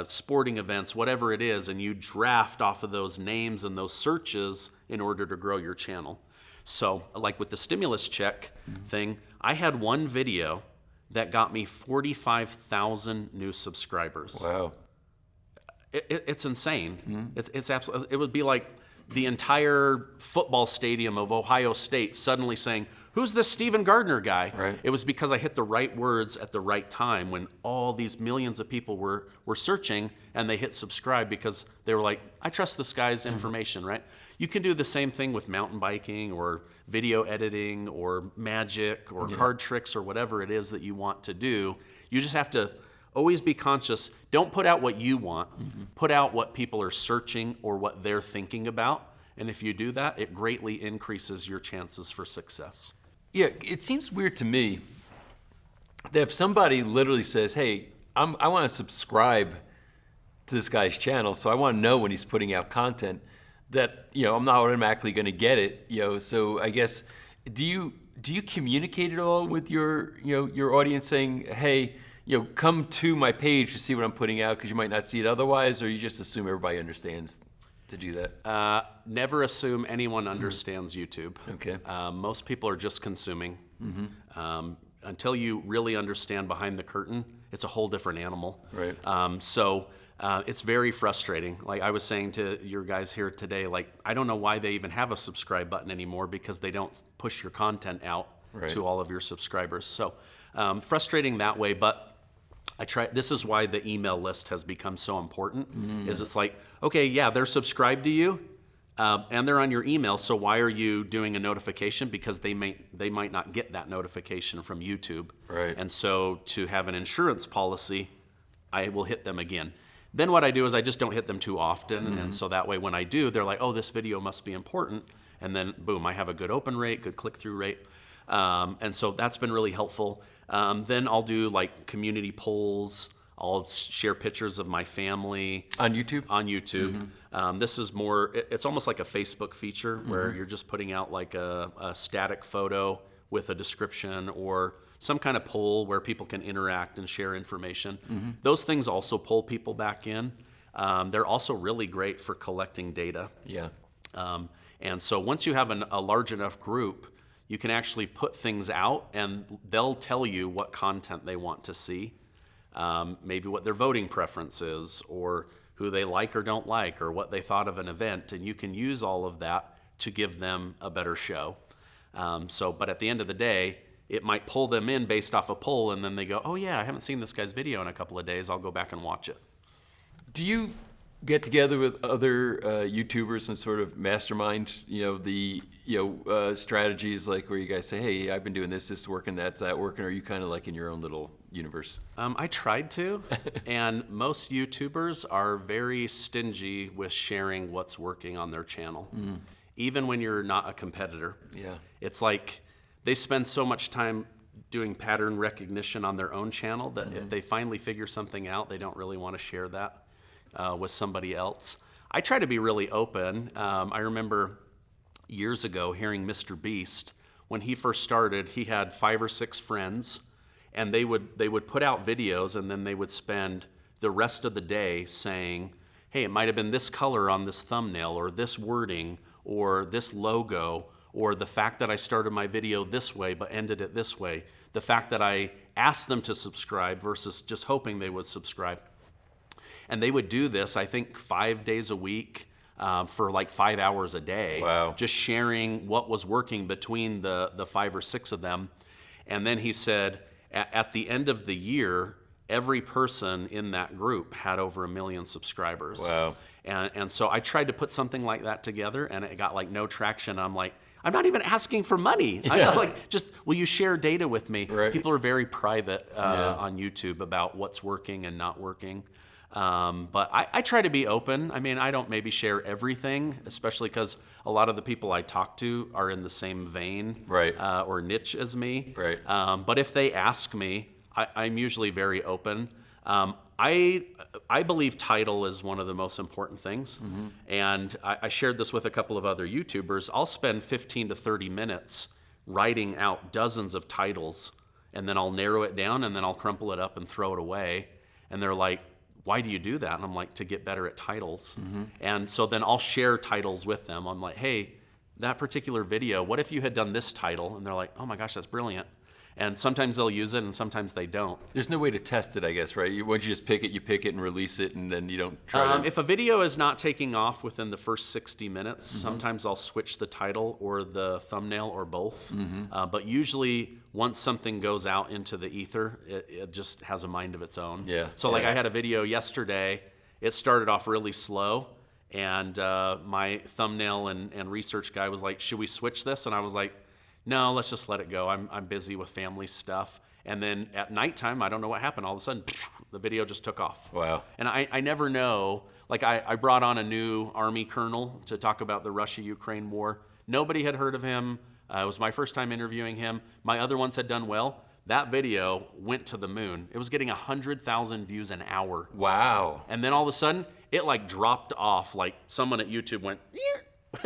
sporting events, whatever it is, and you draft off of those names and those searches in order to grow your channel. So, like with the stimulus check thing, I had one video that got me 45,000 new subscribers. Wow. It's insane. It's absolutely. It would be like the entire football stadium of Ohio State suddenly saying, "Who's this Steven Gardner guy?" Right. It was because I hit the right words at the right time when all these millions of people were searching, and they hit subscribe because they were like, "I trust this guy's information," right? You can do the same thing with mountain biking or video editing or magic or card tricks or whatever it is that you want to do. You just have to always be conscious. Don't put out what you want. Put out what people are searching or what they're thinking about. And if you do that, it greatly increases your chances for success. Yeah, it seems weird to me that if somebody literally says, "Hey, I want to subscribe to this guy's channel, so I want to know when he's putting out content," that I'm not automatically going to get it. So I guess do you communicate at all with your your audience, saying, "Hey, come to my page to see what I'm putting out," because you might not see it otherwise, or you just assume everybody understands to do that? Never assume anyone understands YouTube. Okay. Most people are just consuming. Until you really understand behind the curtain, it's a whole different animal. Right. So it's very frustrating. Like I was saying to your guys here today, like I don't know why they even have a subscribe button anymore, because they don't push your content out Right. to all of your subscribers. So frustrating that way, but this is why the email list has become so important, is it's like, okay, yeah, they're subscribed to you, and they're on your email, so why are you doing a notification? Because they might not get that notification from YouTube. Right. And so to have an insurance policy, I will hit them again. Then what I do is I just don't hit them too often, and so that way when I do, they're like, oh, this video must be important, and then boom, I have a good open rate, good click-through rate, and so that's been really helpful. Then I'll do like community polls. I'll share pictures of my family. On YouTube? On YouTube. This is more, it's almost like a Facebook feature where you're just putting out like a static photo with a description or some kind of poll where people can interact and share information. Those things also pull people back in. They're also really great for collecting data. Yeah. And so once you have a large enough group, you can actually put things out and they'll tell you what content they want to see, maybe what their voting preference is, or who they like or don't like, or what they thought of an event, and you can use all of that to give them a better show. But at the end of the day, it might pull them in based off a poll, and then they go, oh yeah, I haven't seen this guy's video in a couple of days, I'll go back and watch it. Do you get together with other YouTubers and sort of mastermind, the strategies, like where you guys say, hey, I've been doing this is working, that's that working, or are you kind of like in your own little universe? I tried to, and most YouTubers are very stingy with sharing what's working on their channel, even when you're not a competitor. Yeah. It's like they spend so much time doing pattern recognition on their own channel that if they finally figure something out, they don't really want to share that with somebody else. I try to be really open. I remember years ago hearing Mr. Beast, when he first started, he had 5 or 6 friends, and they would put out videos, and then they would spend the rest of the day saying, hey, it might have been this color on this thumbnail, or this wording, or this logo, or the fact that I started my video this way but ended it this way, the fact that I asked them to subscribe versus just hoping they would subscribe. And they would do this, I think, 5 days a week for like 5 hours a day. Wow. Just sharing what was working between the 5 or 6 of them. And then he said, at the end of the year, every person in that group had over 1 million subscribers. Wow. And so I tried to put something like that together, and it got like no traction. I'm like, I'm not even asking for money. Yeah. I'm like, just, will you share data with me? Right. People are very private on YouTube about what's working and not working. But I try to be open. I mean, I don't maybe share everything, especially because a lot of the people I talk to are in the same vein Right. Or niche as me. Right. But if they ask me, I'm usually very open. I believe title is one of the most important things. And I shared this with a couple of other YouTubers. I'll spend 15 to 30 minutes writing out dozens of titles, and then I'll narrow it down, and then I'll crumple it up and throw it away. And they're like, why do you do that? And I'm like, to get better at titles. And so then I'll share titles with them. I'm like, hey, that particular video, what if you had done this title? And they're like, oh my gosh, that's brilliant. And sometimes they'll use it, and sometimes they don't. There's no way to test it, I guess, right? Once you just pick it and release it, and then you don't try to... If a video is not taking off within the first 60 minutes, sometimes I'll switch the title or the thumbnail or both. But usually, once something goes out into the ether, it just has a mind of its own. Yeah. So like I had a video yesterday, it started off really slow, and my thumbnail and research guy was like, should we switch this? And I was like, no, let's just let it go. I'm busy with family stuff. And then at nighttime, I don't know what happened. All of a sudden, the video just took off. Wow. And I never know. Like I brought on a new Army colonel to talk about the Russia-Ukraine war. Nobody had heard of him. It was my first time interviewing him. My other ones had done well. That video went to the moon. It was getting 100,000 views an hour. Wow. And then all of a sudden, it like dropped off. Like someone at YouTube went,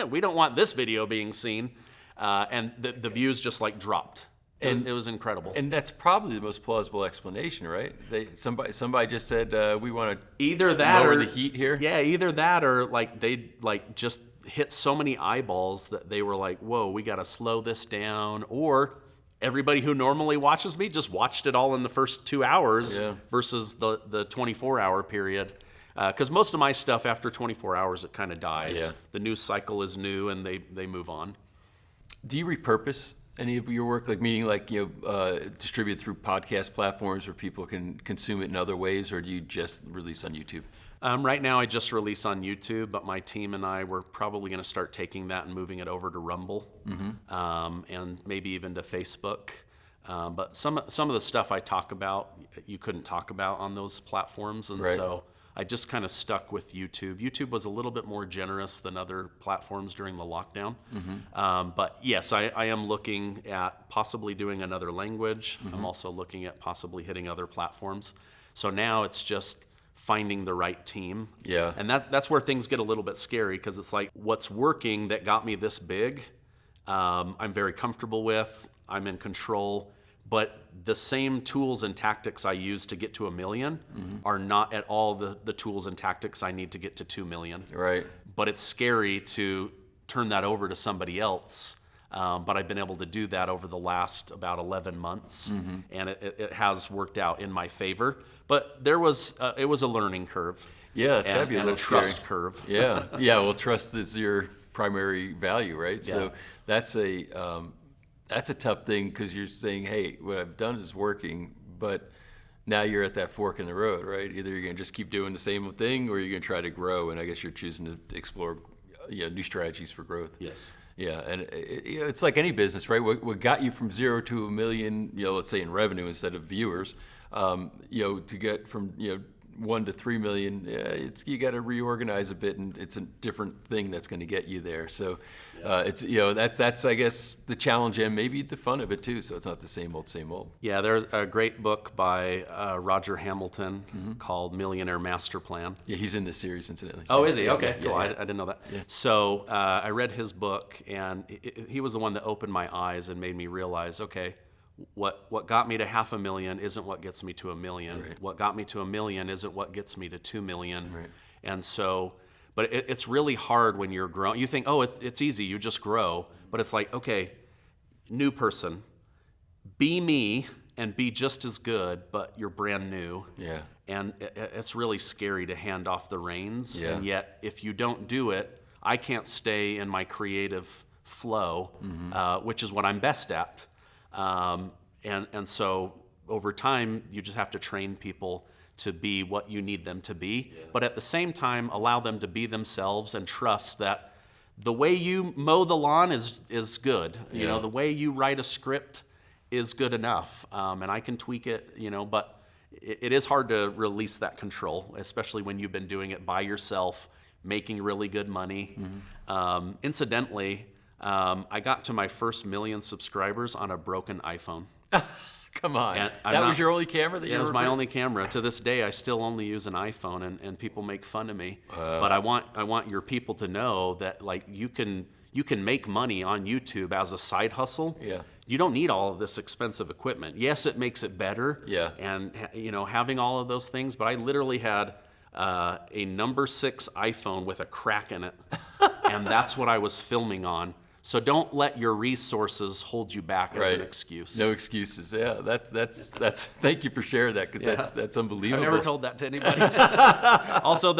we don't want this video being seen. And the views just like dropped. And it was incredible. And that's probably the most plausible explanation, right? Somebody just said we want to either that lower or the heat here. Yeah, either that or like they like just hit so many eyeballs that they were like, "Whoa, we got to slow this down." Or everybody who normally watches me just watched it all in the first 2 hours versus the 24-hour period. Because most of my stuff after 24 hours it kind of dies. Yeah. The news cycle is new and they move on. Do you repurpose any of your work, like meaning like distribute through podcast platforms where people can consume it in other ways, or do you just release on YouTube? Right now I just release on YouTube, but my team and I were probably going to start taking that and moving it over to Rumble, and maybe even to Facebook. But some of the stuff I talk about, you couldn't talk about on those platforms, and so I just kind of stuck with YouTube. YouTube was a little bit more generous than other platforms during the lockdown. But yes, I am looking at possibly doing another language. I'm also looking at possibly hitting other platforms. So now it's just finding the right team. Yeah. And that's where things get a little bit scary, because it's like, what's working that got me this big, I'm very comfortable with, I'm in control. But the same tools and tactics I use to get to 1 million are not at all the tools and tactics I need to get to 2 million. Right. But it's scary to turn that over to somebody else. But I've been able to do that over the last about 11 months, and it has worked out in my favor. But it was a learning curve. Yeah, it's got to be a little trust scary. curve. Yeah. Well, trust is your primary value, right? Yeah. So that's a tough thing, because you're saying, hey, what I've done is working, but now you're at that fork in the road, right? Either you're going to just keep doing the same thing, or you're going to try to grow, and I guess you're choosing to explore new strategies for growth. Yes. Yeah, and it's like any business, right? What got you from 0 to 1 million, let's say in revenue instead of viewers, to get from 1 to 3 million, you got to reorganize a bit, and it's a different thing that's going to get you there. So it's that's I guess the challenge and maybe the fun of it too. So it's not the same old. Yeah, there's a great book by Roger Hamilton called Millionaire Master Plan. Yeah, he's in this series, incidentally. Oh, is he? Okay, Yeah, cool. yeah. I didn't know that. Yeah. So I read his book, and he was the one that opened my eyes and made me realize, okay, what got me to 500,000 isn't what gets me to 1 million. Right. What got me to 1 million isn't what gets me to 2 million. Right. And so, but it's really hard when you're growing. You think, oh, it's easy, you just grow. But it's like, okay, new person, be me and be just as good, but you're brand new. Yeah. And it's really scary to hand off the reins. Yeah. And yet, if you don't do it, I can't stay in my creative flow, which is what I'm best at. And so over time, you just have to train people to be what you need them to be. Yeah. But at the same time, allow them to be themselves and trust that the way you mow the lawn is good. Yeah. You know, the way you write a script is good enough. And I can tweak it, but it is hard to release that control, especially when you've been doing it by yourself, making really good money. Incidentally, I got to my first 1 million subscribers on a broken iPhone. Come on. And That was your only camera that you It was ever my bought? only camera. To this day, I still only use an iPhone, and people make fun of me. But I want your people to know that like you can make money on YouTube as a side hustle. Yeah. You don't need all of this expensive equipment. Yes, it makes it better. Yeah. And having all of those things, but I literally had a number 6 iPhone with a crack in it, and that's what I was filming on. So don't let your resources hold you back as an excuse. No excuses. Yeah, that's. Thank you for sharing that, because that's unbelievable. I've never told that to anybody. Also,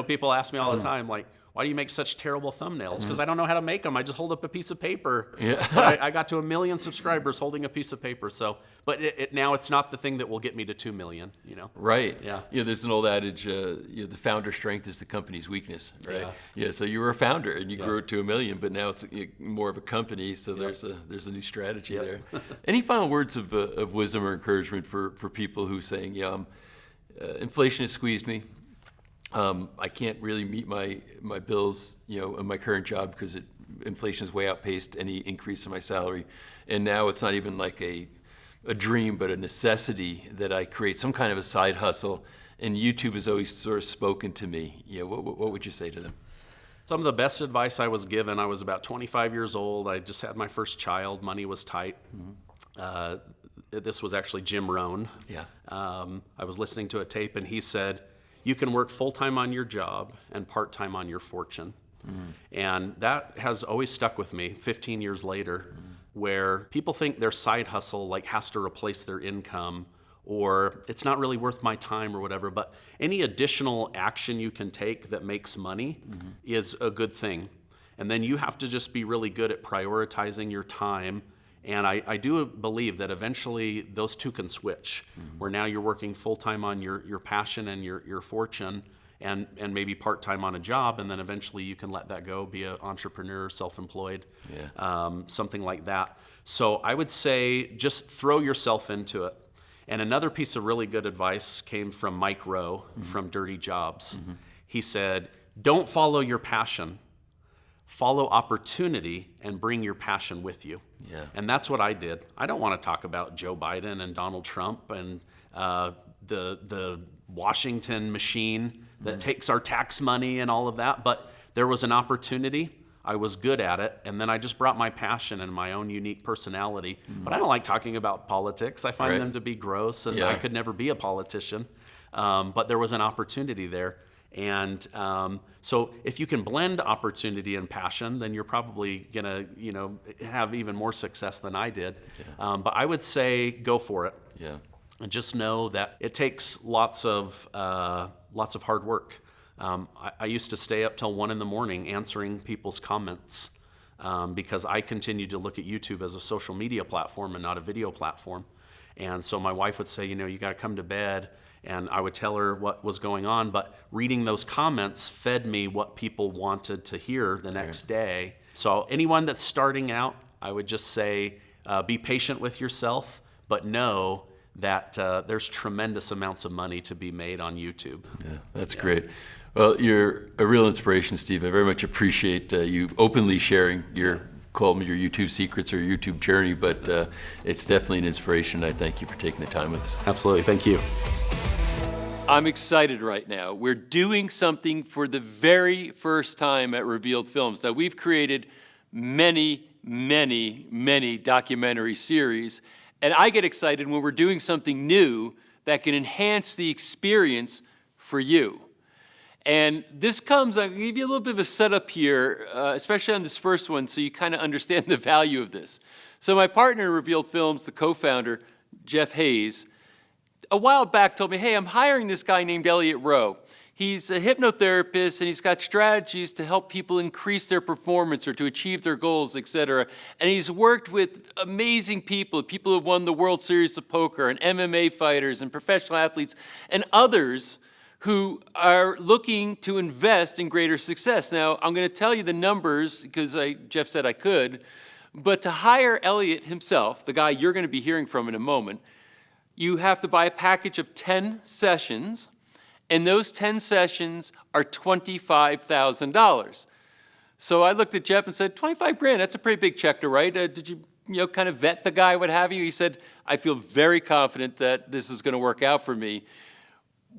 people ask me all the time, like, why do you make such terrible thumbnails? Because I don't know how to make them. I just hold up a piece of paper. Yeah. But I got to 1 million subscribers holding a piece of paper. So, but now it's not the thing that will get me to 2 million. Right. Yeah. There's an old adage, the founder strength is the company's weakness, right? Yeah. So you were a founder and you grew it to 1 million, but now it's more of a company. So there's a new strategy there. Any final words of wisdom or encouragement for people who saying, inflation has squeezed me. I can't really meet my bills, in my current job because inflation has way outpaced any increase in my salary, and now it's not even like a dream, but a necessity that I create some kind of a side hustle. And YouTube has always sort of spoken to me. What would you say to them? Some of the best advice I was given, I was about 25 years old. I just had my first child. Money was tight. This was actually Jim Rohn. Yeah. I was listening to a tape, and he said, you can work full-time on your job and part-time on your fortune. And that has always stuck with me 15 years later, where people think their side hustle has to replace their income, or it's not really worth my time or whatever, but any additional action you can take that makes money is a good thing. And then you have to just be really good at prioritizing your time. And I do believe that eventually those two can switch, where now you're working full-time on your passion and your fortune, and maybe part-time on a job, and then eventually you can let that go, be an entrepreneur, self-employed, something like that. So I would say just throw yourself into it. And another piece of really good advice came from Mike Rowe from Dirty Jobs. He said, don't follow your passion. Follow opportunity and bring your passion with you. Yeah. And that's what I did. I don't want to talk about Joe Biden and Donald Trump and the Washington machine that takes our tax money and all of that, but there was an opportunity. I was good at it, and then I just brought my passion and my own unique personality. But I don't like talking about politics. I find them to be gross, and I could never be a politician. But there was an opportunity there. And so if you can blend opportunity and passion, then you're probably gonna, have even more success than I did. But I would say go for it. Yeah. And just know that it takes lots of hard work. I used to stay up till 1 a.m. answering people's comments because I continued to look at YouTube as a social media platform and not a video platform. And so my wife would say, you got to come to bed. And I would tell her what was going on, but reading those comments fed me what people wanted to hear the next day. So anyone that's starting out, I would just say, be patient with yourself, but know that there's tremendous amounts of money to be made on YouTube. Yeah, that's great. Well, you're a real inspiration, Steve. I very much appreciate you openly sharing your YouTube secrets or your YouTube journey, but it's definitely an inspiration. I thank you for taking the time with us. Absolutely. Thank you. I'm excited right now. We're doing something for the very first time at Revealed Films. Now, we've created many, many, many documentary series, and I get excited when we're doing something new that can enhance the experience for you. And this comes, I'll give you a little bit of a setup here, especially on this first one, so you kind of understand the value of this. So my partner in Revealed Films, the co-founder, Jeff Hayes, a while back told me, hey, I'm hiring this guy named Elliot Rowe. He's a hypnotherapist, and he's got strategies to help people increase their performance or to achieve their goals, etc. And he's worked with amazing people who have won the World Series of Poker, and MMA fighters, and professional athletes, and others who are looking to invest in greater success. Now, I'm going to tell you the numbers because Jeff said I could, but to hire Elliot himself, the guy you're going to be hearing from in a moment, you have to buy a package of 10 sessions, and those 10 sessions are $25,000. So I looked at Jeff and said, 25 grand, that's a pretty big check to write. Did you kind of vet the guy, what have you? He said, I feel very confident that this is going to work out for me.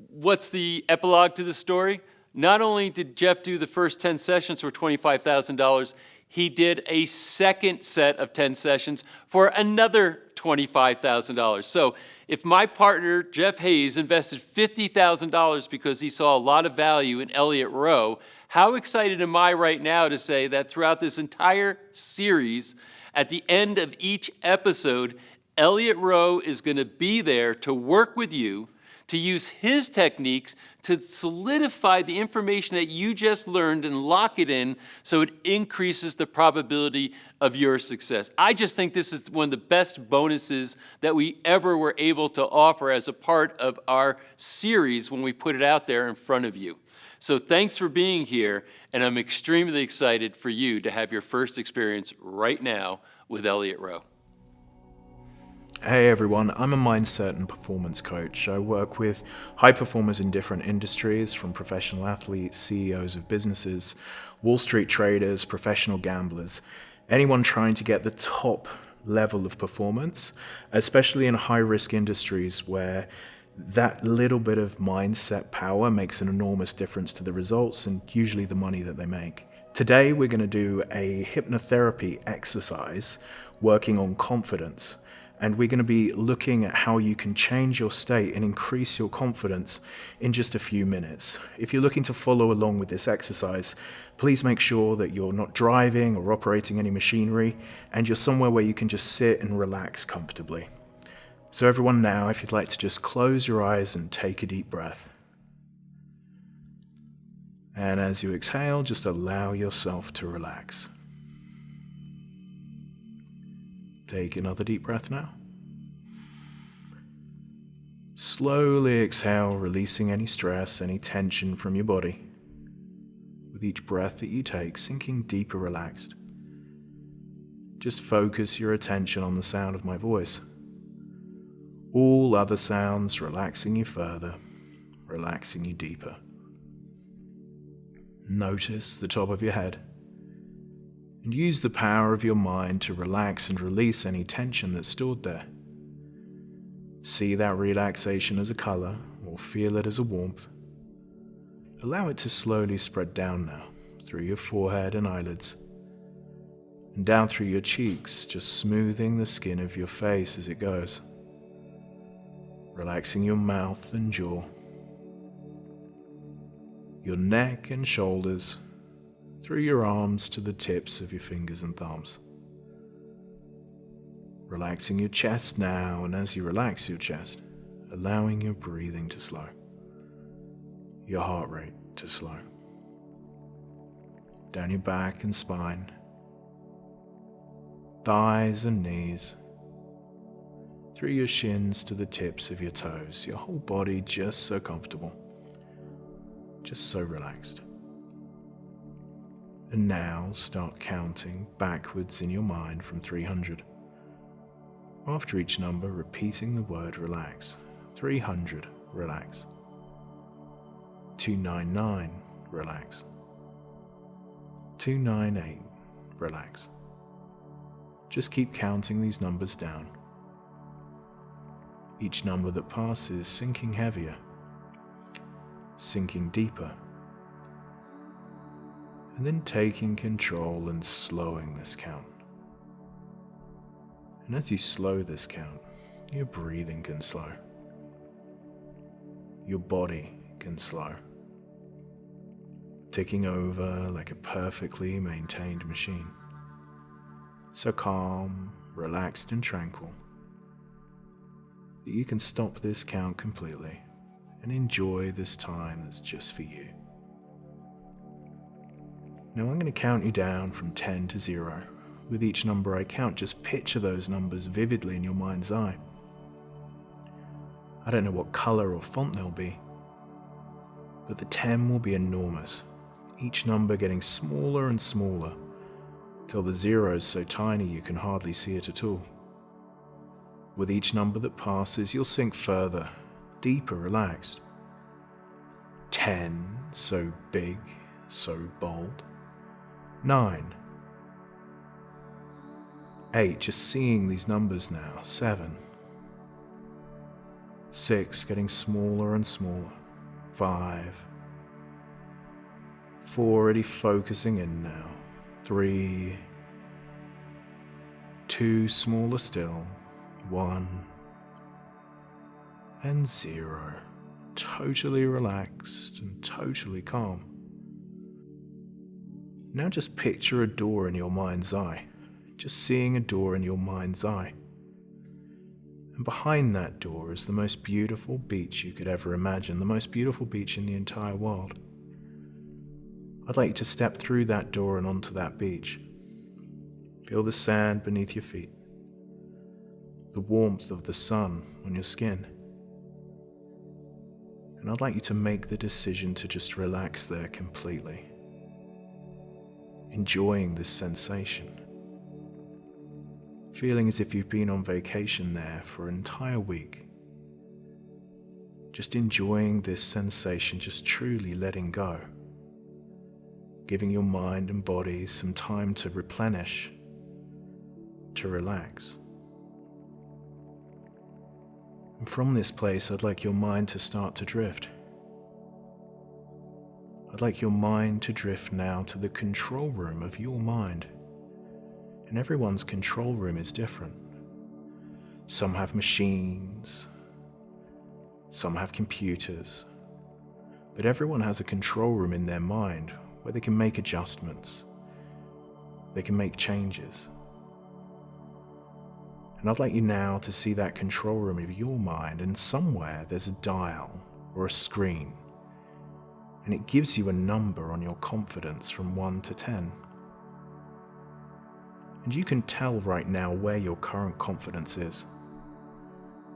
What's the epilogue to the story? Not only did Jeff do the first 10 sessions for $25,000, he did a second set of 10 sessions for another $25,000. So if my partner, Jeff Hayes, invested $50,000 because he saw a lot of value in Elliott Rowe, how excited am I right now to say that throughout this entire series, at the end of each episode, Elliott Rowe is going to be there to work with you, to use his techniques to solidify the information that you just learned and lock it in so it increases the probability of your success. I just think this is one of the best bonuses that we ever were able to offer as a part of our series when we put it out there in front of you. So thanks for being here, and I'm extremely excited for you to have your first experience right now with Elliott Rowe. Hey everyone, I'm a mindset and performance coach. I work with high performers in different industries, from professional athletes, CEOs of businesses, Wall Street traders, professional gamblers, anyone trying to get the top level of performance, especially in high-risk industries where that little bit of mindset power makes an enormous difference to the results and usually the money that they make. Today we're going to do a hypnotherapy exercise working on confidence. And we're going to be looking at how you can change your state and increase your confidence in just a few minutes. If you're looking to follow along with this exercise, please make sure that you're not driving or operating any machinery, and you're somewhere where you can just sit and relax comfortably. So everyone now, if you'd like to just close your eyes and take a deep breath. And as you exhale, just allow yourself to relax. Take another deep breath now. Slowly exhale, releasing any stress, any tension from your body. With each breath that you take, sinking deeper relaxed. Just focus your attention on the sound of my voice. All other sounds relaxing you further, relaxing you deeper. Notice the top of your head. And use the power of your mind to relax and release any tension that's stored there. See that relaxation as a color, or feel it as a warmth. Allow it to slowly spread down now, through your forehead and eyelids, and down through your cheeks, just smoothing the skin of your face as it goes. Relaxing your mouth and jaw, your neck and shoulders, through your arms to the tips of your fingers and thumbs. Relaxing your chest now, and as you relax your chest, allowing your breathing to slow, your heart rate to slow. Down your back and spine, thighs and knees, through your shins to the tips of your toes, your whole body just so comfortable, just so relaxed. And now start counting backwards in your mind from 300. After each number, repeating the word relax. 300, relax. 299, relax. 298, relax. Just keep counting these numbers down. Each number that passes sinking heavier, sinking deeper, and then taking control and slowing this count. And as you slow this count, your breathing can slow. Your body can slow. Ticking over like a perfectly maintained machine. So calm, relaxed and tranquil that you can stop this count completely and enjoy this time that's just for you. Now I'm going to count you down from 10 to 0. With each number I count, just picture those numbers vividly in your mind's eye. I don't know what color or font they'll be, but the 10 will be enormous, each number getting smaller and smaller, till the 0 is so tiny you can hardly see it at all. With each number that passes, you'll sink further, deeper relaxed. 10, so big, so bold. 9. 8, just seeing these numbers now. 7. 6, getting smaller and smaller. 5. 4, already focusing in now. 3. 2, smaller still. 1. And 0. Totally relaxed and totally calm. Now just picture a door in your mind's eye. Just seeing a door in your mind's eye. And behind that door is the most beautiful beach you could ever imagine, the most beautiful beach in the entire world. I'd like you to step through that door and onto that beach. Feel the sand beneath your feet, the warmth of the sun on your skin. And I'd like you to make the decision to just relax there completely, enjoying this sensation. Feeling as if you've been on vacation there for an entire week. Just enjoying this sensation, just truly letting go. Giving your mind and body some time to replenish, to relax. And from this place, I'd like your mind to start to drift. I'd like your mind to drift now to the control room of your mind. And everyone's control room is different. Some have machines, some have computers, but everyone has a control room in their mind where they can make adjustments, they can make changes. And I'd like you now to see that control room of your mind, and somewhere there's a dial or a screen, and it gives you a number on your confidence from 1 to 10. And you can tell right now where your current confidence is,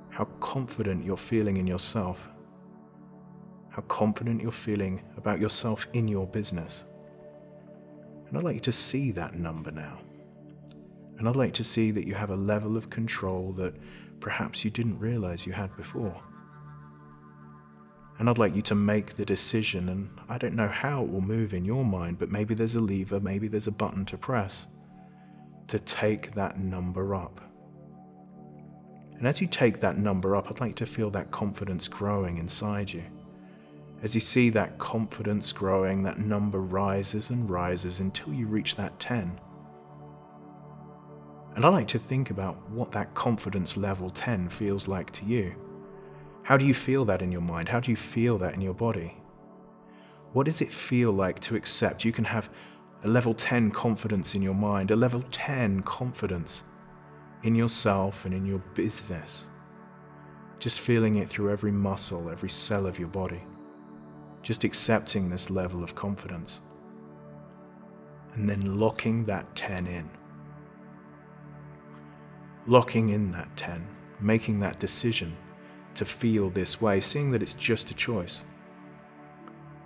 how confident you're feeling in yourself, how confident you're feeling about yourself in your business. And I'd like you to see that number now. And I'd like to see that you have a level of control that perhaps you didn't realize you had before. And I'd like you to make the decision, and I don't know how it will move in your mind, but maybe there's a lever, maybe there's a button to press, to take that number up. And as you take that number up, I'd like to feel that confidence growing inside you. As you see that confidence growing, that number rises and rises until you reach that 10. And I like to think about what that confidence level 10 feels like to you. How do you feel that in your mind? How do you feel that in your body? What does it feel like to accept you can have a level 10 confidence in your mind, a level 10 confidence in yourself and in your business? Just feeling it through every muscle, every cell of your body. Just accepting this level of confidence. And then locking that 10 in. Locking in that 10, making that decision to feel this way, seeing that it's just a choice.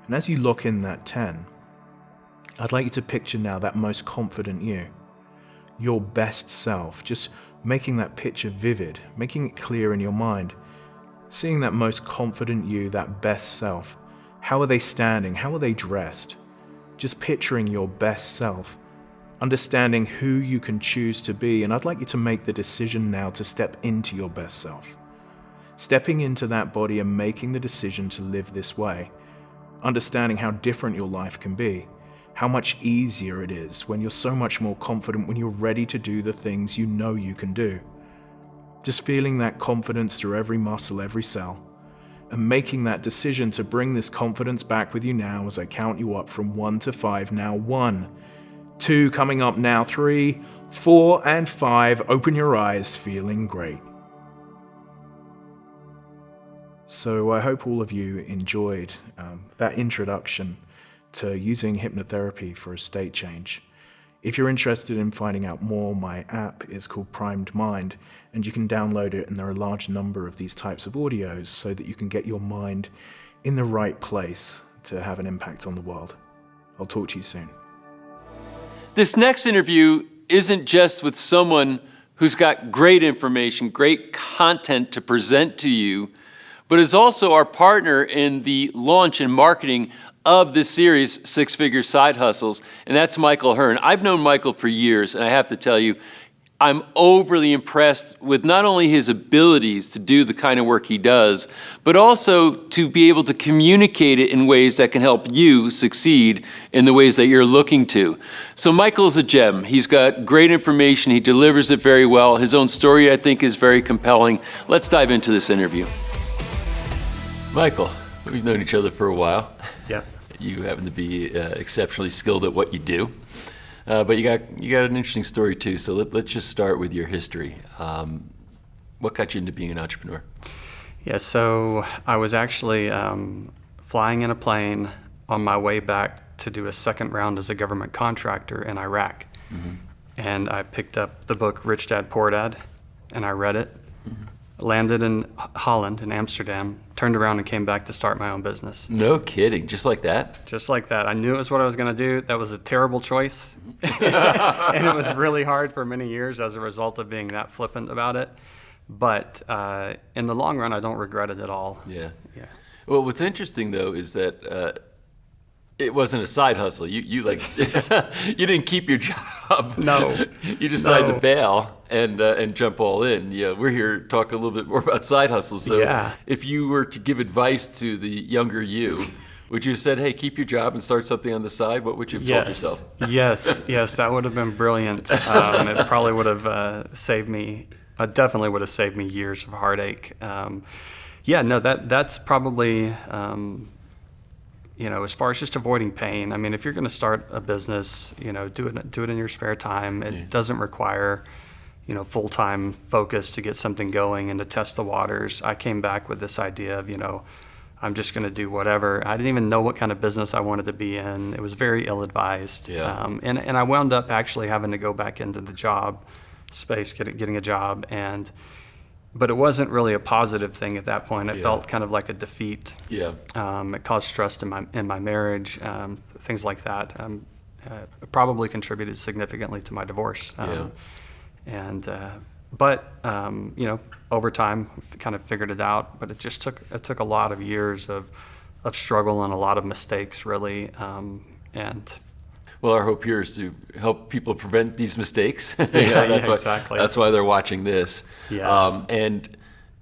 And as you lock in that 10, I'd like you to picture now that most confident you, your best self, just making that picture vivid, making it clear in your mind, seeing that most confident you, that best self. How are they standing? How are they dressed? Just picturing your best self, understanding who you can choose to be. And I'd like you to make the decision now to step into your best self. Stepping into that body and making the decision to live this way. Understanding how different your life can be. How much easier it is when you're so much more confident, when you're ready to do the things you know you can do. Just feeling that confidence through every muscle, every cell. And making that decision to bring this confidence back with you now as I count you up from 1 to 5. Now 1, 2, coming up now 3, 4, and 5. Open your eyes, feeling great. So I hope all of you enjoyed that introduction to using hypnotherapy for a state change. If you're interested in finding out more, my app is called Primed Mind, and you can download it, and there are a large number of these types of audios so that you can get your mind in the right place to have an impact on the world. I'll talk to you soon. This next interview isn't just with someone who's got great information, great content to present to you, but is also our partner in the launch and marketing of this series, Six Figure Side Hustles, and that's Michael Hearne. I've known Michael for years, and I have to tell you, I'm overly impressed with not only his abilities to do the kind of work he does, but also to be able to communicate it in ways that can help you succeed in the ways that you're looking to. So Michael's a gem. He's got great information. He delivers it very well. His own story, I think, is very compelling. Let's dive into this interview. Michael, we've known each other for a while. Yeah. You happen to be exceptionally skilled at what you do. But you got an interesting story too. So let's just start with your history. What got you into being an entrepreneur? Yeah, so I was actually flying in a plane on my way back to do a second round as a government contractor in Iraq. Mm-hmm. And I picked up the book Rich Dad, Poor Dad, and I read it. Mm-hmm. Landed in Holland, in Amsterdam, turned around and came back to start my own business. No kidding, just like that? Just like that. I knew it was what I was going to do. That was a terrible choice. And it was really hard for many years as a result of being that flippant about it. But in the long run, I don't regret it at all. Yeah. Yeah. Well, what's interesting though is that it wasn't a side hustle. You like you didn't keep your job. No. You decided to bail and jump all in. Yeah, we're here to talk a little bit more about side hustles. So Yeah. if you were to give advice to the younger you, would you have said, "Hey, keep your job and start something on the side"? What would you have told yourself? Yes, that would have been brilliant. It probably would have saved me. Definitely would have saved me years of heartache. That's probably. As far as just avoiding pain, I mean, if you're going to start a business, do it in your spare time. It doesn't require, full-time focus to get something going and to test the waters. I came back with this idea of, I'm just going to do whatever. I didn't even know what kind of business I wanted to be in. It was very ill-advised. Yeah. And I wound up actually having to go back into the job space, getting a job, but it wasn't really a positive thing at that point. It felt kind of like a defeat. Yeah. It caused stress in my marriage, things like that. It probably contributed significantly to my divorce. But over time, kind of figured it out. But it just took a lot of years of struggle and a lot of mistakes, really. Well, our hope here is to help people prevent these mistakes. Exactly. That's why they're watching this. Yeah. And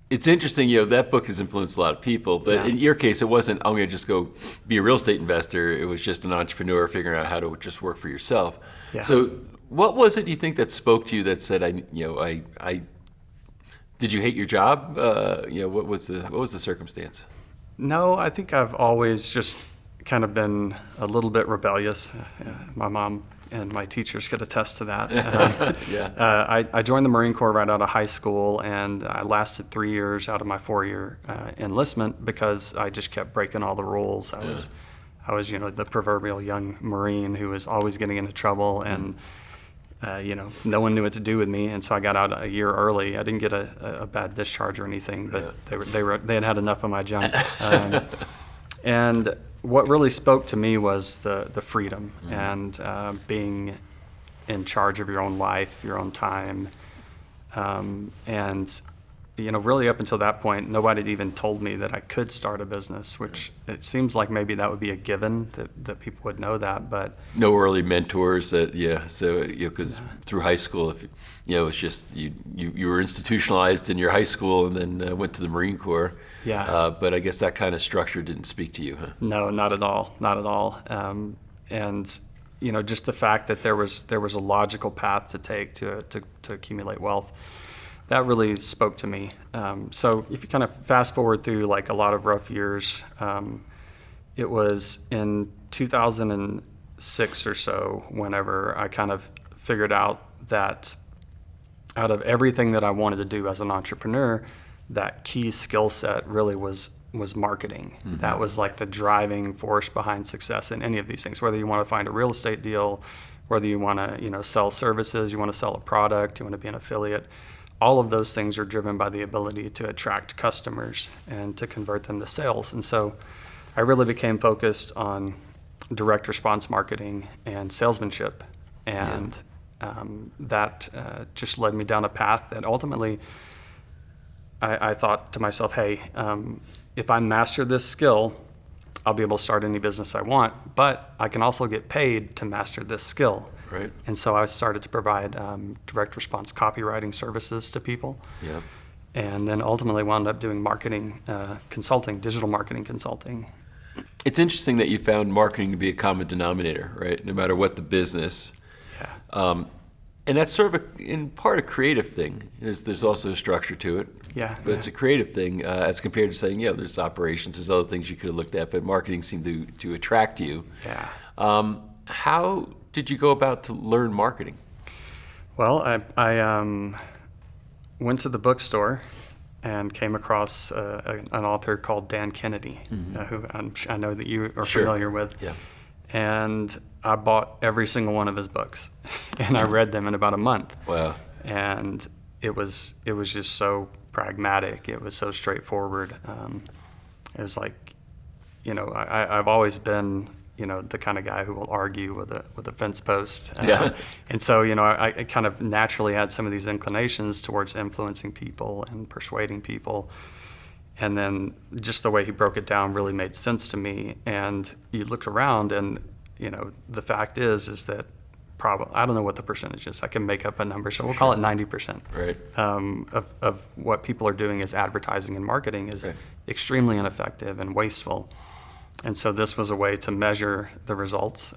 it's interesting, that book has influenced a lot of people, but in your case, it wasn't, I'm going to just go be a real estate investor. It was just an entrepreneur figuring out how to just work for yourself. Yeah. So what was it, you think, that spoke to you that said, did you hate your job? What was the circumstance? No, I think I've always just kind of been a little bit rebellious. My mom and my teachers could attest to that. I joined the Marine Corps right out of high school, and I lasted 3 years out of my 4-year enlistment because I just kept breaking all the rules. I was the proverbial young Marine who was always getting into trouble, and no one knew what to do with me, and so I got out a year early. I didn't get a bad discharge or anything, but they had enough of my junk. And what really spoke to me was the freedom and being in charge of your own life, your own time. And really up until that point, nobody had even told me that I could start a business, which it seems like maybe that would be a given, that people would know that, but... No early mentors because through high school, it's just you were institutionalized in your high school and then went to the Marine Corps. Yeah. But I guess that kind of structure didn't speak to you, huh? No, not at all. And just the fact that there was a logical path to take to accumulate wealth, that really spoke to me. So if you kind of fast forward through like a lot of rough years, it was in 2006 or so whenever I kind of figured out that out of everything that I wanted to do as an entrepreneur, that key skill set really was marketing. Mm-hmm. That was like the driving force behind success in any of these things, whether you want to find a real estate deal, whether you want to sell services, you want to sell a product, you want to be an affiliate. All of those things are driven by the ability to attract customers and to convert them to sales. And so I really became focused on direct response marketing and salesmanship. And that just led me down a path that ultimately I thought to myself, hey, if I master this skill, I'll be able to start any business I want, but I can also get paid to master this skill. Right. And so I started to provide direct response copywriting services to people. Yeah. And then ultimately wound up doing marketing consulting, digital marketing consulting. It's interesting that you found marketing to be a common denominator, right? No matter what the business. Yeah. And that's sort of in part a creative thing. There's also a structure to it. Yeah. But it's a creative thing as compared to saying, yeah, there's operations, there's other things you could have looked at, but marketing seemed to attract you. Yeah. How did you go about to learn marketing? Well, I went to the bookstore and came across an author called Dan Kennedy, who I know that you are Sure. familiar with. Yeah. And I bought every single one of his books, and I read them in about a month. Wow. And it was just so pragmatic. It was so straightforward. It was like, I've always been, the kind of guy who will argue with a fence post. Yeah. And so, I kind of naturally had some of these inclinations towards influencing people and persuading people. And then just the way he broke it down really made sense to me. And you look around and, the fact is that probably, I don't know what the percentage is. I can make up a number, so we'll call it 90%. Right. Of what people are doing as advertising and marketing is Right. extremely ineffective and wasteful. And so this was a way to measure the results,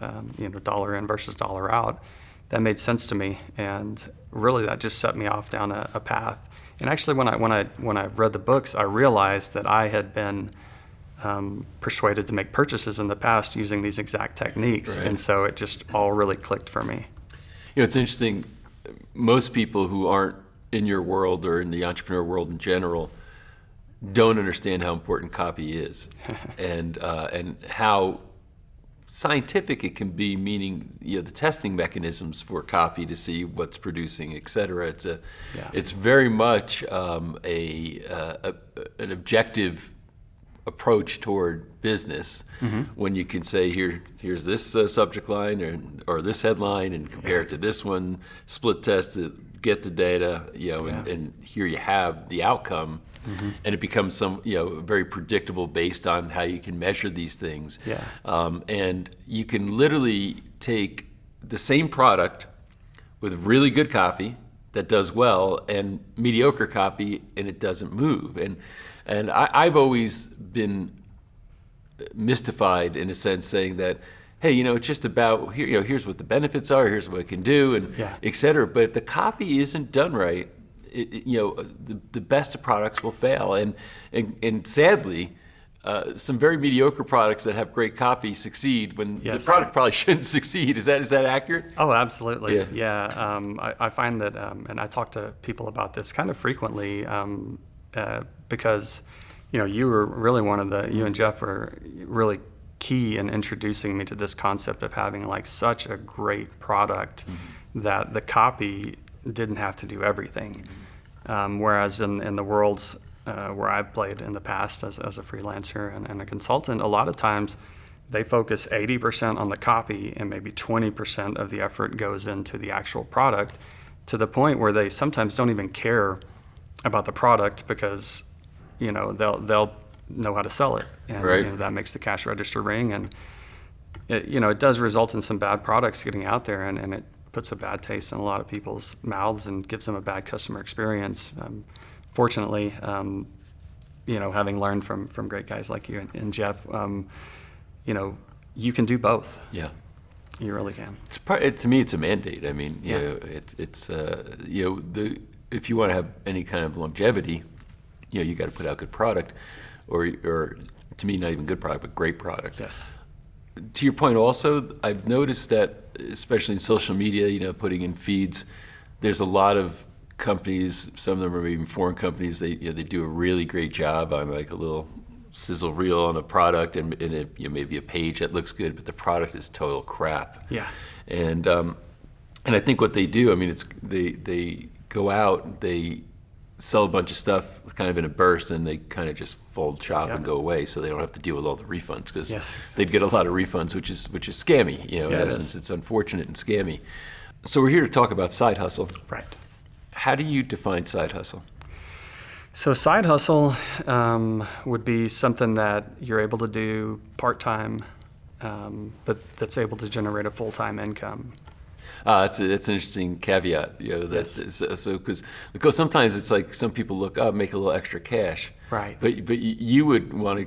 dollar in versus dollar out. That made sense to me, and really that just set me off down a path. And actually, when I read the books, I realized that I had been persuaded to make purchases in the past using these exact techniques, Right. and so it just all really clicked for me. It's interesting. Most people who aren't in your world or in the entrepreneur world in general don't understand how important copy is, and how scientific it can be. Meaning, the testing mechanisms for copy to see what's producing, et cetera. It's very much an objective approach toward business when you can say here's this subject line or this headline and compare it to this one, split test it, get the data, and here you have the outcome. And it becomes very predictable based on how you can measure these things. Yeah. And you can literally take the same product with really good copy that does well and mediocre copy and it doesn't move. And I've always been mystified in a sense, saying that, hey, it's just about here's what the benefits are, here's what it can do, and et cetera. But if the copy isn't done right, the best of products will fail. And sadly, some very mediocre products that have great copy succeed when the product probably shouldn't succeed. Is that accurate? Oh, absolutely. Yeah. I find that, and I talk to people about this kind of frequently, because you were really you and Jeff were really key in introducing me to this concept of having like such a great product that the copy didn't have to do everything. Whereas in the worlds where I've played in the past as a freelancer and a consultant, a lot of times they focus 80% on the copy and maybe 20% of the effort goes into the actual product, to the point where they sometimes don't even care about the product because they'll know how to sell it, and right. That makes the cash register ring, and it does result in some bad products getting out there, and it puts a bad taste in a lot of people's mouths and gives them a bad customer experience. Fortunately, having learned from great guys like you and Jeff, you can do both. Yeah. You really can. To me, it's a mandate. I mean, if you want to have any kind of longevity, you got to put out good product, or to me, not even good product, but great product. Yes. To your point, also, I've noticed that, especially in social media, putting in feeds, there's a lot of companies. Some of them are even foreign companies. They do a really great job on like a little sizzle reel on a product, and it, maybe a page that looks good, but the product is total crap. Yeah. And I think what they do, I mean, it's they go out, they sell a bunch of stuff kind of in a burst, and they kind of just fold shop and go away, so they don't have to deal with all the refunds, because they'd get a lot of refunds, which is scammy. In essence, it's unfortunate and scammy. So we're here to talk about side hustle. Right. How do you define side hustle? So side hustle would be something that you're able to do part-time, but that's able to generate a full-time income. That's an interesting caveat. So because sometimes it's like some people look up, make a little extra cash. Right. But you would want to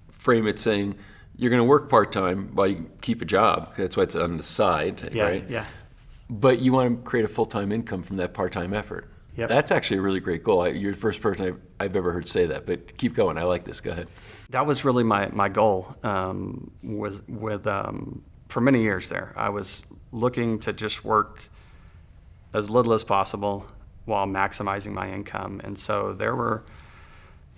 frame it saying you're going to work part time while you keep a job. That's why it's on the side, Yeah, right? yeah. But you want to create a full time income from that part time effort. Yep. That's actually a really great goal. You're the first person I've ever heard say that. But keep going. I like this. Go ahead. That was really my goal. Was with for many years there, I was looking to just work as little as possible while maximizing my income. And so there were,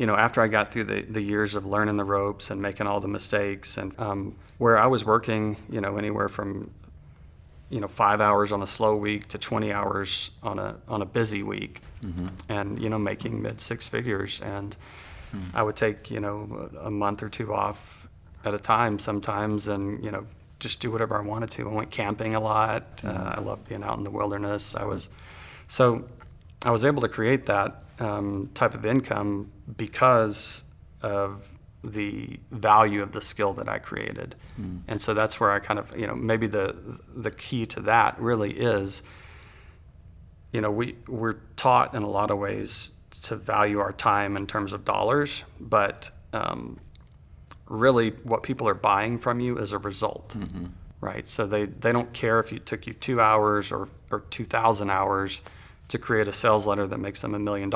after I got through the years of learning the ropes and making all the mistakes, and where I was working, anywhere from 5 hours on a slow week to 20 hours on a busy week, and making mid six figures. And I would take a month or two off at a time sometimes, and just do whatever I wanted to. I went camping a lot. I loved being out in the wilderness. I was able to create that type of income because of the value of the skill that I created. And so that's where I kind of, maybe the key to that really is, we're taught in a lot of ways to value our time in terms of dollars, but really what people are buying from you is a result, right? So they don't care if it took you 2 hours or 2,000 hours to create a sales letter that makes them $1 million.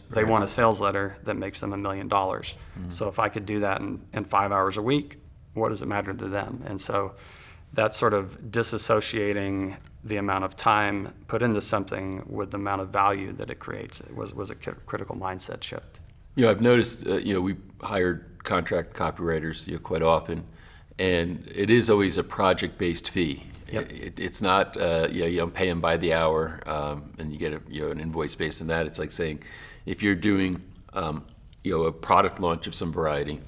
They want a sales letter that makes them $1 million. So if I could do that in 5 hours a week, what does it matter to them? And so that sort of disassociating the amount of time put into something with the amount of value that it creates was a critical mindset shift. I've noticed, we hired contract copywriters, quite often, and it is always a project-based fee. Yep. It's not, you don't pay them by the hour, and you get an invoice based on that. It's like saying, if you're doing, a product launch of some variety,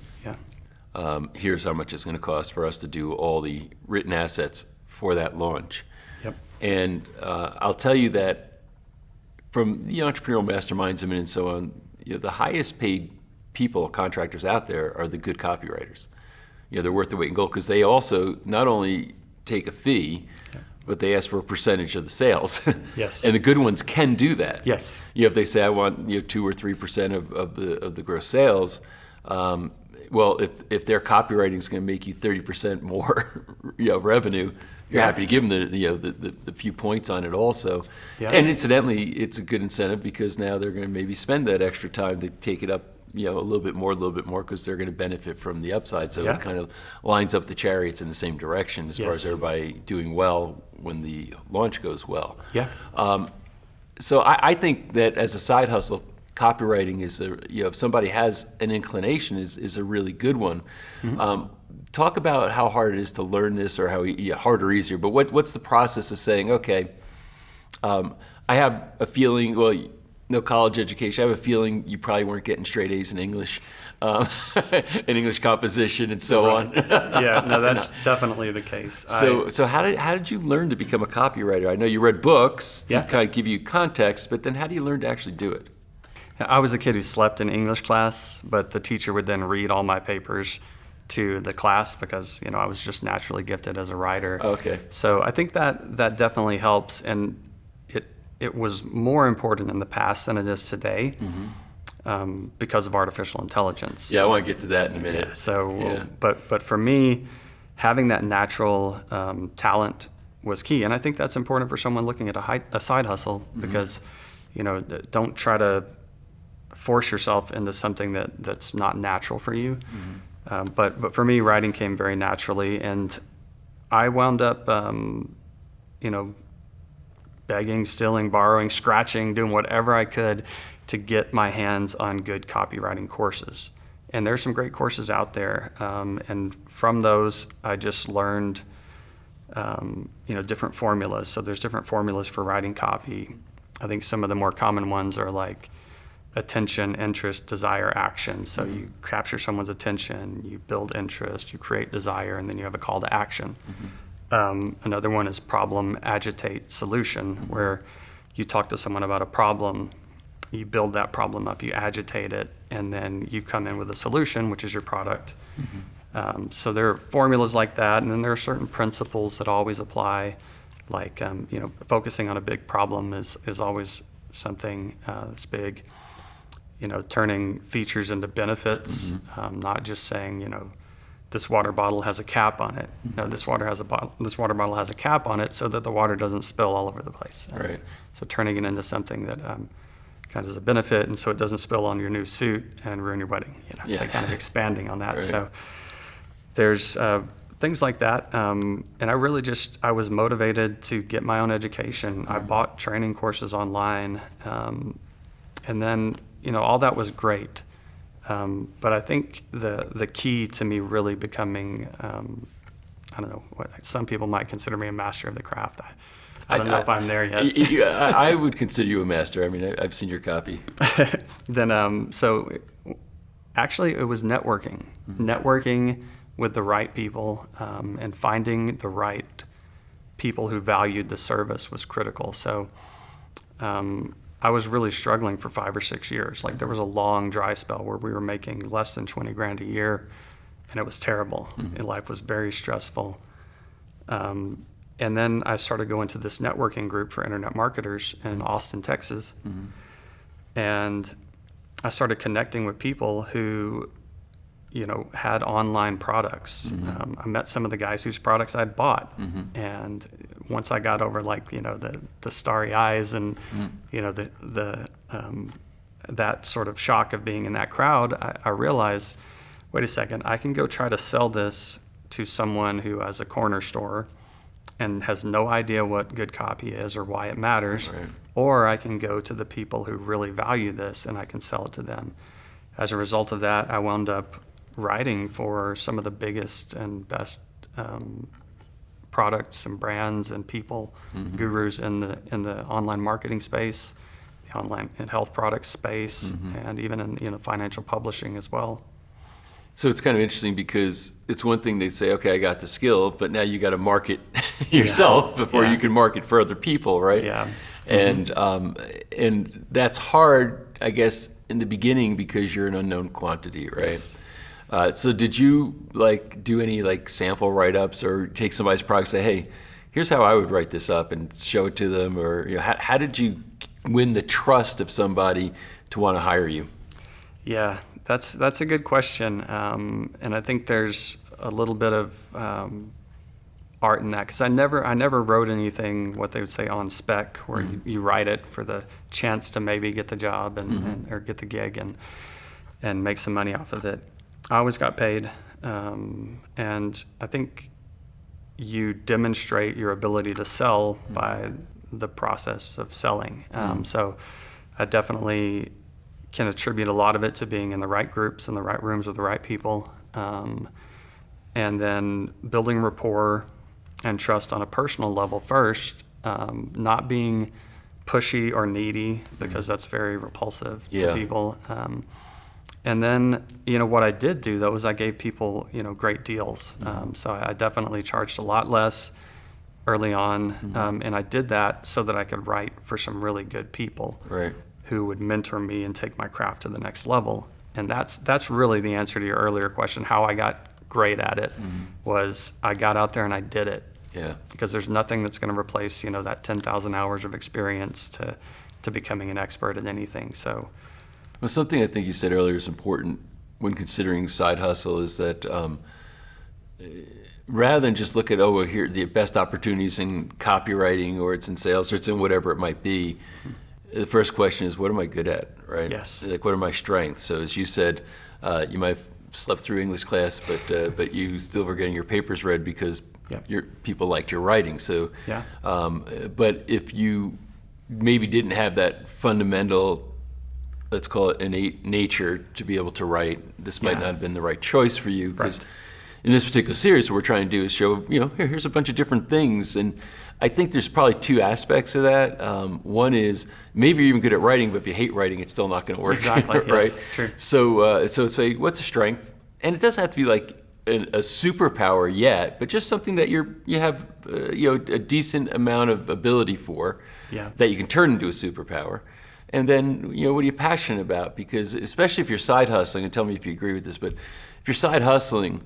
here's how much it's going to cost for us to do all the written assets for that launch. Yep. And I'll tell you that from the entrepreneurial masterminds and so on, the highest paid people, contractors out there are the good copywriters. They're worth the weight in gold because they also not only take a fee, but they ask for a percentage of the sales. Yes. And the good ones can do that. Yes. If they say I want 2 or 3% of the gross sales, well, if their copywriting is going to make you 30% more revenue, you're happy to give them the few points on it also. Yeah. And incidentally, it's a good incentive because now they're going to maybe spend that extra time to take it up a little bit more because they're going to benefit from the upside. So it kind of lines up the chariots in the same direction as far as everybody doing well when the launch goes well. Yeah. So I think that as a side hustle, copywriting is if somebody has an inclination is a really good one. Talk about how hard it is to learn this, or how hard or easier. But what's the process of saying, okay, I have a feeling, well, no college education. I have a feeling you probably weren't getting straight A's in English, in English composition and so on. Yeah, no, that's definitely the case. So how did you learn to become a copywriter? I know you read books to Yeah. kind of give you context, but then how do you learn to actually do it? I was a kid who slept in English class, but the teacher would then read all my papers to the class because I was just naturally gifted as a writer. Okay. So I think that definitely helps, and it was more important in the past than it is today because of artificial intelligence. Yeah, I want to get to that in a minute. Yeah, so, but for me, having that natural talent was key, and I think that's important for someone looking at a side hustle because don't try to force yourself into something that's not natural for you. But for me, writing came very naturally, and I wound up, begging, stealing, borrowing, scratching, doing whatever I could to get my hands on good copywriting courses. And there's some great courses out there, and from those, I just learned, different formulas. So there's different formulas for writing copy. I think some of the more common ones are like attention, interest, desire, action. So you capture someone's attention, you build interest, you create desire, and then you have a call to action. Another one is problem, agitate, solution, where you talk to someone about a problem, you build that problem up, you agitate it, and then you come in with a solution, which is your product. So there are formulas like that, and then there are certain principles that always apply, like focusing on a big problem is always something that's big. Turning features into benefits, not just saying, this water bottle has a cap on it. No, this water bottle has a cap on it so that the water doesn't spill all over the place. Right. So turning it into something that kind of is a benefit, and so it doesn't spill on your new suit and ruin your wedding. So kind of expanding on that. Right. So there's things like that, and I was motivated to get my own education. I bought training courses online, and then all that was great. But I think the key to me really becoming, I don't know, what some people might consider me a master of the craft. I don't know if I'm there yet. I would consider you a master. I mean, I've seen your copy. Then, so actually it was networking. Networking with the right people, and finding the right people who valued the service was critical. So I was really struggling for 5 or 6 years. Like, there was a long dry spell where we were making less than 20 grand a year, and it was terrible. And life was very stressful. And then I started going to this networking group for internet marketers in Austin, Texas. And I started connecting with people who, had online products. I met some of the guys whose products I'd bought. And once I got over the starry eyes and, that sort of shock of being in that crowd, I realized, wait a second, I can go try to sell this to someone who has a corner store and has no idea what good copy is or why it matters, Right. or I can go to the people who really value this and I can sell it to them. As a result of that, I wound up writing for some of the biggest and best products and brands and people, gurus in the online marketing space, the online and health products space, and even in financial publishing as well. So it's kind of interesting because it's one thing they say, okay, I got the skill, but now you got to market yourself before you can market for other people, right? Yeah. And that's hard, I guess, in the beginning because you're an unknown quantity, right? Yes. So did you do any sample write-ups or take somebody's product and say, hey, here's how I would write this up and show it to them? Or how did you win the trust of somebody to want to hire you? Yeah, that's a good question, and I think there's a little bit of art in that, because I never wrote anything what they would say on spec, where you write it for the chance to maybe get the job and or get the gig and make some money off of it. I always got paid, and I think you demonstrate your ability to sell by the process of selling. So I definitely can attribute a lot of it to being in the right groups and the right rooms with the right people, and then building rapport and trust on a personal level first, not being pushy or needy, because that's very repulsive to people. And then, what I did do, though, is I gave people, great deals. So I definitely charged a lot less early on, and I did that so that I could write for some really good people. Right. Who would mentor me and take my craft to the next level. And that's really the answer to your earlier question. How I got great at it was I got out there and I did it. Yeah. Because there's nothing that's going to replace, that 10,000 hours of experience to becoming an expert at anything. So, well, something I think you said earlier is important when considering side hustle is that rather than just look at, here the best opportunities in copywriting or it's in sales or it's in whatever it might be, the first question is, what am I good at, right? Yes. What are my strengths? So as you said, you might have slept through English class, but you still were getting your papers read because your people liked your writing. So, but if you maybe didn't have that fundamental, let's call it innate nature to be able to write, this might not have been the right choice for you. Because in this particular series, what we're trying to do is show, here's a bunch of different thit's and I think there's probably two aspects of that. One is maybe you're even good at writing, but if you hate writing, it's still not going to work. Exactly. Right? Yes, true. So it's what's a strength? And it doesn't have to be a superpower yet, but just something that you have a decent amount of ability for, that you can turn into a superpower. And then, what are you passionate about? Because especially if you're side hustling, and tell me if you agree with this, but if you're side hustling,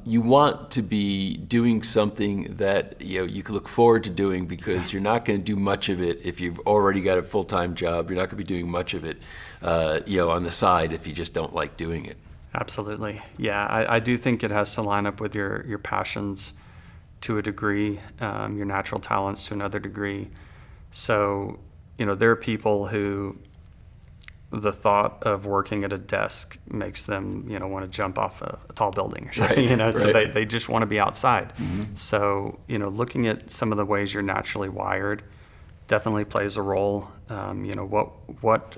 you want to be doing something that you can look forward to doing, because you're not going to do much of it if you've already got a full-time job. You're not going to be doing much of it, on the side if you just don't like doing it. Absolutely. Yeah, I do think it has to line up with your passions to a degree, your natural talents to another degree. So, there are people who the thought of working at a desk makes them, want to jump off a tall building or something, so they just want to be outside. Mm-hmm. So, looking at some of the ways you're naturally wired definitely plays a role. What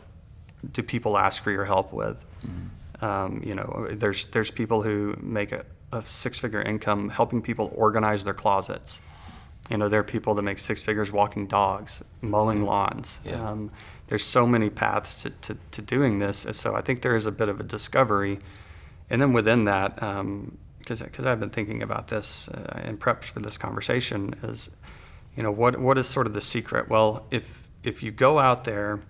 do people ask for your help with? Mm-hmm. There's people who make a six-figure income helping people organize their closets. There are people that make six figures walking dogs, mowing lawns. Yeah. There's so many paths to doing this. And so I think there is a bit of a discovery. And then within that, because I've been thinking about this in prep for this conversation, is, what is sort of the secret? Well, if you go out there,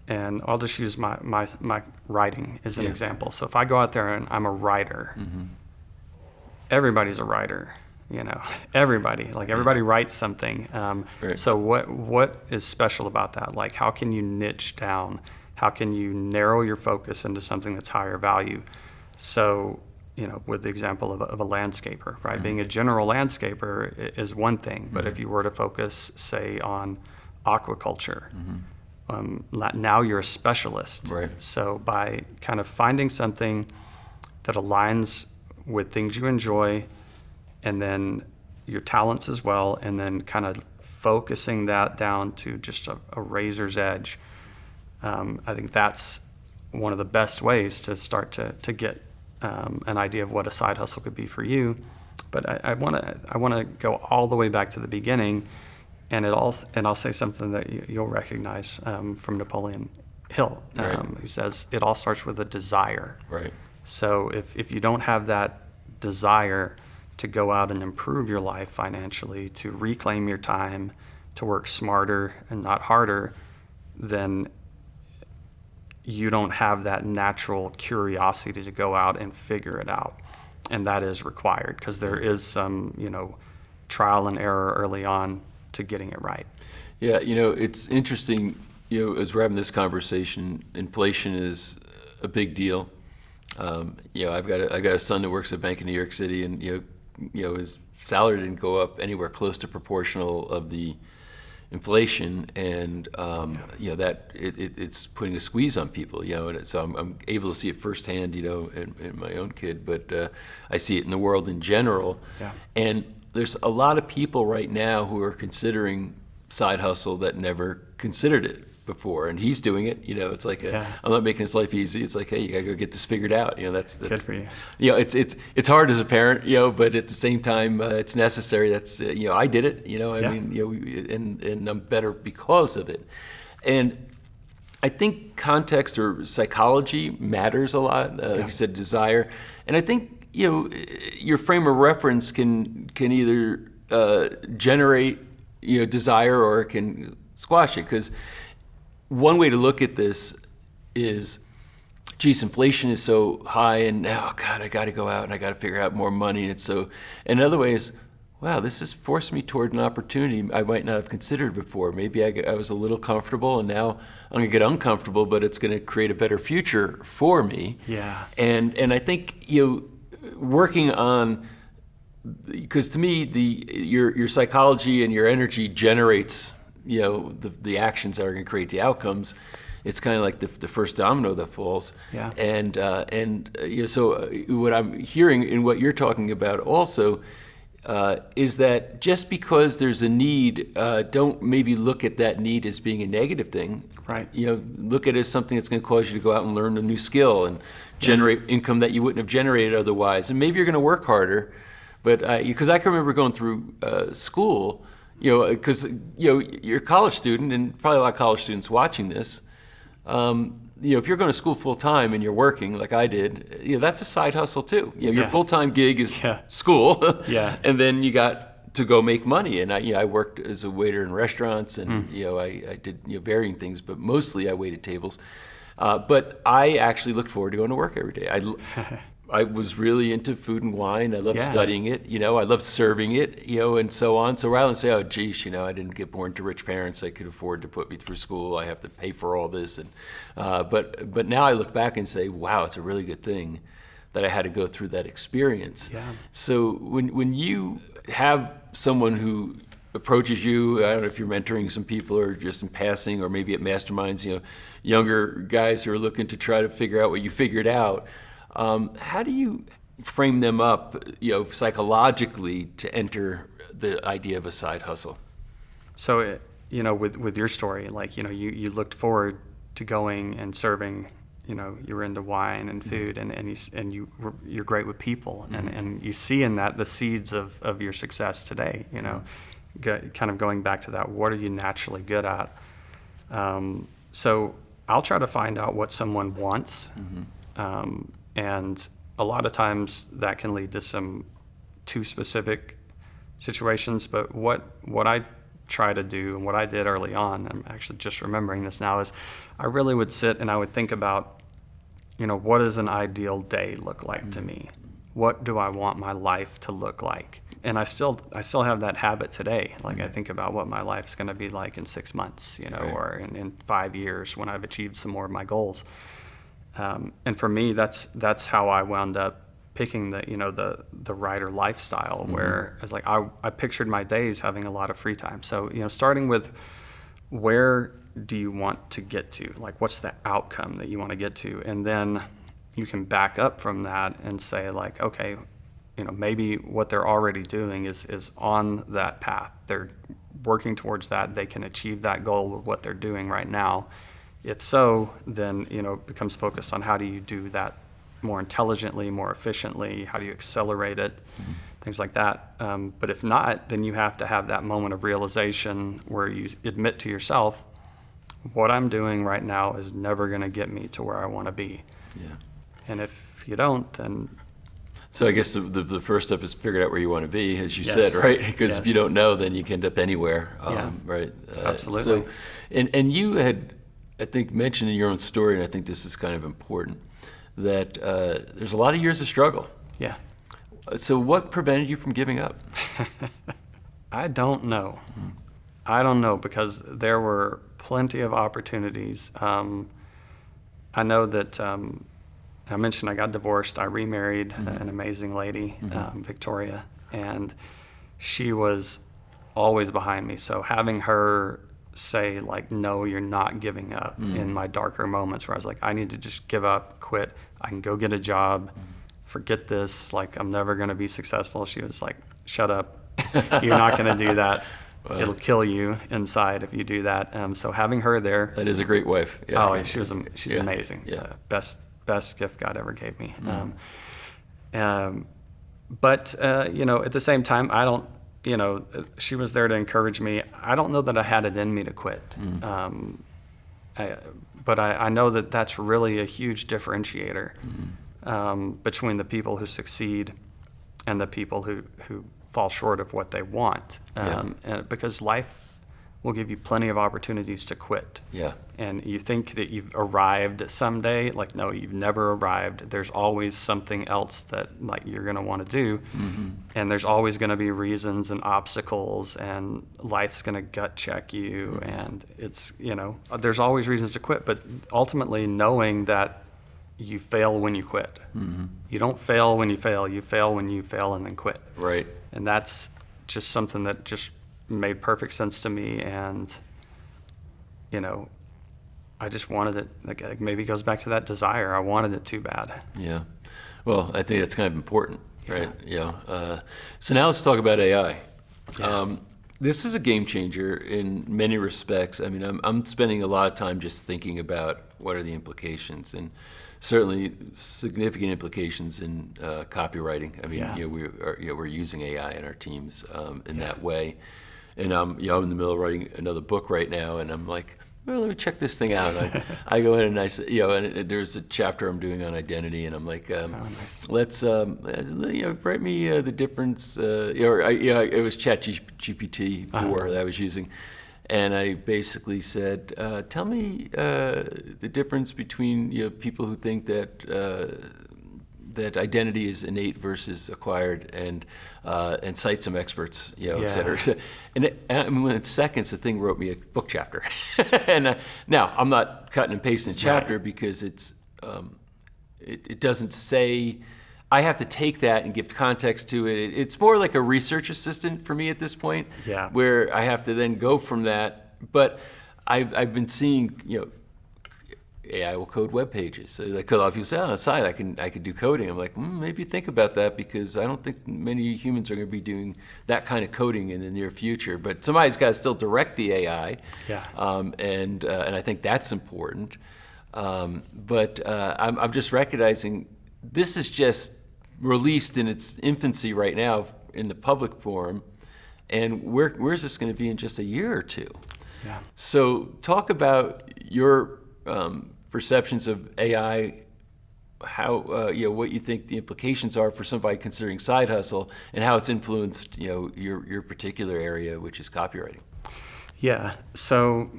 and I'll just use my writing as an example. So if I go out there and I'm a writer, mm-hmm. everybody's a writer. Everybody writes something. So what is special about that? Like, how can you niche down? How can you narrow your focus into something that's higher value? So, with the example of a landscaper, right? Mm-hmm. Being a general landscaper is one thing, but mm-hmm. if you were to focus, say, on aquaculture, mm-hmm. Now you're a specialist. Right. So by kind of finding something that aligns with things you enjoy, and then your talents as well, and then kind of focusing that down to just a razor's edge. I think that's one of the best ways to start to get an idea of what a side hustle could be for you. But I want to go all the way back to the beginning, and I'll say something that you'll recognize from Napoleon Hill, who says it all starts with a desire. Right. So if you don't have that desire to go out and improve your life financially, to reclaim your time, to work smarter and not harder, then you don't have that natural curiosity to go out and figure it out. And that is required, because there is some, trial and error early on to getting it right. Yeah, it's interesting, as we're having this conversation, inflation is a big deal. I've got a son that works at a bank in New York City, and his salary didn't go up anywhere close to proportional of the inflation, and that it's putting a squeeze on people, and so I'm able to see it firsthand, in my own kid, but I see it in the world in general. Yeah. And there's a lot of people right now who are considering side hustle that never considered it before, and he's doing it. It's like I'm not making his life easy. It's like, hey, you gotta go get this figured out. That's good for you. It's hard as a parent, but at the same time, it's necessary. That's I did it. And I'm better because of it. And I think context or psychology matters a lot. Like you said, desire, and I think your frame of reference can either generate desire, or it can squash it, because one way to look at this is, geez, inflation is so high, and now, God, I got to go out and I got to figure out more money. And so, and another way is, wow, this has forced me toward an opportunity I might not have considered before. Maybe I was a little comfortable, and now I'm going to get uncomfortable, but it's going to create a better future for me. Yeah. And I think working on, because to me, your psychology and your energy generates the actions that are going to create the outcomes. It's kind of like the first domino that falls. Yeah. And so what I'm hearing in what you're talking about also is that just because there's a need, don't maybe look at that need as being a negative thing. Right. Look at it as something that's going to cause you to go out and learn a new skill and generate income that you wouldn't have generated otherwise. And maybe you're going to work harder, but because I can remember going through school. Because you're a college student, and probably a lot of college students watching this, if you're going to school full time and you're working like I did, that's a side hustle too. Your Yeah. full time gig is Yeah. school, Yeah. and then you got to go make money. And I worked as a waiter in restaurants, and I did varying things, but mostly I waited tables. But I actually looked forward to going to work every day. I was really into food and wine. I loved Yeah. studying it. I loved serving it. And so on. So rather than say, "Oh, geez, I didn't get born to rich parents. I could afford to put me through school. I have to pay for all this." And but now I look back and say, "Wow, it's a really good thing that I had to go through that experience." Yeah. So when you have someone who approaches you, I don't know if you're mentoring some people or just in passing, or maybe at masterminds, younger guys who are looking to try to figure out what you figured out. How do you frame them up, psychologically to enter the idea of a side hustle? So, with your story, like, you looked forward to going and serving, you were into wine and food, and you're great with people, and you see in that the seeds of your success today, kind of going back to that, what are you naturally good at? So I'll try to find out what someone wants. And a lot of times that can lead to some too specific situations. But what I try to do, and what I did early on, I'm actually just remembering this now, is I really would sit and I would think about, what does an ideal day look like to me? What do I want my life to look like? And I still have that habit today. Like, I think about what my life's going to be like in 6 months, or in 5 years when I've achieved some more of my goals. And for me, that's how I wound up picking the writer lifestyle, where it's like I pictured my days having a lot of free time. So starting with, where do you want to get to? Like, what's the outcome that you want to get to? And then you can back up from that and say, like, okay, maybe what they're already doing is on that path. They're working towards that. They can achieve that goal with what they're doing right now. If so, then it becomes focused on how do you do that more intelligently, more efficiently, how do you accelerate it, things like that. But if not, then you have to have that moment of realization where you admit to yourself, what I'm doing right now is never going to get me to where I want to be. Yeah. And if you don't, then... So I guess the first step is figure out where you want to be, as you Yes. said, right? Because Yes. if you don't know, then you can end up anywhere, Yeah. right? Absolutely. So, and you had, I think, mentioned in your own story, and I think this is kind of important, that there's a lot of years of struggle. Yeah. So what prevented you from giving up? I don't know. I don't know, because there were plenty of opportunities. I know that I mentioned I got divorced. I remarried an amazing lady, Victoria, and she was always behind me. So having her say, like, no, you're not giving up in my darker moments where I was like, I need to just give up, quit. I can go get a job, forget this. Like, I'm never going to be successful. She was like, shut up. You're not going to do that. Wow. It'll kill you inside if you do that. So having her there. That is a great wife. Yeah. Oh, she's Yeah. amazing. Yeah. Best gift God ever gave me. But at the same time, I don't. She was there to encourage me. I don't know that I had it in me to quit. But I know that that's really a huge differentiator between the people who succeed and the people who fall short of what they want. And because life will give you plenty of opportunities to quit. Yeah. And you think that you've arrived someday. Like, no, you've never arrived. There's always something else that, like, you're going to want to do. And there's always going to be reasons and obstacles, and life's going to gut check you. And it's, there's always reasons to quit. But ultimately, knowing that you fail when you quit. You don't fail when you fail. You fail when you fail and then quit. Right. And that's just something that just made perfect sense to me. And, I just wanted it. Like, maybe it goes back to that desire. I wanted it too bad. Yeah. Well, I think that's kind of important, right? So now let's talk about AI. Yeah. This is a game changer in many respects. I mean, I'm spending a lot of time just thinking about what are the implications, and certainly significant implications in copywriting. I mean, we're using AI in our teams in that way. And I'm in the middle of writing another book right now, and I'm like, well, let me check this thing out. I go in and I say, and there's a chapter I'm doing on identity, and I'm like, let's, write me the difference, it was ChatGPT 4 that I was using. And I basically said, tell me the difference between people who think that identity is innate versus acquired, and cite some experts, et cetera. And within seconds, the thing wrote me a book chapter. And now I'm not cutting and pasting a chapter because it doesn't say. I have to take that and give context to it. It's more like a research assistant for me at this point, where I have to then go from that. But I've been seeing, AI will code web pages. So like a lot of people say, on the side, I can do coding. I'm like, maybe think about that, because I don't think many humans are going to be doing that kind of coding in the near future. But somebody's got to still direct the AI, and I think that's important. But I'm just recognizing this is just released in its infancy right now in the public forum, and where's this going to be in just a year or two? Yeah. So talk about your perceptions of AI, how what you think the implications are for somebody considering side hustle, and how it's influenced your particular area, which is copywriting. Yeah. So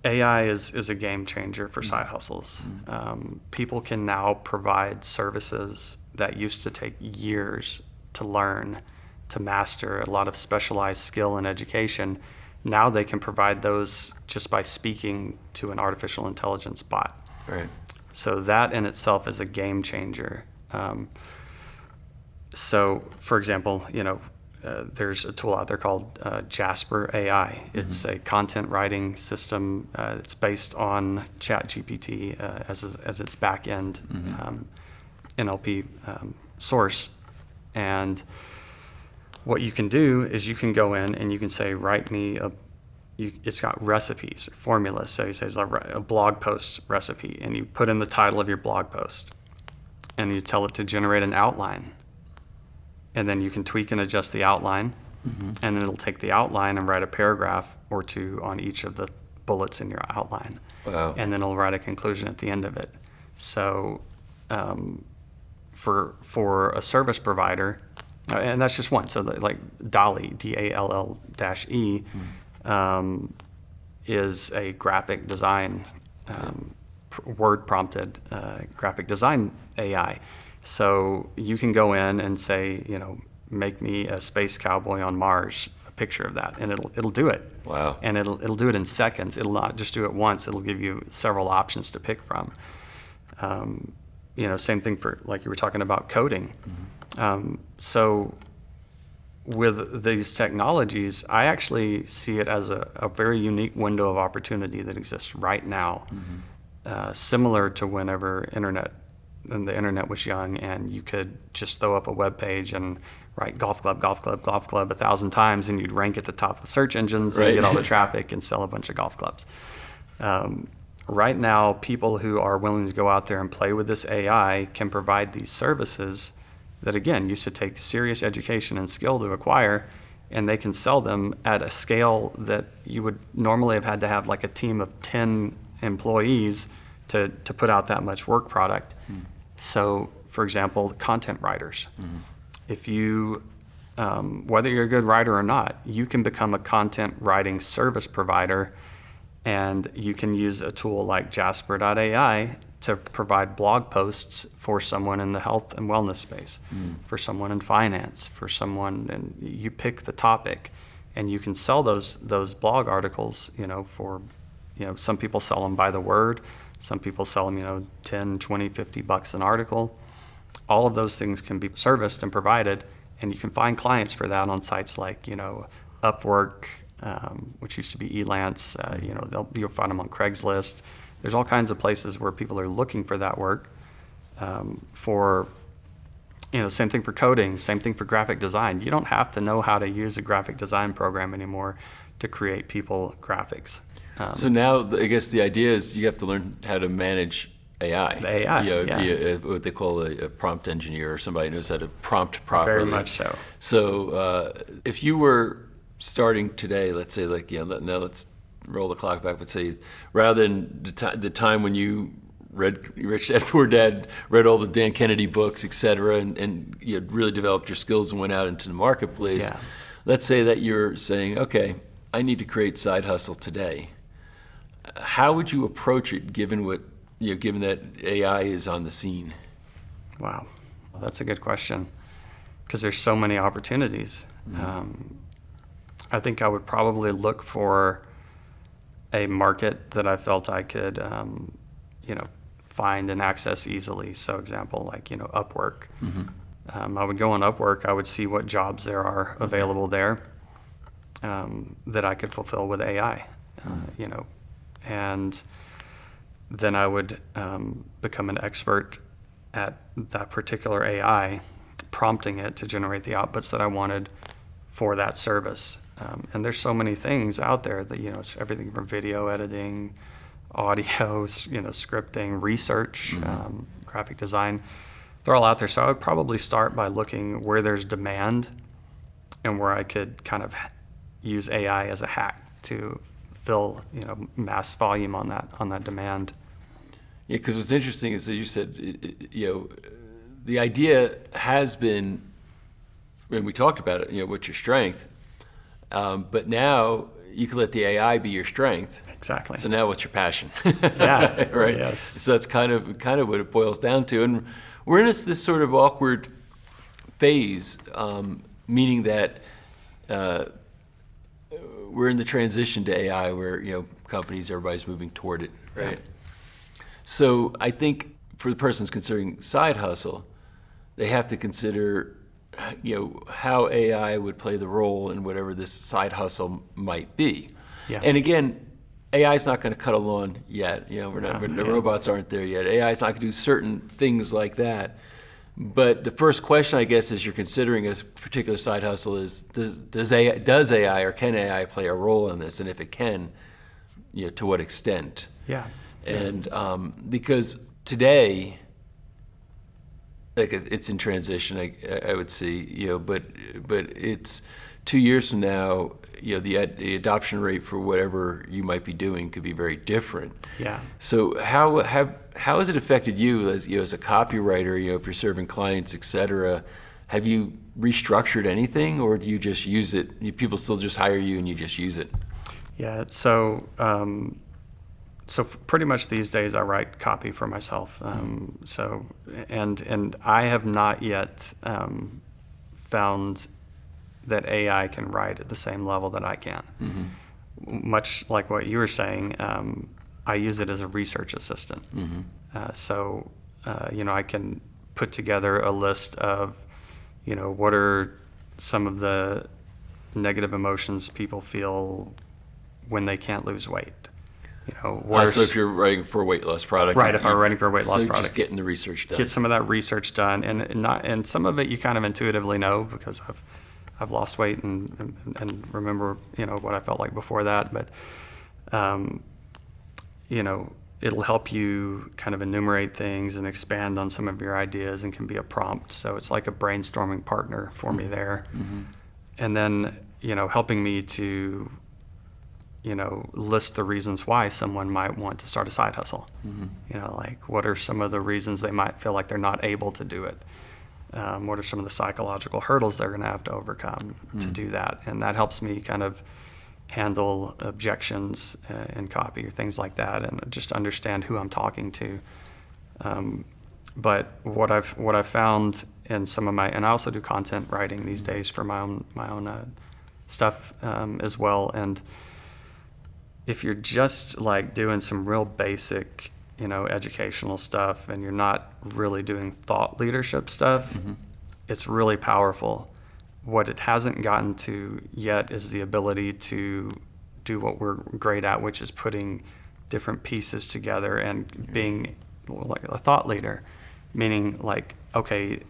AI is a game changer for side hustles. People can now provide services that used to take years to learn, to master, a lot of specialized skill and education. Now they can provide those just by speaking to an artificial intelligence bot. Right. So that in itself is a game changer. So, for example, there's a tool out there called Jasper AI. It's a content writing system. It's based on ChatGPT as its back end NLP source. And what you can do is you can go in and you can say, write me it's got recipes, formulas. So you say a blog post recipe, and you put in the title of your blog post, and you tell it to generate an outline. And then you can tweak and adjust the outline, and then it'll take the outline and write a paragraph or two on each of the bullets in your outline. Wow. And then it'll write a conclusion at the end of it. So for a service provider, and that's just one. So like DALL-E, DALL-E, is a graphic design, word prompted graphic design AI. So you can go in and say, make me a space cowboy on Mars, a picture of that, and it'll do it. Wow. And it'll do it in seconds. It'll not just do it once. It'll give you several options to pick from. Same thing for, like you were talking about, coding. So with these technologies, I actually see it as a very unique window of opportunity that exists right now, similar to whenever the internet was young, and you could just throw up a web page and write golf club 1,000 times, and you'd rank at the top of search engines and get all the traffic and sell a bunch of golf clubs. Right now, people who are willing to go out there and play with this AI can provide these services that, again, used to take serious education and skill to acquire, and they can sell them at a scale that you would normally have had to have like a team of 10 employees to put out that much work product. So, for example, content writers. If you, whether you're a good writer or not, you can become a content writing service provider, and you can use a tool like Jasper.ai to provide blog posts for someone in the health and wellness space, for someone in finance, for someone, and you pick the topic, and you can sell those blog articles, for, some people sell them by the word, some people sell them, 10, 20, $50 an article. All of those things can be serviced and provided, and you can find clients for that on sites like, Upwork, which used to be Elance, you'll find them on Craigslist. There's all kinds of places where people are looking for that work. Same thing for coding, same thing for graphic design. You don't have to know how to use a graphic design program anymore to create people graphics. So now, I guess the idea is you have to learn how to manage AI. The AI, be what they call a prompt engineer, or somebody who knows how to prompt properly. Very much so. So if you were starting today, let's say, now let's roll the clock back, but say rather than the time when you read Rich Dad Poor Dad, read all the Dan Kennedy books, et cetera, and you had really developed your skills and went out into the marketplace. Yeah. Let's say that you're saying, okay, I need to create side hustle today. How would you approach it, given that AI is on the scene? Wow, well, that's a good question, because there's so many opportunities. I think I would probably look for a market that I felt I could, find and access easily. So, example, like Upwork. I would go on Upwork. I would see what jobs there are available there that I could fulfill with AI. And then I would become an expert at that particular AI, prompting it to generate the outputs that I wanted for that service. And there's so many things out there that, it's everything from video editing, audio, scripting, research, graphic design. They're all out there. So I would probably start by looking where there's demand and where I could kind of use AI as a hack to fill, mass volume on that demand. Yeah, because what's interesting is that you said, the idea has been, and we talked about it, what's your strength, but now you can let the AI be your strength. Exactly. So now what's your passion? Yeah. Right. Yes. So that's kind of what it boils down to, and we're in this sort of awkward phase, meaning that we're in the transition to AI, where companies, everybody's moving toward it, right? Yeah. So I think for the person who's considering side hustle, they have to consider, how AI would play the role in whatever this side hustle might be. Yeah. And again, AI is not going to cut a lawn yet. The robots aren't there yet. AI is not going to do certain things like that. But the first question, I guess, as you're considering a particular side hustle is, does AI or can AI play a role in this? And if it can, to what extent? Yeah. And because today, like, it's in transition, I would see, but it's 2 years from now, the adoption rate for whatever you might be doing could be very different. Yeah. So how has it affected you as a copywriter? If you're serving clients, et cetera, have you restructured anything, or do you just use it? People still just hire you and you just use it? Yeah. So pretty much these days I write copy for myself. And I have not yet found that AI can write at the same level that I can. Much like what you were saying, I use it as a research assistant. I can put together a list of, what are some of the negative emotions people feel when they can't lose weight. So if you're writing for a weight loss product, right? If I'm writing for a weight loss product, just getting the research done. Get some of that research done, and some of it you kind of intuitively know because I've lost weight and remember what I felt like before that, but it'll help you kind of enumerate things and expand on some of your ideas and can be a prompt. So it's like a brainstorming partner for me there, and then helping me to list the reasons why someone might want to start a side hustle. Like what are some of the reasons they might feel like they're not able to do it? What are some of the psychological hurdles they're going to have to overcome to do that? And that helps me kind of handle objections in copy or things like that, and just understand who I'm talking to. But what I've found in some of my, and I also do content writing these days for my own stuff as well. And if you're just like doing some real basic, educational stuff, and you're not really doing thought leadership stuff, it's really powerful. What it hasn't gotten to yet is the ability to do what we're great at, which is putting different pieces together and being like a thought leader, meaning like, okay,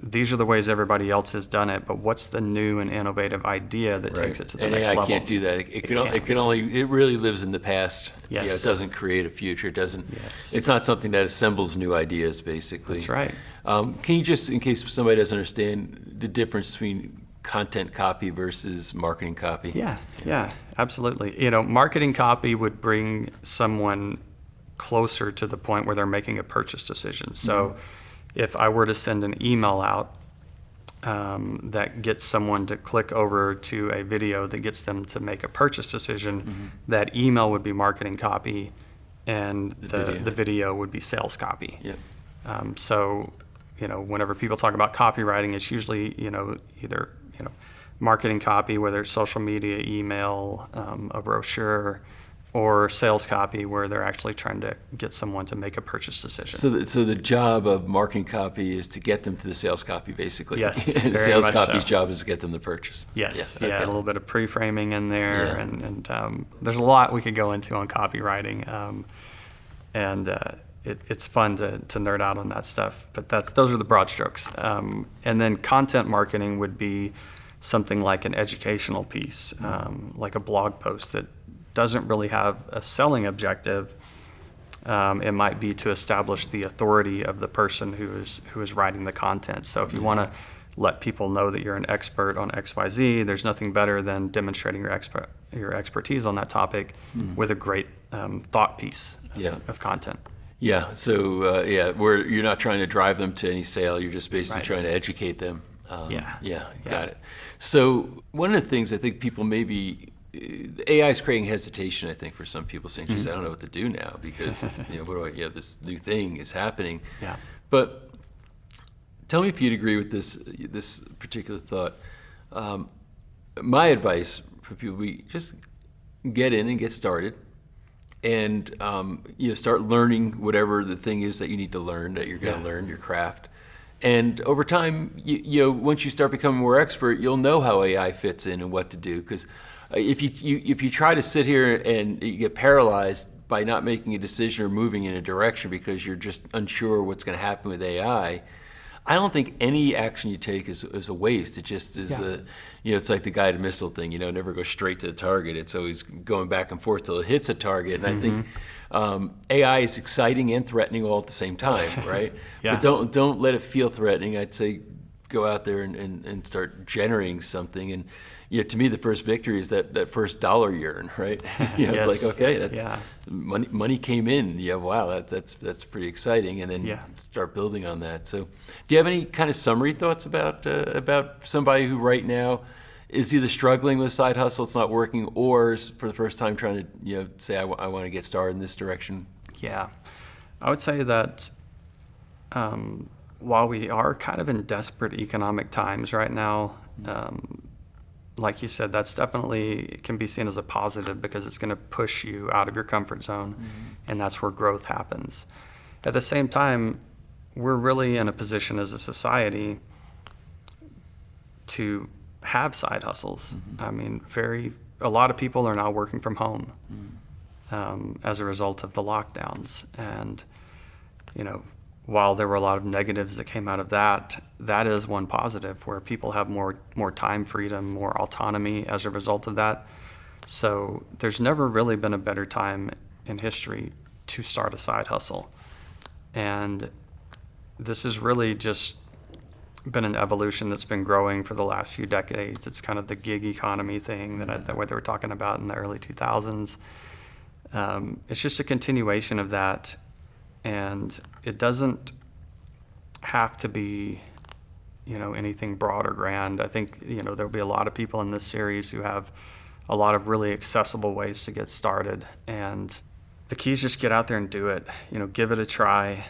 these are the ways everybody else has done it, but what's the new and innovative idea that takes it to the next level? And AI can't do that. It really lives in the past. Yes. It doesn't create a future. It doesn't. Yes. It's not something that assembles new ideas, basically. That's right. Can you just, in case somebody doesn't understand the difference between content copy versus marketing copy. Yeah, absolutely. Marketing copy would bring someone closer to the point where they're making a purchase decision. So if I were to send an email out that gets someone to click over to a video that gets them to make a purchase decision, that email would be marketing copy, and the video would be sales copy. Yep. So, whenever people talk about copywriting, it's usually, either, marketing copy, whether it's social media, email, a brochure, or sales copy where they're actually trying to get someone to make a purchase decision. So the job of marketing copy is to get them to the sales copy, basically. Yes, And the very sales much copy's so. job is to get them to purchase. Yes, Yeah, yeah, okay. a little bit of pre-framing in there, Yeah. and there's a lot we could go into on copywriting, and it's fun to nerd out on that stuff. But those are the broad strokes. And then content marketing would be something like an educational piece, like a blog post that doesn't really have a selling objective. It might be to establish the authority of the person who is writing the content. So if you want to let people know that you're an expert on XYZ, there's nothing better than demonstrating your expertise on that topic with a great thought piece of content. Yeah. So where you're not trying to drive them to any sale, you're just basically Right. trying to educate them. Yeah. Got it. So one of the things I think people maybe AI is creating hesitation, I think, for some people, saying, "Geez, I don't know what to do now because this new thing is happening." Yeah. But tell me if you'd agree with this particular thought. My advice for people would be just get in and get started, and start learning whatever the thing is that you need to learn, that you're going to learn, your craft. And over time, once you start becoming more expert, you'll know how AI fits in and what to do. Because if you try to sit here and you get paralyzed by not making a decision or moving in a direction because you're just unsure what's going to happen with AI, I don't think any action you take is a waste. It just is it's like the guided missile thing. Never go straight to the target. It's always going back and forth till it hits a target. And I think AI is exciting and threatening all at the same time, right? Yeah. But don't let it feel threatening. I'd say go out there and start generating something. And to me, the first victory is that first dollar you earn, right? It's like, okay, that's money came in. Yeah, wow, that's pretty exciting. And then start building on that. So, do you have any kind of summary thoughts about somebody who right now is either struggling with a side hustle, it's not working, or is for the first time trying to say I want to get started in this direction? Yeah, I would say that while we are kind of in desperate economic times right now, like you said, that's definitely can be seen as a positive because it's going to push you out of your comfort zone, and that's where growth happens. At the same time, we're really in a position as a society to have side hustles. I mean, a lot of people are now working from home as a result of the lockdowns, and while there were a lot of negatives that came out of that, that is one positive where people have more time freedom, more autonomy as a result of that. So there's never really been a better time in history to start a side hustle. And this has really just been an evolution that's been growing for the last few decades. It's kind of the gig economy thing that they were talking about in the early 2000s. It's just a continuation of that. And it doesn't have to be, anything broad or grand. I think, there'll be a lot of people in this series who have a lot of really accessible ways to get started. And the key is just get out there and do it. Give it a try.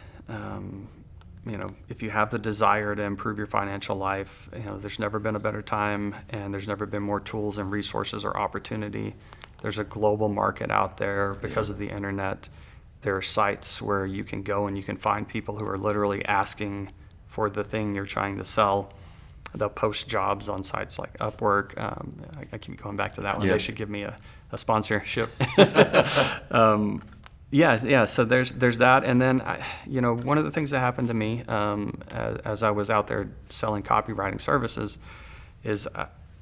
If you have the desire to improve your financial life, there's never been a better time, and there's never been more tools and resources or opportunity. There's a global market out there because of the internet. There are sites where you can go and you can find people who are literally asking for the thing you're trying to sell. They'll post jobs on sites like Upwork. I keep going back to that one. Yeah. They should give me a sponsorship. So there's that. And then, one of the things that happened to me as I was out there selling copywriting services is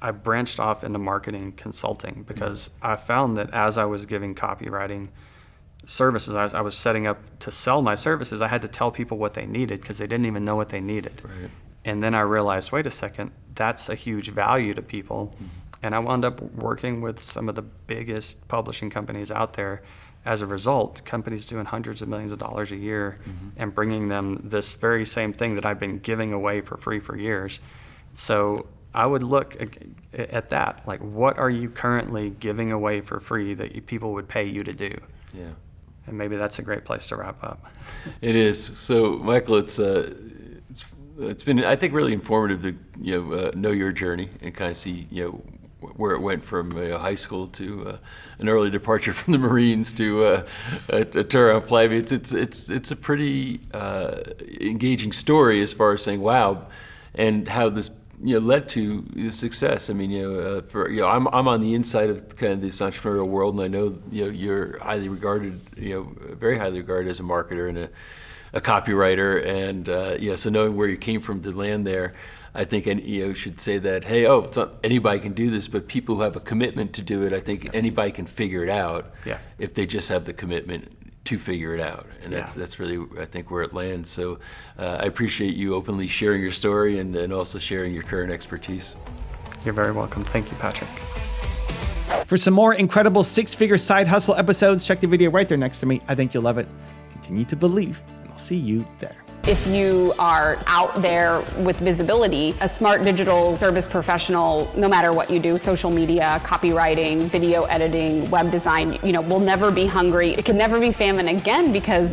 I branched off into marketing consulting because I found that as I was giving copywriting services, I was setting up to sell my services, I had to tell people what they needed because they didn't even know what they needed. Right. And then I realized, wait a second, that's a huge value to people. And I wound up working with some of the biggest publishing companies out there. As a result, companies doing hundreds of millions of dollars a year and bringing them this very same thing that I've been giving away for free for years. So I would look at that, like, what are you currently giving away for free that people would pay you to do? Yeah. And maybe that's a great place to wrap up. It is. So, Michael, it's been, I think, really informative to know your journey and kind of see where it went from high school to an early departure from the Marines to a tour on flight. It's a pretty engaging story as far as saying wow, and how this led to success. I mean, I'm on the inside of kind of this entrepreneurial world, and I know you're highly regarded, very highly regarded as a marketer and a copywriter, and so knowing where you came from to land there, I think should say that, hey, it's not anybody can do this, but people who have a commitment to do it, I think anybody can figure it out if they just have the commitment to figure it out. And that's really, I think, where it lands. So I appreciate you openly sharing your story and also sharing your current expertise. You're very welcome. Thank you, Patrick. For some more incredible six-figure side hustle episodes, check the video right there next to me. I think you'll love it. Continue to believe, and I'll see you there. If you are out there with visibility, a smart digital service professional, no matter what you do, social media, copywriting, video editing, web design, will never be hungry. It can never be famine again because